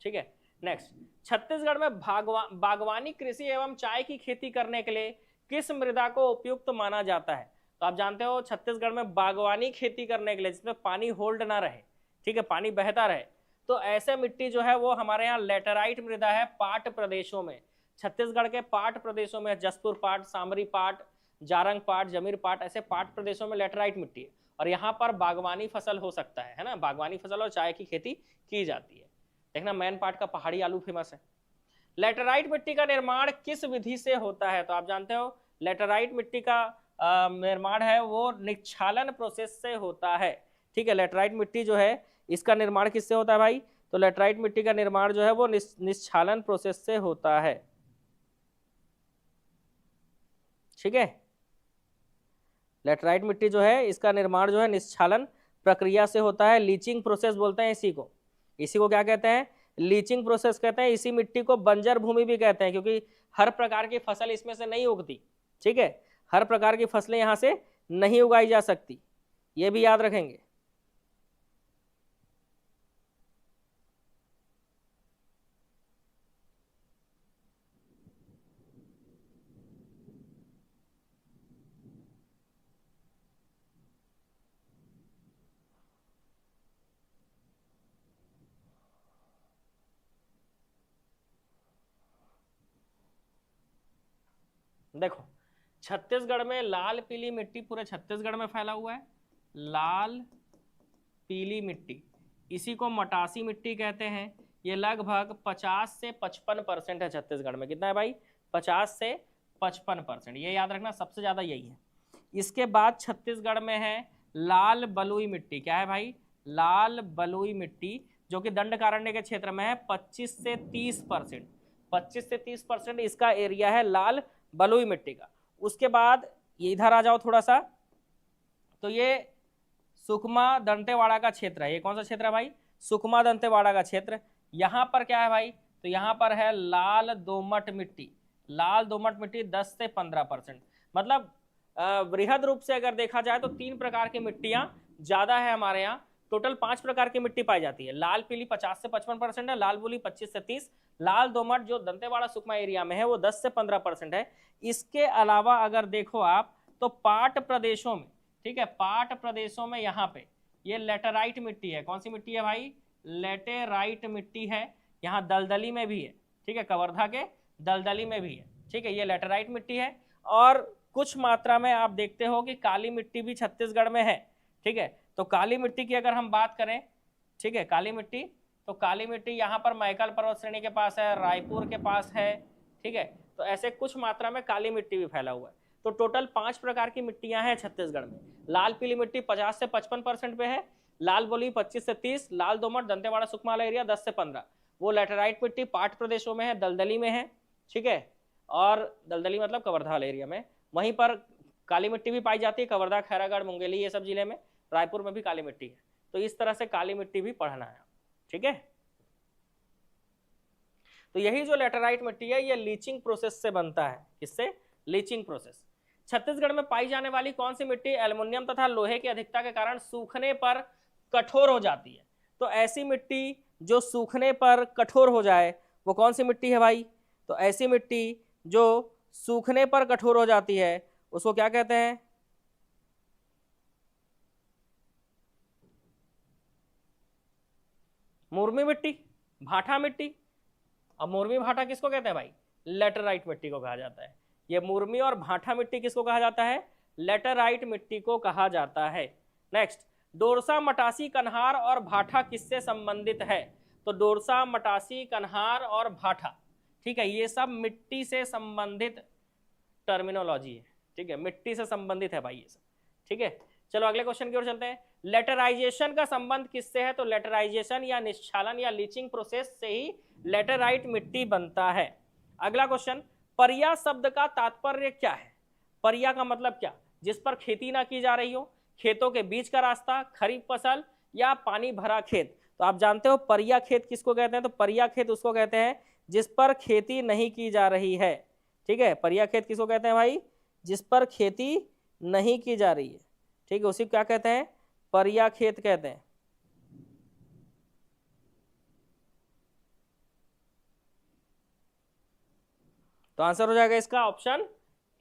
ठीक है। नेक्स्ट, छत्तीसगढ़ में बागवानी कृषि एवं चाय की खेती करने के लिए किस मृदा को उपयुक्त माना जाता है? तो आप जानते हो छत्तीसगढ़ में बागवानी खेती करने के लिए जिसमें पानी होल्ड ना रहे, ठीक है, पानी बहता रहे, तो ऐसे मिट्टी जो है वो हमारे यहाँ लेटराइट मृदा है। पाट प्रदेशों में, छत्तीसगढ़ के पाट प्रदेशों में, जसपुर पाट, सामरी पाट, जारंग पाट, जमीर पाट, ऐसे पाट प्रदेशों में लेटराइट मिट्टी है और यहाँ पर बागवानी फसल हो सकता है ना, बागवानी फसल और चाय की खेती की जाती है। देखना मैन पाट का पहाड़ी आलू फेमस है। लेटराइट मिट्टी का निर्माण किस विधि से होता है? तो आप जानते हो लेटराइट मिट्टी का निर्माण है वो निक्षालन प्रोसेस से होता है। ठीक है, लेटराइट मिट्टी जो है इसका निर्माण किससे होता है भाई? तो लेटराइट मिट्टी का निर्माण जो है वो निक्षालन प्रोसेस से होता है। ठीक है, लेटराइट मिट्टी जो है इसका निर्माण जो है निक्षालन प्रक्रिया से होता है। लीचिंग प्रोसेस बोलते हैं इसी को। इसी को क्या कहते हैं? लीचिंग प्रोसेस कहते हैं। इसी मिट्टी को बंजर भूमि भी कहते हैं क्योंकि हर प्रकार की फसल इसमें से नहीं उगती। ठीक है, हर प्रकार की फसलें यहाँ से नहीं उगाई जा सकती, ये भी याद रखेंगे। देखो छत्तीसगढ़ में लाल पीली मिट्टी पूरे छत्तीसगढ़ में फैला हुआ है। लाल पीली मिट्टी, इसी को मटासी मिट्टी कहते हैं। ये लगभग 50 से 55% है छत्तीसगढ़ में। कितना है भाई? 50 से 55%। ये याद रखना, सबसे ज़्यादा यही है। इसके बाद छत्तीसगढ़ में है लाल बलुई मिट्टी। क्या है भाई? लाल बलुई मिट्टी, जो कि दंडकारण्य के क्षेत्र में है। 25 से 30%, 25 से 30% इसका एरिया है लाल बलुई मिट्टी का। उसके बाद ये इधर आ जाओ थोड़ा सा, तो ये सुकमा दंतेवाड़ा का क्षेत्र है। ये कौन सा क्षेत्र है भाई? सुकमा दंतेवाड़ा का क्षेत्र। यहाँ पर क्या है भाई? तो यहाँ पर है लाल दोमट मिट्टी। लाल दोमट मिट्टी 10 से 15%। मतलब बृहद रूप से अगर देखा जाए तो 3 प्रकार की मिट्टियाँ ज़्यादा है हमारे यहाँ। टोटल 5 प्रकार की मिट्टी पाई जाती है। लाल पीली 50 से 55% है, लाल बलुई 25 से 30, लाल दोमट जो दंतेवाड़ा सुकमा एरिया में है वो 10 से 15% है। इसके अलावा अगर देखो आप तो पाट प्रदेशों में, ठीक है, पाट प्रदेशों में यहाँ पे ये लेटराइट मिट्टी है। कौन सी मिट्टी है भाई? लेटेराइट मिट्टी है। यहाँ दलदली में भी है, ठीक है, कवर्धा के दलदली में भी है। ठीक है, ये लेटराइट मिट्टी है। और कुछ मात्रा में आप देखते हो कि काली मिट्टी भी छत्तीसगढ़ में है। ठीक है, तो काली मिट्टी की अगर हम बात करें, ठीक है, काली मिट्टी, तो काली मिट्टी यहाँ पर मैकल पर्वत श्रेणी के पास है, रायपुर के पास है। ठीक है, तो ऐसे कुछ मात्रा में काली मिट्टी भी फैला हुआ है। तो टोटल 5 प्रकार की मिट्टियां हैं छत्तीसगढ़ में। लाल पीली मिट्टी 50 से 55% पे है, लाल बलुई 25 से 30, लाल दोमट दंतेवाड़ा सुकमा वाला एरिया 10 से 15। वो लेटराइट मिट्टी पाट प्रदेशों में है, दलदली में है। ठीक है, और दलदली मतलब कवर्धा वाला एरिया में। वहीं पर काली मिट्टी भी पाई जाती है, कवर्धा, खैरागढ़, मुंगेली, ये सब जिले में। रायपुर में भी काली मिट्टी है। तो इस तरह से काली मिट्टी भी पढ़ना है। ठीक है, तो यही जो लेटराइट मिट्टी है ये लीचिंग प्रोसेस से बनता है। किससे? Leaching process. छत्तीसगढ़ में पाई जाने वाली कौन सी मिट्टी एल्युमिनियम तथा लोहे की अधिकता के कारण सूखने पर कठोर हो जाती है? तो ऐसी मिट्टी जो सूखने पर कठोर हो जाए वो कौन सी मिट्टी है भाई? तो ऐसी मिट्टी जो सूखने पर कठोर हो जाती है उसको क्या कहते हैं? मुरमी मिट्टी, भाटा मिट्टी। अब मुरमी भाटा किसको कहते हैं भाई? लेटराइट मिट्टी को कहा जाता है। ये मुरमी और भाटा मिट्टी किसको कहा जाता है? लेटराइट मिट्टी को कहा जाता है। नेक्स्ट, डोरसा, मटासी, कन्हार और भाटा किससे संबंधित है? तो डोरसा, मटासी, कन्हार और भाटा, ठीक है, ये सब मिट्टी से संबंधित टर्मिनोलॉजी है। ठीक है, मिट्टी से संबंधित है भाई ये सब। ठीक है, चलो अगले क्वेश्चन की ओर चलते हैं। लेटराइजेशन का संबंध किससे है? तो लेटराइजेशन या निश्चालन या लीचिंग प्रोसेस से ही लेटराइट मिट्टी बनता है। अगला क्वेश्चन, परिया शब्द का तात्पर्य क्या है? परिया का मतलब क्या? जिस पर खेती ना की जा रही हो, खेतों के बीच का रास्ता, खरीफ फसल या पानी भरा खेत। तो आप जानते हो परिया खेत किसको कहते हैं? तो परिया खेत उसको कहते हैं जिस पर खेती नहीं की जा रही है। ठीक है, परिया खेत किसको कहते हैं भाई? जिस पर खेती नहीं की जा रही है। ठीक है, उसी को क्या कहते हैं? परिया खेत कहते हैं। तो आंसर हो जाएगा इसका option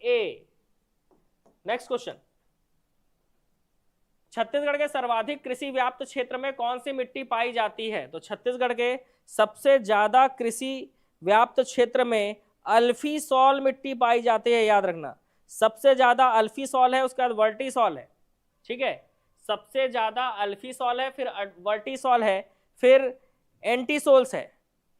A. Next question, Chhattisgarh के सर्वाधिक कृषि व्याप्त क्षेत्र में कौन सी मिट्टी पाई जाती है? तो छत्तीसगढ़ के सबसे ज्यादा कृषि व्याप्त क्षेत्र में अल्फीसॉल मिट्टी पाई जाती है, याद रखना। सबसे ज्यादा अल्फीसॉल है, उसके बाद वर्टीसॉल है। ठीक है, सबसे ज्यादा अल्फीसॉल है, फिर वर्टीसॉल है, फिर एंटीसोल्स है,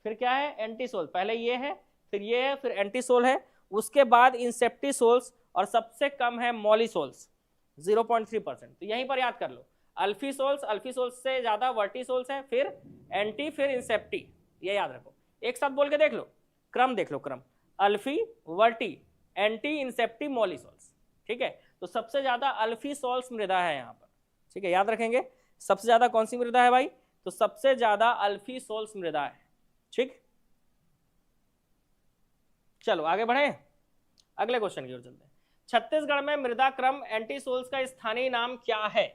फिर क्या है? एंटीसोल। पहले ये है, फिर ये है, फिर एंटीसोल है, उसके बाद इंसेप्टिसोल्स, और सबसे कम है मॉलिसोल्स 0.3%। तो यहीं पर याद कर लो, अल्फीसोल्स, अल्फीसोल्स से ज्यादा वर्टीसोल्स है, फिर एंटी, फिर इंसेप्टी, ये याद रखो। एक साथ बोल के देख लो, क्रम देख लो, क्रम अल्फी, वर्टी, एंटी, इंसेप्टी, मॉलिसोल्स। ठीक है, तो सबसे ज्यादा अल्फीसोल्स मृदा है यहाँ पर। ठीक है, याद रखेंगे सबसे ज्यादा कौन सी मृदा है भाई? तो सबसे ज्यादा अल्फीसोल्स मृदा है। ठीक, चलो आगे बढ़े, अगले क्वेश्चन की ओर चलते हैं। छत्तीसगढ़ में मृदा क्रम एंटीसोल्स का स्थानीय नाम क्या है?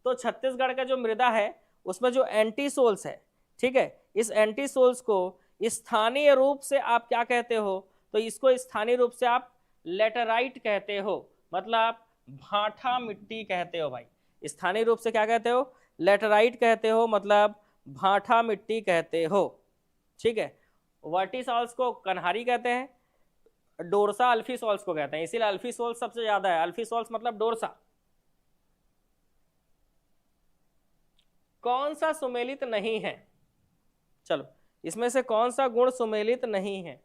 तो छत्तीसगढ़ का जो मृदा है उसमें जो एंटीसोल्स है, ठीक है, इस एंटीसोल्स को स्थानीय रूप से आप क्या कहते हो? तो इसको स्थानीय रूप से आप लेटराइट कहते हो, मतलब भाठा मिट्टी कहते हो भाई। स्थानीय रूप से क्या कहते हो? लेटराइट कहते हो, मतलब भाठा मिट्टी कहते हो। ठीक है, वर्टीसॉल्स को कन्हारी कहते हैं, डोरसा अल्फीसॉल्स को कहते हैं, इसीलिए अल्फीसॉल्स सबसे ज्यादा है। अल्फीसॉल्स मतलब डोरसा। कौन सा सुमेलित नहीं है? चलो, इसमें से कौन सा गुण सुमेलित नहीं है?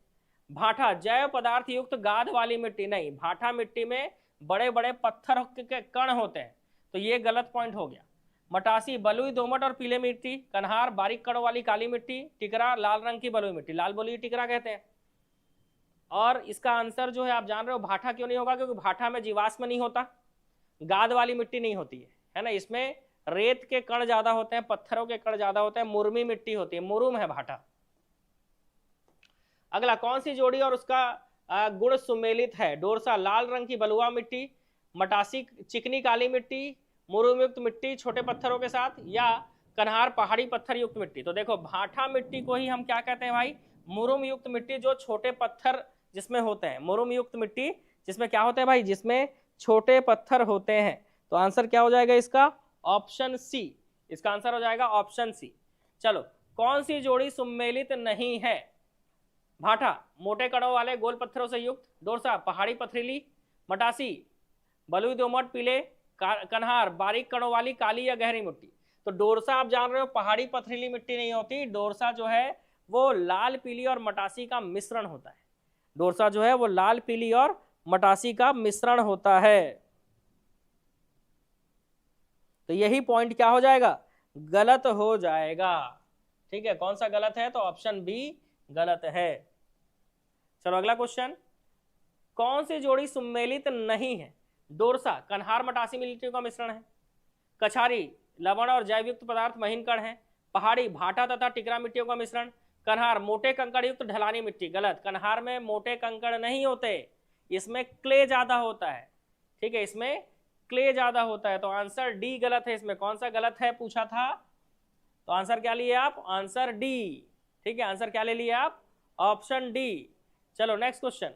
भाठा, जैव पदार्थ युक्त गाद वाली मिट्टी नहीं। भाठा मिट्टी में बड़े बड़े पत्थर के कण होते हैं, तो ये गलत पॉइंट हो गया। मटासी, बलुई दोमट और पीले मिट्टी। कन्हार, बारीक कणों वाली काली मिट्टी। टिकरा, लाल रंग की बलुई मिट्टी, लाल बलुई टिकरा कहते हैं। और इसका आंसर जो है आप जान रहे हो, भाठा क्यों नहीं होगा? क्योंकि भाठा में जीवाश्म नहीं होता, गाद वाली मिट्टी नहीं होती है ना। इसमें रेत के कण ज्यादा होते हैं, पत्थरों के कण ज्यादा होते हैं, मुरमी मिट्टी होती है, मुरुम है भाठा। अगला, कौन सी जोड़ी और उसका गुण सुमेलित है? डोरसा, लाल रंग की बलुआ मिट्टी। मटासी, चिकनी काली मिट्टी, मुरुम युक्त मिट्टी छोटे पत्थरों के साथ, या कन्हार, पहाड़ी पत्थर युक्त मिट्टी। तो देखो, भाठा मिट्टी को ही हम क्या कहते हैं भाई? मुरुम युक्त मिट्टी, जो छोटे पत्थर जिसमें होते हैं। मुरुम युक्त मिट्टी जिसमें क्या होते हैं भाई? जिसमें छोटे पत्थर होते हैं। तो आंसर क्या हो जाएगा इसका? Option C. इसका आंसर हो जाएगा ऑप्शन सी। चलो, कौन सी जोड़ी सुमेलित नहीं है? भाठा, मोटे कणों वाले गोल पत्थरों से युक्त। डोरसा, पहाड़ी पथरीली। मटासी, बलुई दोमट पीले। कन्हार, बारीक कणों वाली काली या गहरी मिट्टी। तो डोरसा आप जान रहे हो पहाड़ी पथरीली मिट्टी नहीं होती, डोरसा जो है वो लाल पीली और मटासी का मिश्रण होता है। डोरसा जो है वो लाल पीली और मटासी का मिश्रण होता है। तो यही पॉइंट क्या हो जाएगा? गलत हो जाएगा। ठीक है, कौन सा गलत है? तो ऑप्शन बी गलत है। चलो अगला क्वेश्चन, कौन सी जोड़ी सुमेलित नहीं है? डोरसा, कन्हार मटासी मिट्टियों का मिश्रण है। कछारी, लवण और जैवयुक्त पदार्थ महीन कण है। पहाड़ी, भाटा तथा टिकरा मिट्टियों का मिश्रण। कन्हार, मोटे कंकड़ युक्त ढलानी मिट्टी। गलत, कन्हार में मोटे कंकड़ नहीं होते, इसमें क्ले ज्यादा होता है। ठीक है, इसमें क्ले ज्यादा होता है। तो आंसर डी गलत है। इसमें कौन सा गलत है पूछा था? तो आंसर क्या लिए आप? Answer D. ठीक है, आंसर क्या ले लिए आप? Option D. चलो नेक्स्ट क्वेश्चन,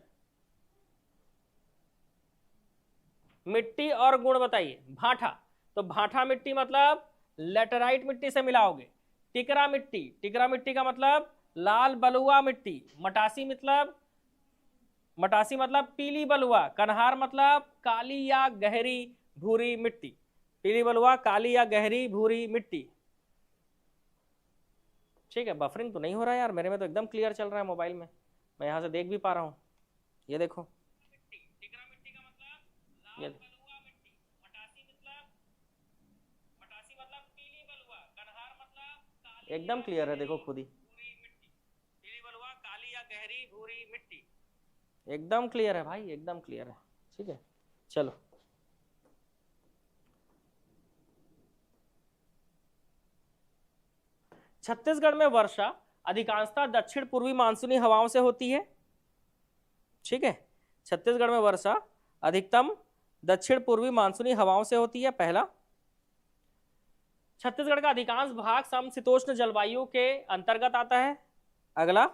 मिट्टी और गुण बताइए। भाठा, तो भाठा मिट्टी मतलब लेटराइट मिट्टी से मिलाओगे। टिकरा मिट्टी, टिकरा मिट्टी का मतलब लाल बलुआ मिट्टी। मटासी मतलब पीली बलुआ। कन्हार मतलब काली या गहरी भूरी मिट्टी। पीली बलुआ, काली या गहरी भूरी मिट्टी। ठीक है, बफरिंग तो नहीं हो रहा है यार, मेरे में तो एकदम क्लियर चल रहा है मोबाइल में, मैं यहां से देख भी पा रहा हूं। ये देखो, एकदम क्लियर है, देखो खुद ही। पीली बलुआ, काली या गहरी भूरी मिट्टी, एकदम क्लियर है भाई, एकदम क्लियर है। ठीक है, चलो छत्तीसगढ़ में वर्षा अधिकांशतः दक्षिण पूर्वी मानसूनी हवाओं से होती है। ठीक है, छत्तीसगढ़ में वर्षा अधिकतम दक्षिण पूर्वी मानसूनी हवाओं से होती है, पहला। छत्तीसगढ़ का अधिकांश भाग समशीतोष्ण जलवायु के अंतर्गत आता है, अगला।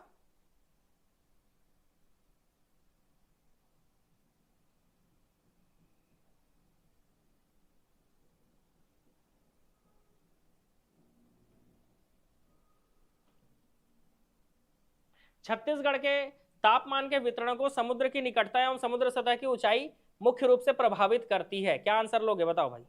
छत्तीसगढ़ के तापमान के वितरण को समुद्र की निकटता एवं समुद्र सतह की ऊंचाई मुख्य रूप से प्रभावित करती है। क्या आंसर लोगे, बताओ भाई।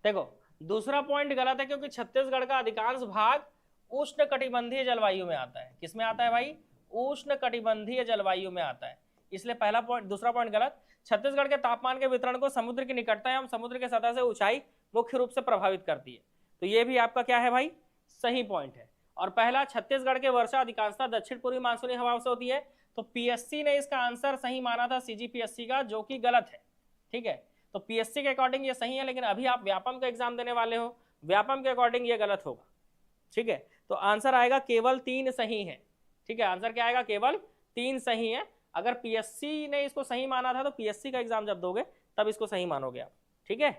देखो दूसरा पॉइंट गलत है, क्योंकि छत्तीसगढ़ का अधिकांश भाग उष्ण कटिबंधीय जलवायु में आता है। किसमें आता है भाई, उष्ण कटिबंधीय जलवायु में आता है, इसलिए पहला पॉइंट, दूसरा पॉइंट गलत। छत्तीसगढ़ के तापमान के वितरण को समुद्र की निकटता एवं समुद्र के सतह से ऊंचाई मुख्य रूप से प्रभावित करती है, तो ये भी आपका क्या है भाई, सही पॉइंट है। और पहला, छत्तीसगढ़ के वर्षा अधिकांशतः दक्षिण पूर्वी मानसूनी हवाओं से होती है, तो पीएससी ने इसका आंसर सही माना था, सीजीपीएससी का, जो कि गलत है। ठीक है, तो पीएससी के अकॉर्डिंग ये सही है, लेकिन अभी आप व्यापम का एग्जाम देने वाले हो, व्यापम के अकॉर्डिंग ये गलत होगा। ठीक है, तो आंसर आएगा केवल 3 सही है। ठीक है, आंसर क्या आएगा, केवल 3 सही है। अगर पीएससी ने इसको सही माना था, तो पीएससी का एग्जाम जब दोगे तब इसको सही मानोगे आप। ठीक है,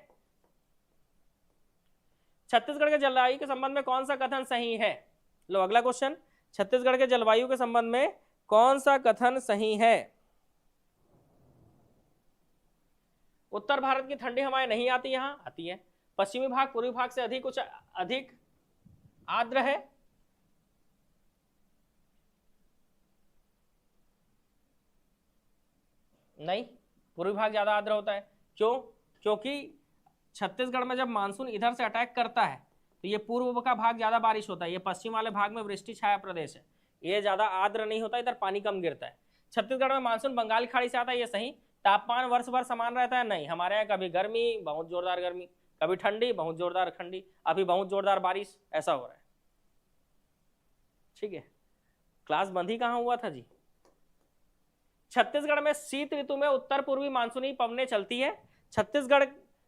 छत्तीसगढ़ के जलवायु के संबंध में कौन सा कथन सही है। लो अगला क्वेश्चन, छत्तीसगढ़ के जलवायु के संबंध में कौन सा कथन सही है। उत्तर भारत की ठंडी हवाएं नहीं आती, यहां आती है। पश्चिमी भाग पूर्वी भाग से अधिक आर्द्र है। नहीं, पूर्वी भाग ज्यादा आर्द्र होता है। क्यों, क्योंकि छत्तीसगढ़ में जब मानसून इधर से अटैक करता है तो ये पूर्व का भाग ज्यादा बारिश होता है, ये पश्चिम वाले भाग में वृष्टि छाया प्रदेश है, ये ज्यादा आर्द्र नहीं होता, इधर पानी कम गिरता है। छत्तीसगढ़ में मानसून बंगाल की खाड़ी से आता है, ये सही। तापमान वर्ष भर समान रहता है, नहीं, हमारे यहाँ कभी गर्मी, बहुत जोरदार गर्मी, कभी ठंडी, बहुत जोरदार ठंडी, अभी बहुत जोरदार बारिश, ऐसा हो रहा है। ठीक है, क्लास बंद ही कहाँ हुआ था जी। छत्तीसगढ़ में शीत ऋतु में उत्तर पूर्वी मानसूनी पवनें चलती है। छत्तीसगढ़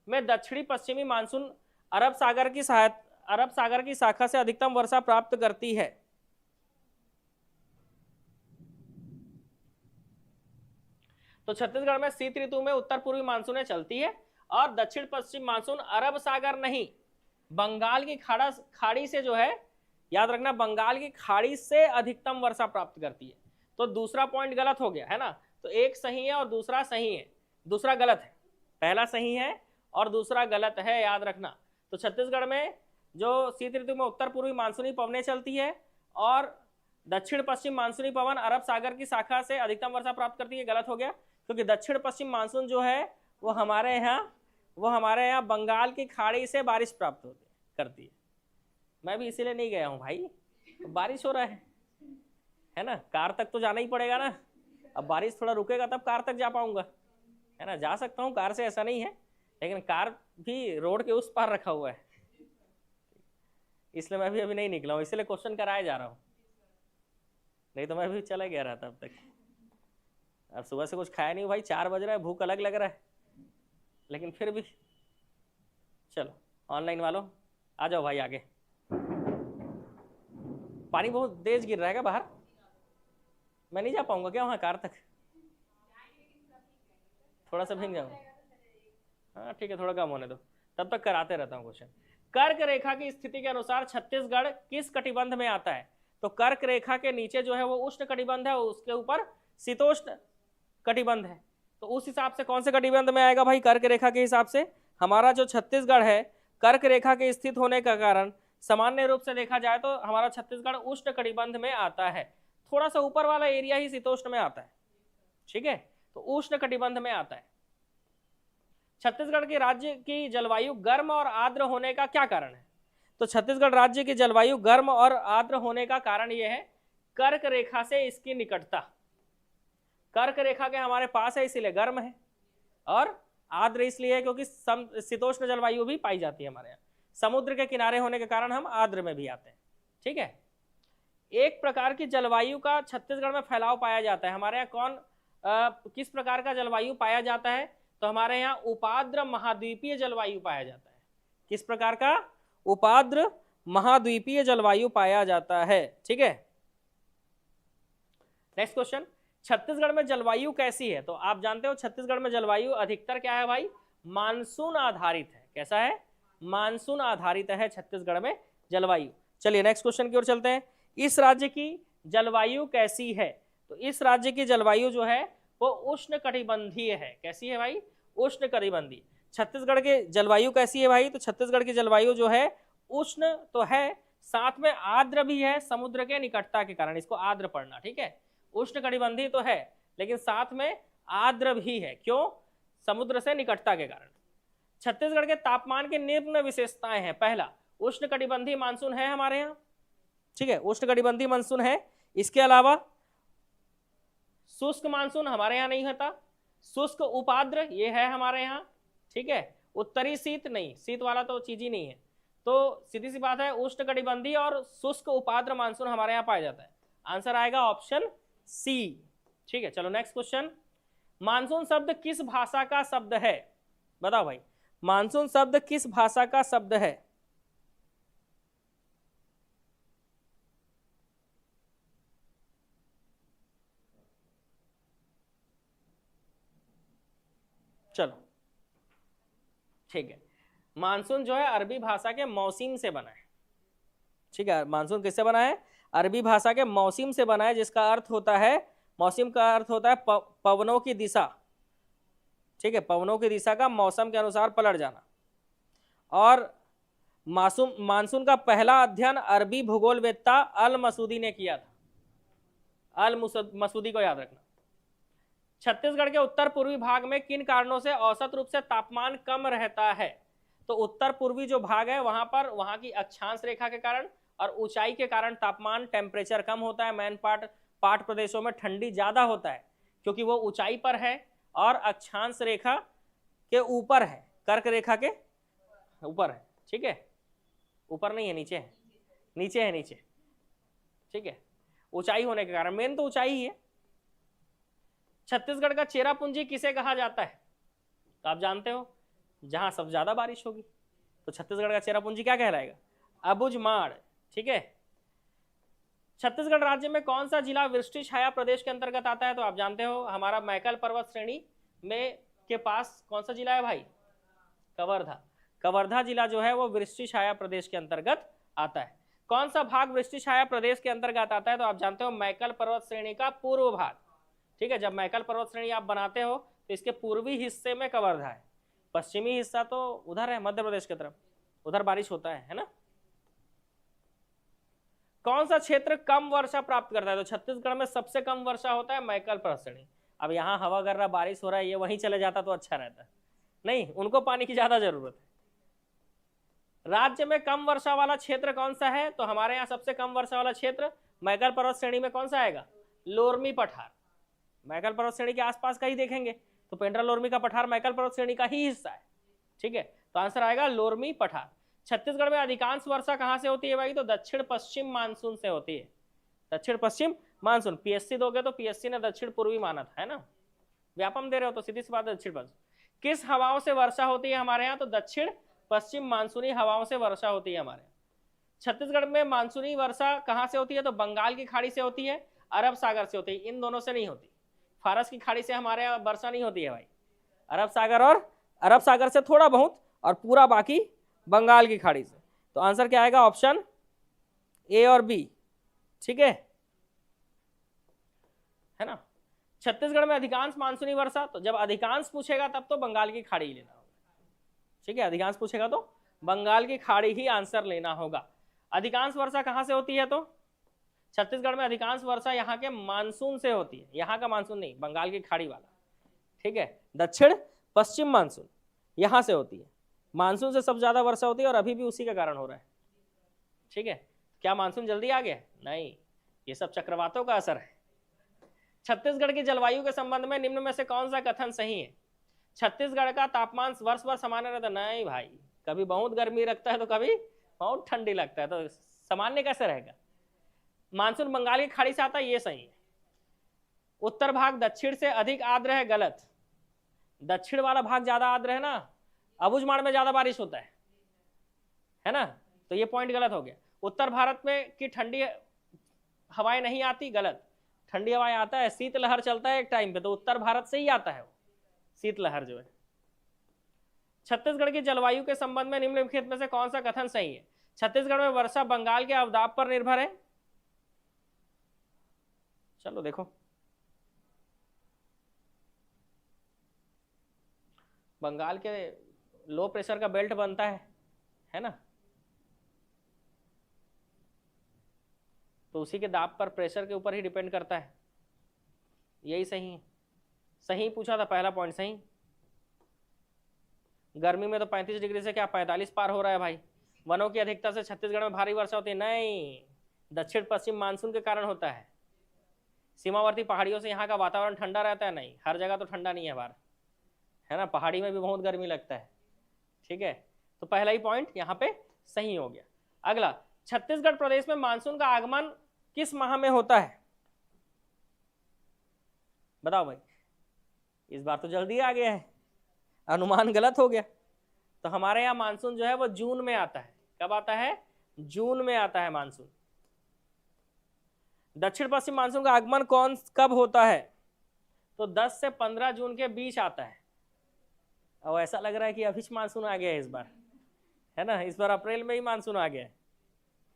में दक्षिणी पश्चिमी मानसून अरब सागर की शाखा से अधिकतम वर्षा प्राप्त करती है। तो छत्तीसगढ़ में शीत ऋतु में उत्तर पूर्वी मानसूनें चलती है और दक्षिण पश्चिम मानसून अरब सागर नहीं, बंगाल की खाड़ी से जो है, याद रखना, बंगाल की खाड़ी से अधिकतम वर्षा प्राप्त करती है। तो दूसरा पॉइंट गलत हो गया है ना, तो एक सही है और दूसरा सही है, दूसरा गलत है। पहला सही है और दूसरा गलत है, याद रखना। तो छत्तीसगढ़ में जो शीत ऋतु में उत्तर पूर्वी मानसूनी पवनें चलती है और दक्षिण पश्चिम मानसूनी पवन अरब सागर की शाखा से अधिकतम वर्षा प्राप्त करती है, गलत हो गया, क्योंकि दक्षिण पश्चिम मानसून जो है वो हमारे यहाँ बंगाल की खाड़ी से बारिश प्राप्त करती है। मैं भी इसीलिए नहीं गया हूँ भाई, तो बारिश हो रहा है ना, कार तक तो जाना ही पड़ेगा ना। अब बारिश थोड़ा रुकेगा तब कार तक जा पाऊंगा, है ना, जा सकता हूँ कार से, ऐसा नहीं है, लेकिन कार भी रोड के उस पार रखा हुआ है, इसलिए मैं भी अभी नहीं निकला हूँ, इसलिए क्वेश्चन कराया जा रहा हूँ, नहीं तो मैं भी चला गया रहा था अब तक। अब सुबह से कुछ खाया नहीं भाई, 4 बज रहा है, भूख अलग लग रहा है, लेकिन फिर भी चलो। ऑनलाइन वालों आ जाओ भाई आगे। पानी बहुत तेज गिर रहा है क्या बाहर, मैं नहीं जा पाऊंगा क्या वहाँ कार तक, थोड़ा सा भीग जाऊंगा। हाँ ठीक है, थोड़ा कम होने दो, तब तक कराते रहता हूँ क्वेश्चन। कर्क रेखा की स्थिति के अनुसार छत्तीसगढ़ किस कटिबंध में आता है। तो कर्क रेखा के नीचे जो है वो उष्ण कटिबंध है, उसके ऊपर शीतोष्ण कटिबंध है। तो उस हिसाब से कौन से कटिबंध में आएगा भाई? कर्क रेखा के हिसाब से हमारा जो छत्तीसगढ़ है कर्क रेखा के स्थित होने का कारण सामान्य रूप से देखा जाए तो हमारा छत्तीसगढ़ उष्ण कटिबंध में आता है। थोड़ा सा ऊपर वाला एरिया ही शीतोष्ण में आता है, ठीक है, तो उष्ण कटिबंध में आता है। छत्तीसगढ़ के राज्य की जलवायु गर्म और आर्द्र होने का क्या कारण है? तो छत्तीसगढ़ राज्य की जलवायु गर्म और आर्द्र होने का कारण यह है कर्क रेखा से इसकी निकटता। कर्क रेखा के हमारे पास है इसीलिए गर्म है, और आर्द्र इसलिए है क्योंकि शीतोष्ण जलवायु भी पाई जाती है हमारे यहाँ। समुद्र के किनारे होने के कारण हम आर्द्र में भी आते हैं, ठीक है। एक प्रकार की जलवायु का छत्तीसगढ़ में फैलाव पाया जाता है। हमारे यहाँ किस प्रकार का जलवायु पाया जाता है? तो हमारे यहाँ उपाद्र महाद्वीपीय जलवायु पाया जाता है। किस प्रकार का? उपाद्र महाद्वीपीय जलवायु पाया जाता है, ठीक है। नेक्स्ट क्वेश्चन, छत्तीसगढ़ में जलवायु कैसी है? तो आप जानते हो छत्तीसगढ़ में जलवायु अधिकतर क्या है भाई? मानसून आधारित है। कैसा है? मानसून आधारित है छत्तीसगढ़ में जलवायु। चलिए नेक्स्ट क्वेश्चन की ओर चलते हैं। इस राज्य की जलवायु कैसी है? तो इस राज्य की जलवायु जो है वो उष्ण कटिबंधीय है। कैसी है भाई? उष्ण कटिबंधीय। छत्तीसगढ़ की जलवायु कैसी है भाई? तो छत्तीसगढ़ की जलवायु जो है उष्ण तो है, साथ में आर्द्र भी है समुद्र के निकटता के कारण, इसको आर्द्र पढ़ना, ठीक है। उष्ण कटिबंधीय तो है लेकिन साथ में आर्द्र भी है। क्यों? समुद्र से निकटता के कारण। छत्तीसगढ़ के तापमान के निम्न विशेषताएं हैं। पहला, उष्ण कटिबंधीय मानसून है हमारे यहाँ, ठीक है, उष्ण कटिबंधीय मानसून है। इसके अलावा शुष्क मानसून हमारे यहाँ नहीं होता। शुष्क उपाद्र ये है हमारे यहाँ, ठीक है। उत्तरी शीत नहीं, शीत वाला तो चीज ही नहीं है। तो सीधी सी बात है, उष्ण कटिबंधीय और शुष्क उपाद्र मानसून हमारे यहाँ पाया जाता है। आंसर आएगा ऑप्शन सी, ठीक है। चलो नेक्स्ट क्वेश्चन, मानसून शब्द किस भाषा का शब्द है? बताओ भाई, मानसून शब्द किस भाषा का शब्द है? चलो ठीक है, मानसून जो है अरबी भाषा के मौसम से बना है, ठीक है। मानसून किससे बना है? अरबी भाषा के मौसम से बना है, जिसका अर्थ होता है, मौसम का अर्थ होता है पवनों की दिशा, ठीक है, पवनों की दिशा का मौसम के अनुसार पलट जाना। और मानसून का पहला अध्ययन अरबी भूगोलवेत्ता अल मसूदी ने किया था। अल मसूदी को याद रखना। छत्तीसगढ़ के उत्तर पूर्वी भाग में किन कारणों से औसत रूप से तापमान कम रहता है? तो उत्तर पूर्वी जो भाग है वहां पर वहां की अक्षांश रेखा के कारण और ऊंचाई के कारण तापमान टेम्परेचर कम होता है। मैन पाट प्रदेशों में ठंडी ज्यादा होता है क्योंकि वो ऊंचाई पर है और अक्षांश रेखा के ऊपर है, कर्क रेखा के ऊपर है, ठीक है। ऊपर नहीं है, नीचे है, नीचे है, नीचे, ठीक है। ऊंचाई होने के कारण, मेन तो ऊंचाई ही है। छत्तीसगढ़ का चेरापूंजी किसे कहा जाता है? तो आप जानते हो, जहां सबसे ज्यादा बारिश होगी तो छत्तीसगढ़ का चेरापूंजी क्या कहलाएगा? अबुझमाड़, ठीक है। छत्तीसगढ़ राज्य में कौन सा जिला वृष्टि छाया प्रदेश के अंतर्गत आता है? तो आप जानते हो, हमारा मैकल पर्वत श्रेणी में के पास कौन सा जिला है भाई? कवर्धा। कवर्धा जिला जो है वो वृष्टि छाया प्रदेश के अंतर्गत आता है। कौन सा भाग वृष्टि छाया प्रदेश के अंतर्गत आता है? तो आप जानते हो, मैकल पर्वत श्रेणी का पूर्व भाग, ठीक है। जब मैकल पर्वत श्रेणी आप बनाते हो तो इसके पूर्वी हिस्से में कवर्धा है, पश्चिमी हिस्सा तो उधर है मध्य प्रदेश की तरफ, उधर बारिश होता है ना। कौन सा क्षेत्र कम वर्षा प्राप्त करता है? तो छत्तीसगढ़ में सबसे कम वर्षा होता है मैकल पर्वत श्रेणी। अब यहाँ हवा कर रहा, बारिश हो रहा है, ये वहीं चले जाता तो अच्छा रहता, नहीं, उनको पानी की ज्यादा जरूरत है। राज्य में कम वर्षा वाला क्षेत्र कौन सा है? तो हमारे यहाँ सबसे कम वर्षा वाला क्षेत्र मैकल पर्वत श्रेणी में कौन सा आएगा? लोरमी पठार। मैकल पर्वत श्रेणी के आसपास का ही देखेंगे तो पेंड्रा लोरमी का पठार मैकल पर्वत श्रेणी का ही हिस्सा है, ठीक है। तो आंसर आएगा लोरमी पठार। छत्तीसगढ़ में अधिकांश वर्षा कहां से होती है भाई? तो दक्षिण पश्चिम मानसून से होती है। दक्षिण पश्चिम मानसून, पीएससी दोगे तो पीएससी ने दक्षिण पूर्वी माना था, है ना। व्यापम दे रहे हो तो सीधी सी बात है दक्षिण पश्चिम। किस हवाओं से वर्षा होती है हमारे यहाँ? तो दक्षिण पश्चिम मानसूनी हवाओं से वर्षा होती है हमारे यहाँ। छत्तीसगढ़ में मानसूनी वर्षा कहाँ से होती है? तो बंगाल की खाड़ी से होती है, अरब सागर से होती है, इन दोनों से नहीं होती। फारस की खाड़ी से हमारे यहाँ वर्षा नहीं होती है भाई। अरब सागर से थोड़ा बहुत और पूरा बाकी बंगाल की खाड़ी से। तो आंसर क्या आएगा? ऑप्शन ए और बी, ठीक है ना। छत्तीसगढ़ में अधिकांश मानसूनी वर्षा, तो जब अधिकांश पूछेगा तब तो बंगाल की खाड़ी ही लेना होगा, ठीक है, अधिकांश पूछेगा तो बंगाल की खाड़ी ही आंसर लेना होगा। अधिकांश वर्षा कहां से होती है, तो छत्तीसगढ़ में अधिकांश वर्षा यहाँ के मानसून से होती है, यहाँ का मानसून नहीं, बंगाल की खाड़ी वाला, ठीक है, दक्षिण पश्चिम मानसून यहां से होती है, मानसून से सबसे ज्यादा वर्षा होती है और अभी भी उसी के कारण हो रहा है, ठीक है। क्या मानसून जल्दी आ गया? नहीं, ये सब चक्रवातों का असर है। छत्तीसगढ़ की जलवायु के संबंध में निम्न में से कौन सा कथन सही है? छत्तीसगढ़ का तापमान वर्ष भर सामान्य रहता है? नहीं भाई, कभी बहुत गर्मी लगता है तो कभी बहुत ठंडी लगता है, तो सामान्य कैसे रहेगा? मानसून बंगाल की खाड़ी से आता है, ये सही है। उत्तर भाग दक्षिण से अधिक आर्द्र है, गलत। दक्षिण वाला भाग ज्यादा आर्द्र है ना, अबुझमाड़ में ज्यादा बारिश होता है ना, तो ये पॉइंट गलत हो गया। उत्तर भारत में की ठंडी हवाएं नहीं आती, गलत। ठंडी हवाएं आता है, शीतलहर चलता है एक टाइम पे, तो उत्तर भारत से ही आता है वो शीतलहर जो है। छत्तीसगढ़ की जलवायु के संबंध में निम्नलिखित में से कौन सा कथन सही है? छत्तीसगढ़ में वर्षा बंगाल के अवदाब पर निर्भर है। चलो देखो, बंगाल के लो प्रेशर का बेल्ट बनता है ना, तो उसी के दाब पर प्रेशर के ऊपर ही डिपेंड करता है, यही सही है। सही पूछा था, पहला पॉइंट सही। गर्मी में तो 35 डिग्री से क्या 45 पार हो रहा है भाई। वनों की अधिकता से छत्तीसगढ़ में भारी वर्षा होती है? नहीं, दक्षिण पश्चिम मानसून के कारण होता है। सीमावर्ती पहाड़ियों से यहाँ का वातावरण ठंडा रहता है? नहीं, हर जगह तो ठंडा नहीं है बाहर, है ना, पहाड़ी में भी बहुत गर्मी लगता है, ठीक है। तो पहला ही पॉइंट यहाँ पे सही हो गया। अगला, छत्तीसगढ़ प्रदेश में मानसून का आगमन किस माह में होता है? बताओ भाई, इस बार तो जल्दी आ गया है, अनुमान गलत हो गया। तो हमारे यहाँ मानसून जो है वो जून में आता है। कब आता है? जून में आता है मानसून। दक्षिण पश्चिम मानसून का आगमन कब होता है? तो 10 से 15 जून के बीच आता है। अब ऐसा लग रहा है कि अभी मानसून आ गया है इस बार, है ना, इस बार अप्रैल में ही मानसून आ गया है,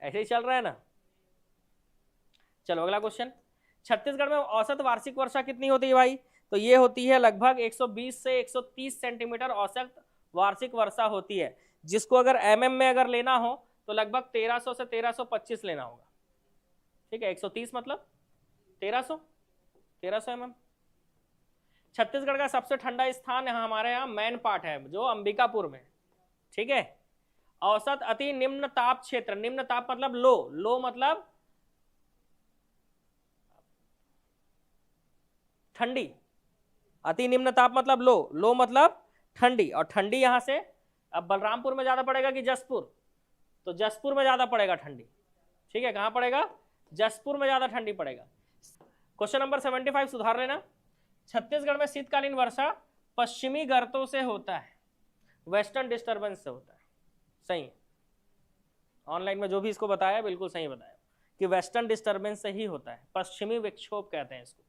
ऐसे ही चल रहा है ना। चलो अगला क्वेश्चन, छत्तीसगढ़ में औसत वार्षिक वर्षा कितनी होती है भाई? तो ये होती है लगभग 120 से 130 सेंटीमीटर औसत वार्षिक वर्षा होती है, जिसको अगर एमएम में अगर लेना हो तो लगभग 1300 से 1325 लेना होगा, ठीक है। 130 मतलब 1300 एमएम। छत्तीसगढ़ का सबसे ठंडा स्थान हमारे यहाँ मैन पाट है, जो अंबिकापुर में, ठीक है। औसत अति निम्न ताप क्षेत्र, निम्न ताप मतलब लो मतलब ठंडी, अति निम्न ताप मतलब लो मतलब ठंडी, और ठंडी यहां से अब बलरामपुर में ज्यादा पड़ेगा कि जसपुर? तो जसपुर में ज्यादा पड़ेगा ठंडी, ठीक है। कहां पड़ेगा? जसपुर में ज्यादा ठंडी पड़ेगा। क्वेश्चन नंबर 75 सुधार लेना। छत्तीसगढ़ में शीतकालीन वर्षा पश्चिमी गर्तों से होता है, वेस्टर्न डिस्टर्बेंस से होता है, सही है। ऑनलाइन में जो भी इसको बताया बिल्कुल सही बताया कि वेस्टर्न डिस्टर्बेंस से ही होता है, पश्चिमी विक्षोभ कहते हैं इसको।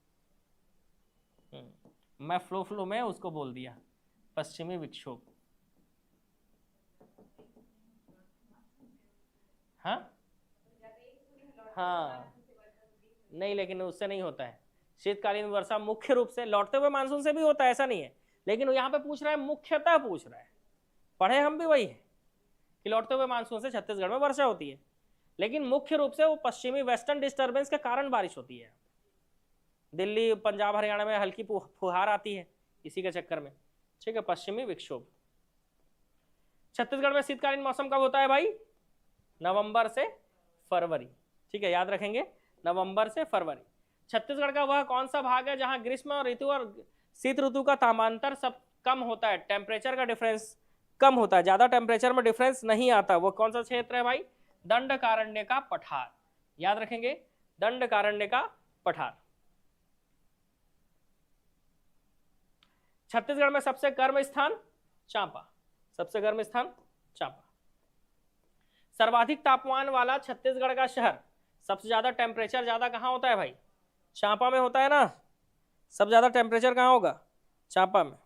मैं फ्लो में उसको बोल दिया पश्चिमी विक्षोभ। हाँ नहीं, लेकिन उससे नहीं होता है। शीतकालीन वर्षा मुख्य रूप से लौटते हुए मानसून से भी होता है, ऐसा नहीं है, लेकिन यहाँ पे पूछ रहा है, मुख्यतः पूछ रहा है, पढ़े हम भी वही है कि लौटते हुए मानसून से छत्तीसगढ़ में वर्षा होती है, लेकिन मुख्य रूप से वो पश्चिमी वेस्टर्न डिस्टर्बेंस के कारण बारिश होती है। दिल्ली, पंजाब, हरियाणा में हल्की फुहार आती है इसी के चक्कर में, ठीक है, पश्चिमी विक्षोभ। छत्तीसगढ़ में शीतकालीन मौसम कब होता है भाई? नवंबर से फरवरी, ठीक है, याद रखेंगे, नवंबर से फरवरी। छत्तीसगढ़ का वह कौन सा भाग है जहां ग्रीष्म और ऋतु और शीत ऋतु का तापांतर सब कम होता है, टेम्परेचर का डिफरेंस कम होता है, ज्यादा टेम्परेचर में डिफरेंस नहीं आता? वो कौन सा क्षेत्र है भाई? दंडकारण्य का पठार, याद रखेंगे, दंडकारण्य का पठार। छत्तीसगढ़ में सबसे गर्म स्थान? चांपा, सबसे गर्म स्थान चांपा। सर्वाधिक तापमान वाला छत्तीसगढ़ का शहर, सबसे ज्यादा टेम्परेचर ज्यादा कहां होता है भाई? चांपा में होता है ना, सब ज्यादा टेम्परेचर कहां होगा? चांपा में।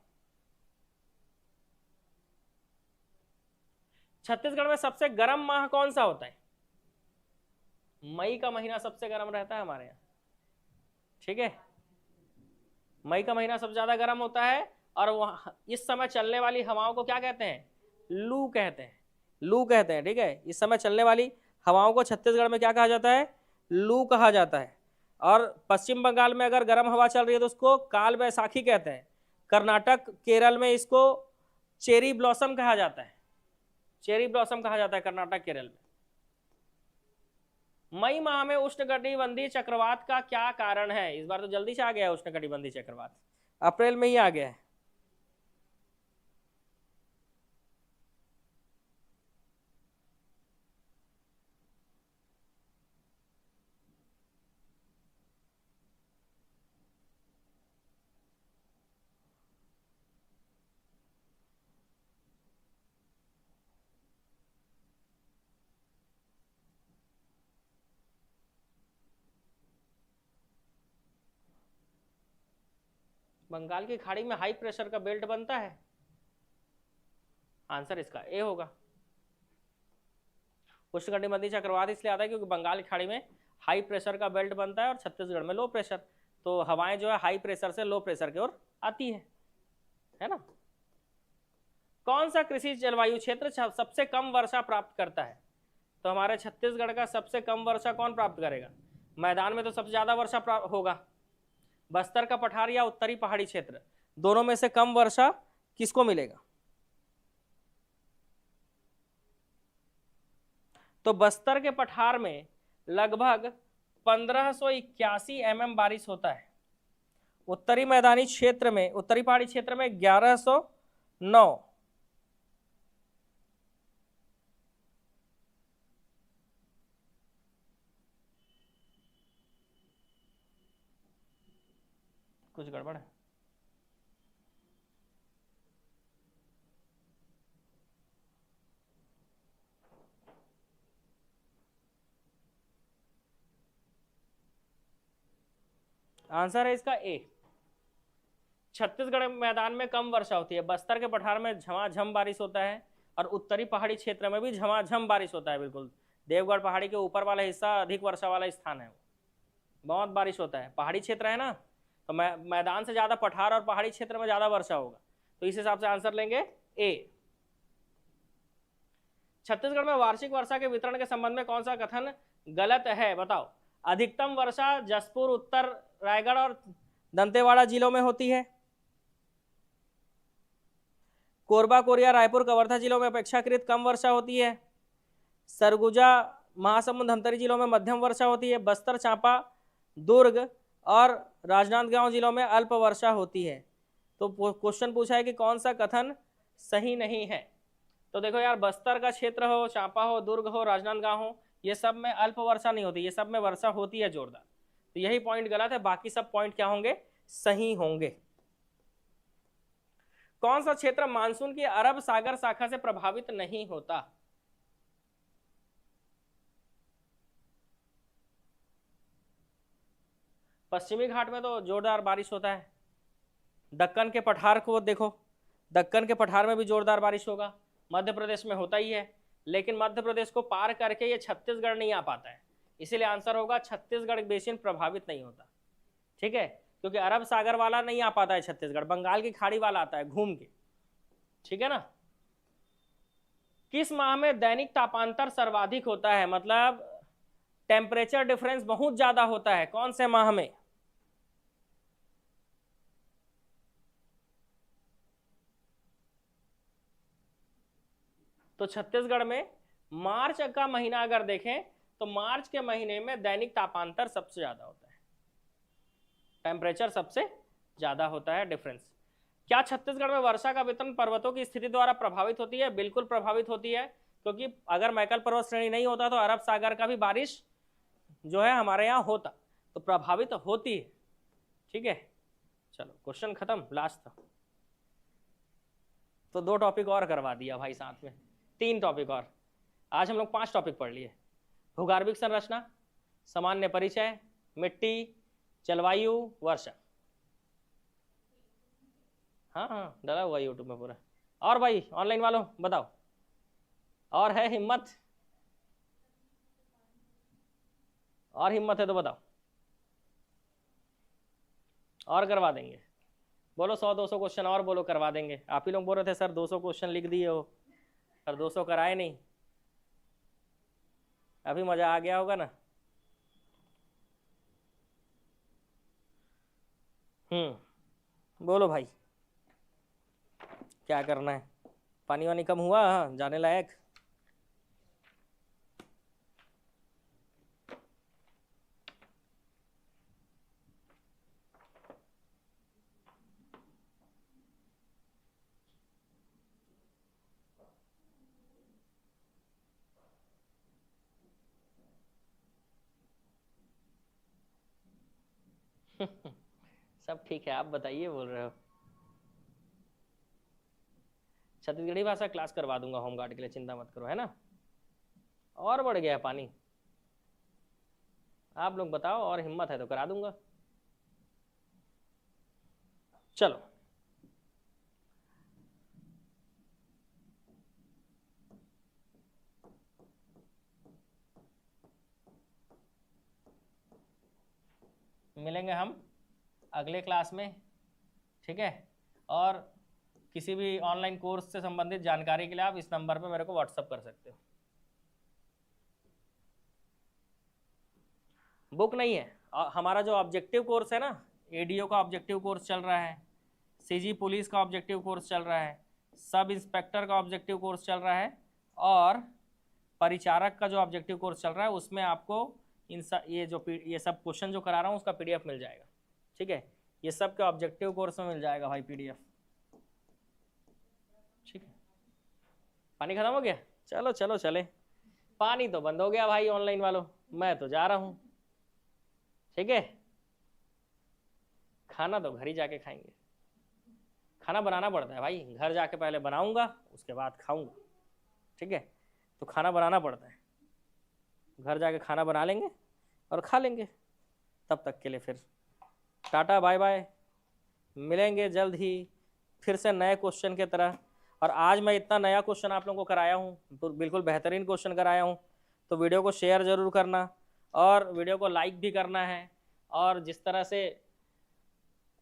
छत्तीसगढ़ में सबसे गर्म माह कौन सा होता है? मई का महीना सबसे गर्म रहता है हमारे यहाँ, ठीक है। मई का महीना सबसे ज्यादा गर्म होता है, और वहाँ इस समय चलने वाली हवाओं को क्या कहते हैं? लू कहते हैं, लू कहते हैं। ठीक है, इस समय चलने वाली हवाओं को छत्तीसगढ़ में क्या कहा जाता है? लू कहा जाता है। और पश्चिम बंगाल में अगर गर्म हवा चल रही है तो उसको काल बैसाखी कहते हैं। कर्नाटक केरल में इसको चेरी ब्लॉसम कहा जाता है, चेरी ब्लॉसम कहा जाता है कर्नाटक केरल में। मई माह में उष्णकटिबंधीय चक्रवात का क्या कारण है? इस बार तो जल्दी से आ गया है उष्णकटिबंधीय चक्रवात, अप्रैल में ही आ गया है। बंगाल की खाड़ी में हाई प्रेशर का बेल्ट बनता है, आंसर इसका ए होगा। उष्णकटिबंधीय चक्रवात इसलिए आता है क्योंकि बंगाल की खाड़ी में हाई प्रेशर का बेल्ट बनता है और छत्तीसगढ़ में लो प्रेशर, तो हवाएं जो है हाई प्रेशर से लो प्रेशर की ओर आती है ना। कौन सा कृषि जलवायु क्षेत्र सबसे कम वर्षा प्राप्त करता है? तो हमारे छत्तीसगढ़ का सबसे कम वर्षा कौन प्राप्त करेगा? मैदान में तो सबसे ज्यादा वर्षा प्राप्त होगा, बस्तर का पठार या उत्तरी पहाड़ी क्षेत्र, दोनों में से कम वर्षा किसको मिलेगा? तो बस्तर के पठार में लगभग 1581 mm बारिश होता है। उत्तरी मैदानी क्षेत्र में, उत्तरी पहाड़ी क्षेत्र में 1109। कुछ गड़बड़ है? आंसर है इसका ए। छत्तीसगढ़ मैदान में कम वर्षा होती है, बस्तर के पठार में झमाझम बारिश होता है, और उत्तरी पहाड़ी क्षेत्र में भी झमाझम बारिश होता है। बिल्कुल, देवगढ़ पहाड़ी के ऊपर वाला हिस्सा अधिक वर्षा वाला स्थान है, बहुत बारिश होता है। पहाड़ी क्षेत्र है ना, तो मैदान से ज्यादा पठार और पहाड़ी क्षेत्र में ज्यादा वर्षा होगा, तो इस हिसाब से आंसर लेंगे ए। छत्तीसगढ़ में वार्षिक वर्षा के वितरण के संबंध में कौन सा कथन गलत है? बताओ। अधिकतम वर्षा जसपुर, उत्तर रायगढ़ और दंतेवाड़ा जिलों में होती है। कोरबा, कोरिया, रायपुर, कवर्धा जिलों में अपेक्षाकृत कम वर्षा होती है। सरगुजा, महासमुंद, धमतरी जिलों में मध्यम वर्षा होती है। बस्तर, चांपा, दुर्ग और राजनांदगांव जिलों में अल्प वर्षा होती है। तो क्वेश्चन पूछा है कि कौन सा कथन सही नहीं है? तो देखो यार, बस्तर का क्षेत्र हो, चांपा हो, दुर्ग हो, राजनांदगांव हो, ये सब में अल्प वर्षा नहीं होती, ये सब में वर्षा होती है जोरदार। तो यही पॉइंट गलत है, बाकी सब पॉइंट क्या होंगे? सही होंगे। कौन सा क्षेत्र मानसून की अरब सागर शाखा से प्रभावित नहीं होता? पश्चिमी घाट में तो जोरदार बारिश होता है। दक्कन के पठार को देखो, दक्कन के पठार में भी जोरदार बारिश होगा। मध्य प्रदेश में होता ही है, लेकिन मध्य प्रदेश को पार करके ये छत्तीसगढ़ नहीं आ पाता है, इसीलिए आंसर होगा छत्तीसगढ़ बेसिन प्रभावित नहीं होता। ठीक है, क्योंकि अरब सागर वाला नहीं आ पाता है छत्तीसगढ़, बंगाल की खाड़ी वाला आता है घूम के। ठीक है ना। किस माह में दैनिक तापांतर सर्वाधिक होता है? मतलब टेम्परेचर डिफरेंस बहुत ज्यादा होता है, कौन से माह में? तो छत्तीसगढ़ में मार्च का महीना अगर देखें तो मार्च के महीने में दैनिक तापांतर सबसे ज्यादा होता है, टेम्परेचर सबसे ज्यादा होता है डिफरेंस। क्या छत्तीसगढ़ में वर्षा का वितरण पर्वतों की स्थिति द्वारा प्रभावित होती है? बिल्कुल प्रभावित होती है, क्योंकि अगर मैकल पर्वत श्रेणी नहीं होता तो अरब सागर का भी बारिश जो है हमारे यहाँ होता, तो प्रभावित होती है। ठीक है, चलो क्वेश्चन खत्म, लास्ट था। तो 2 टॉपिक और करवा दिया भाई साथ में, 3 टॉपिक और। आज हम लोग 5 टॉपिक पढ़ लिए। भूगर्भिक संरचना, सामान्य परिचय, मिट्टी, जलवायु, वर्षा। हाँ डला हुआ यूट्यूब में पूरा। और भाई ऑनलाइन वालों बताओ, और है हिम्मत? और हिम्मत है तो बताओ, और करवा देंगे। बोलो 100-200 क्वेश्चन और बोलो, करवा देंगे। आप ही लोग बोल रहे थे सर 200 क्वेश्चन लिख दिए हो, सर 200 कराए नहीं। अभी मजा आ गया होगा ना। बोलो भाई, क्या करना है? पानी वानी कम हुआ? हाँ, जाने लायक? सब ठीक है, आप बताइए, बोल रहे हो। छत्तीसगढ़ी भाषा क्लास करवा दूंगा होमगार्ड के लिए, चिंता मत करो, है ना। और बढ़ गया है पानी? आप लोग बताओ, और हिम्मत है तो करा दूंगा। चलो, मिलेंगे हम अगले क्लास में, ठीक है। और किसी भी ऑनलाइन कोर्स से संबंधित जानकारी के लिए आप इस नंबर पे मेरे को व्हाट्सअप कर सकते हो। बुक नहीं है, हमारा जो ऑब्जेक्टिव कोर्स है ना, एडीओ का ऑब्जेक्टिव कोर्स चल रहा है, सीजी पुलिस का ऑब्जेक्टिव कोर्स चल रहा है, सब इंस्पेक्टर का ऑब्जेक्टिव कोर्स चल रहा है, और परिचारक का जो ऑब्जेक्टिव कोर्स चल रहा है, उसमें आपको ये सब क्वेश्चन जो करा रहा हूँ उसका पीडीएफ मिल जाएगा, ठीक है। ये सब के ऑब्जेक्टिव कोर्स में मिल जाएगा भाई पीडीएफ, ठीक है। पानी खत्म हो गया? चलो चलो चले। पानी तो बंद हो गया भाई ऑनलाइन वालों, मैं तो जा रहा हूँ, ठीक है। खाना तो घर ही जाके खाएंगे, खाना बनाना पड़ता है भाई, घर जाके पहले बनाऊंगा उसके बाद खाऊंगा, ठीक है। तो खाना बनाना पड़ता है, घर जाके खाना बना लेंगे और खा लेंगे। तब तक के लिए फिर टाटा बाय बाय, मिलेंगे जल्द ही फिर से नए क्वेश्चन के तरह। और आज मैं इतना नया क्वेश्चन आप लोगों को कराया हूँ, तो बिल्कुल बेहतरीन क्वेश्चन कराया हूँ, तो वीडियो को शेयर ज़रूर करना और वीडियो को लाइक भी करना है। और जिस तरह से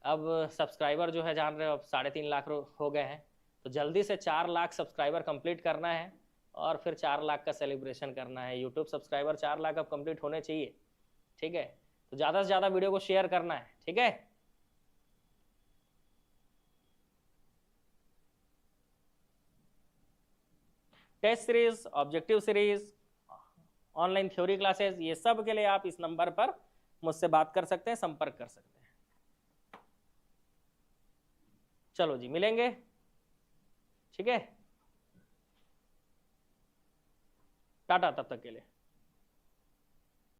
अब सब्सक्राइबर जो है जान रहे हो, अब 3.5 लाख हो गए हैं, तो जल्दी से 4 लाख सब्सक्राइबर कंप्लीट करना है और फिर 4 लाख का सेलिब्रेशन करना है। यूट्यूब सब्सक्राइबर 4 लाख अब कंप्लीट होने चाहिए, ठीक है। तो ज़्यादा से ज़्यादा वीडियो को शेयर करना है, ठीक है। Test series, objective series, online theory classes, ये सब के लिए आप इस नंबर पर मुझसे बात कर सकते हैं, संपर्क कर सकते हैं। चलो जी, मिलेंगे, ठीक है। टाटा तब तक के लिए।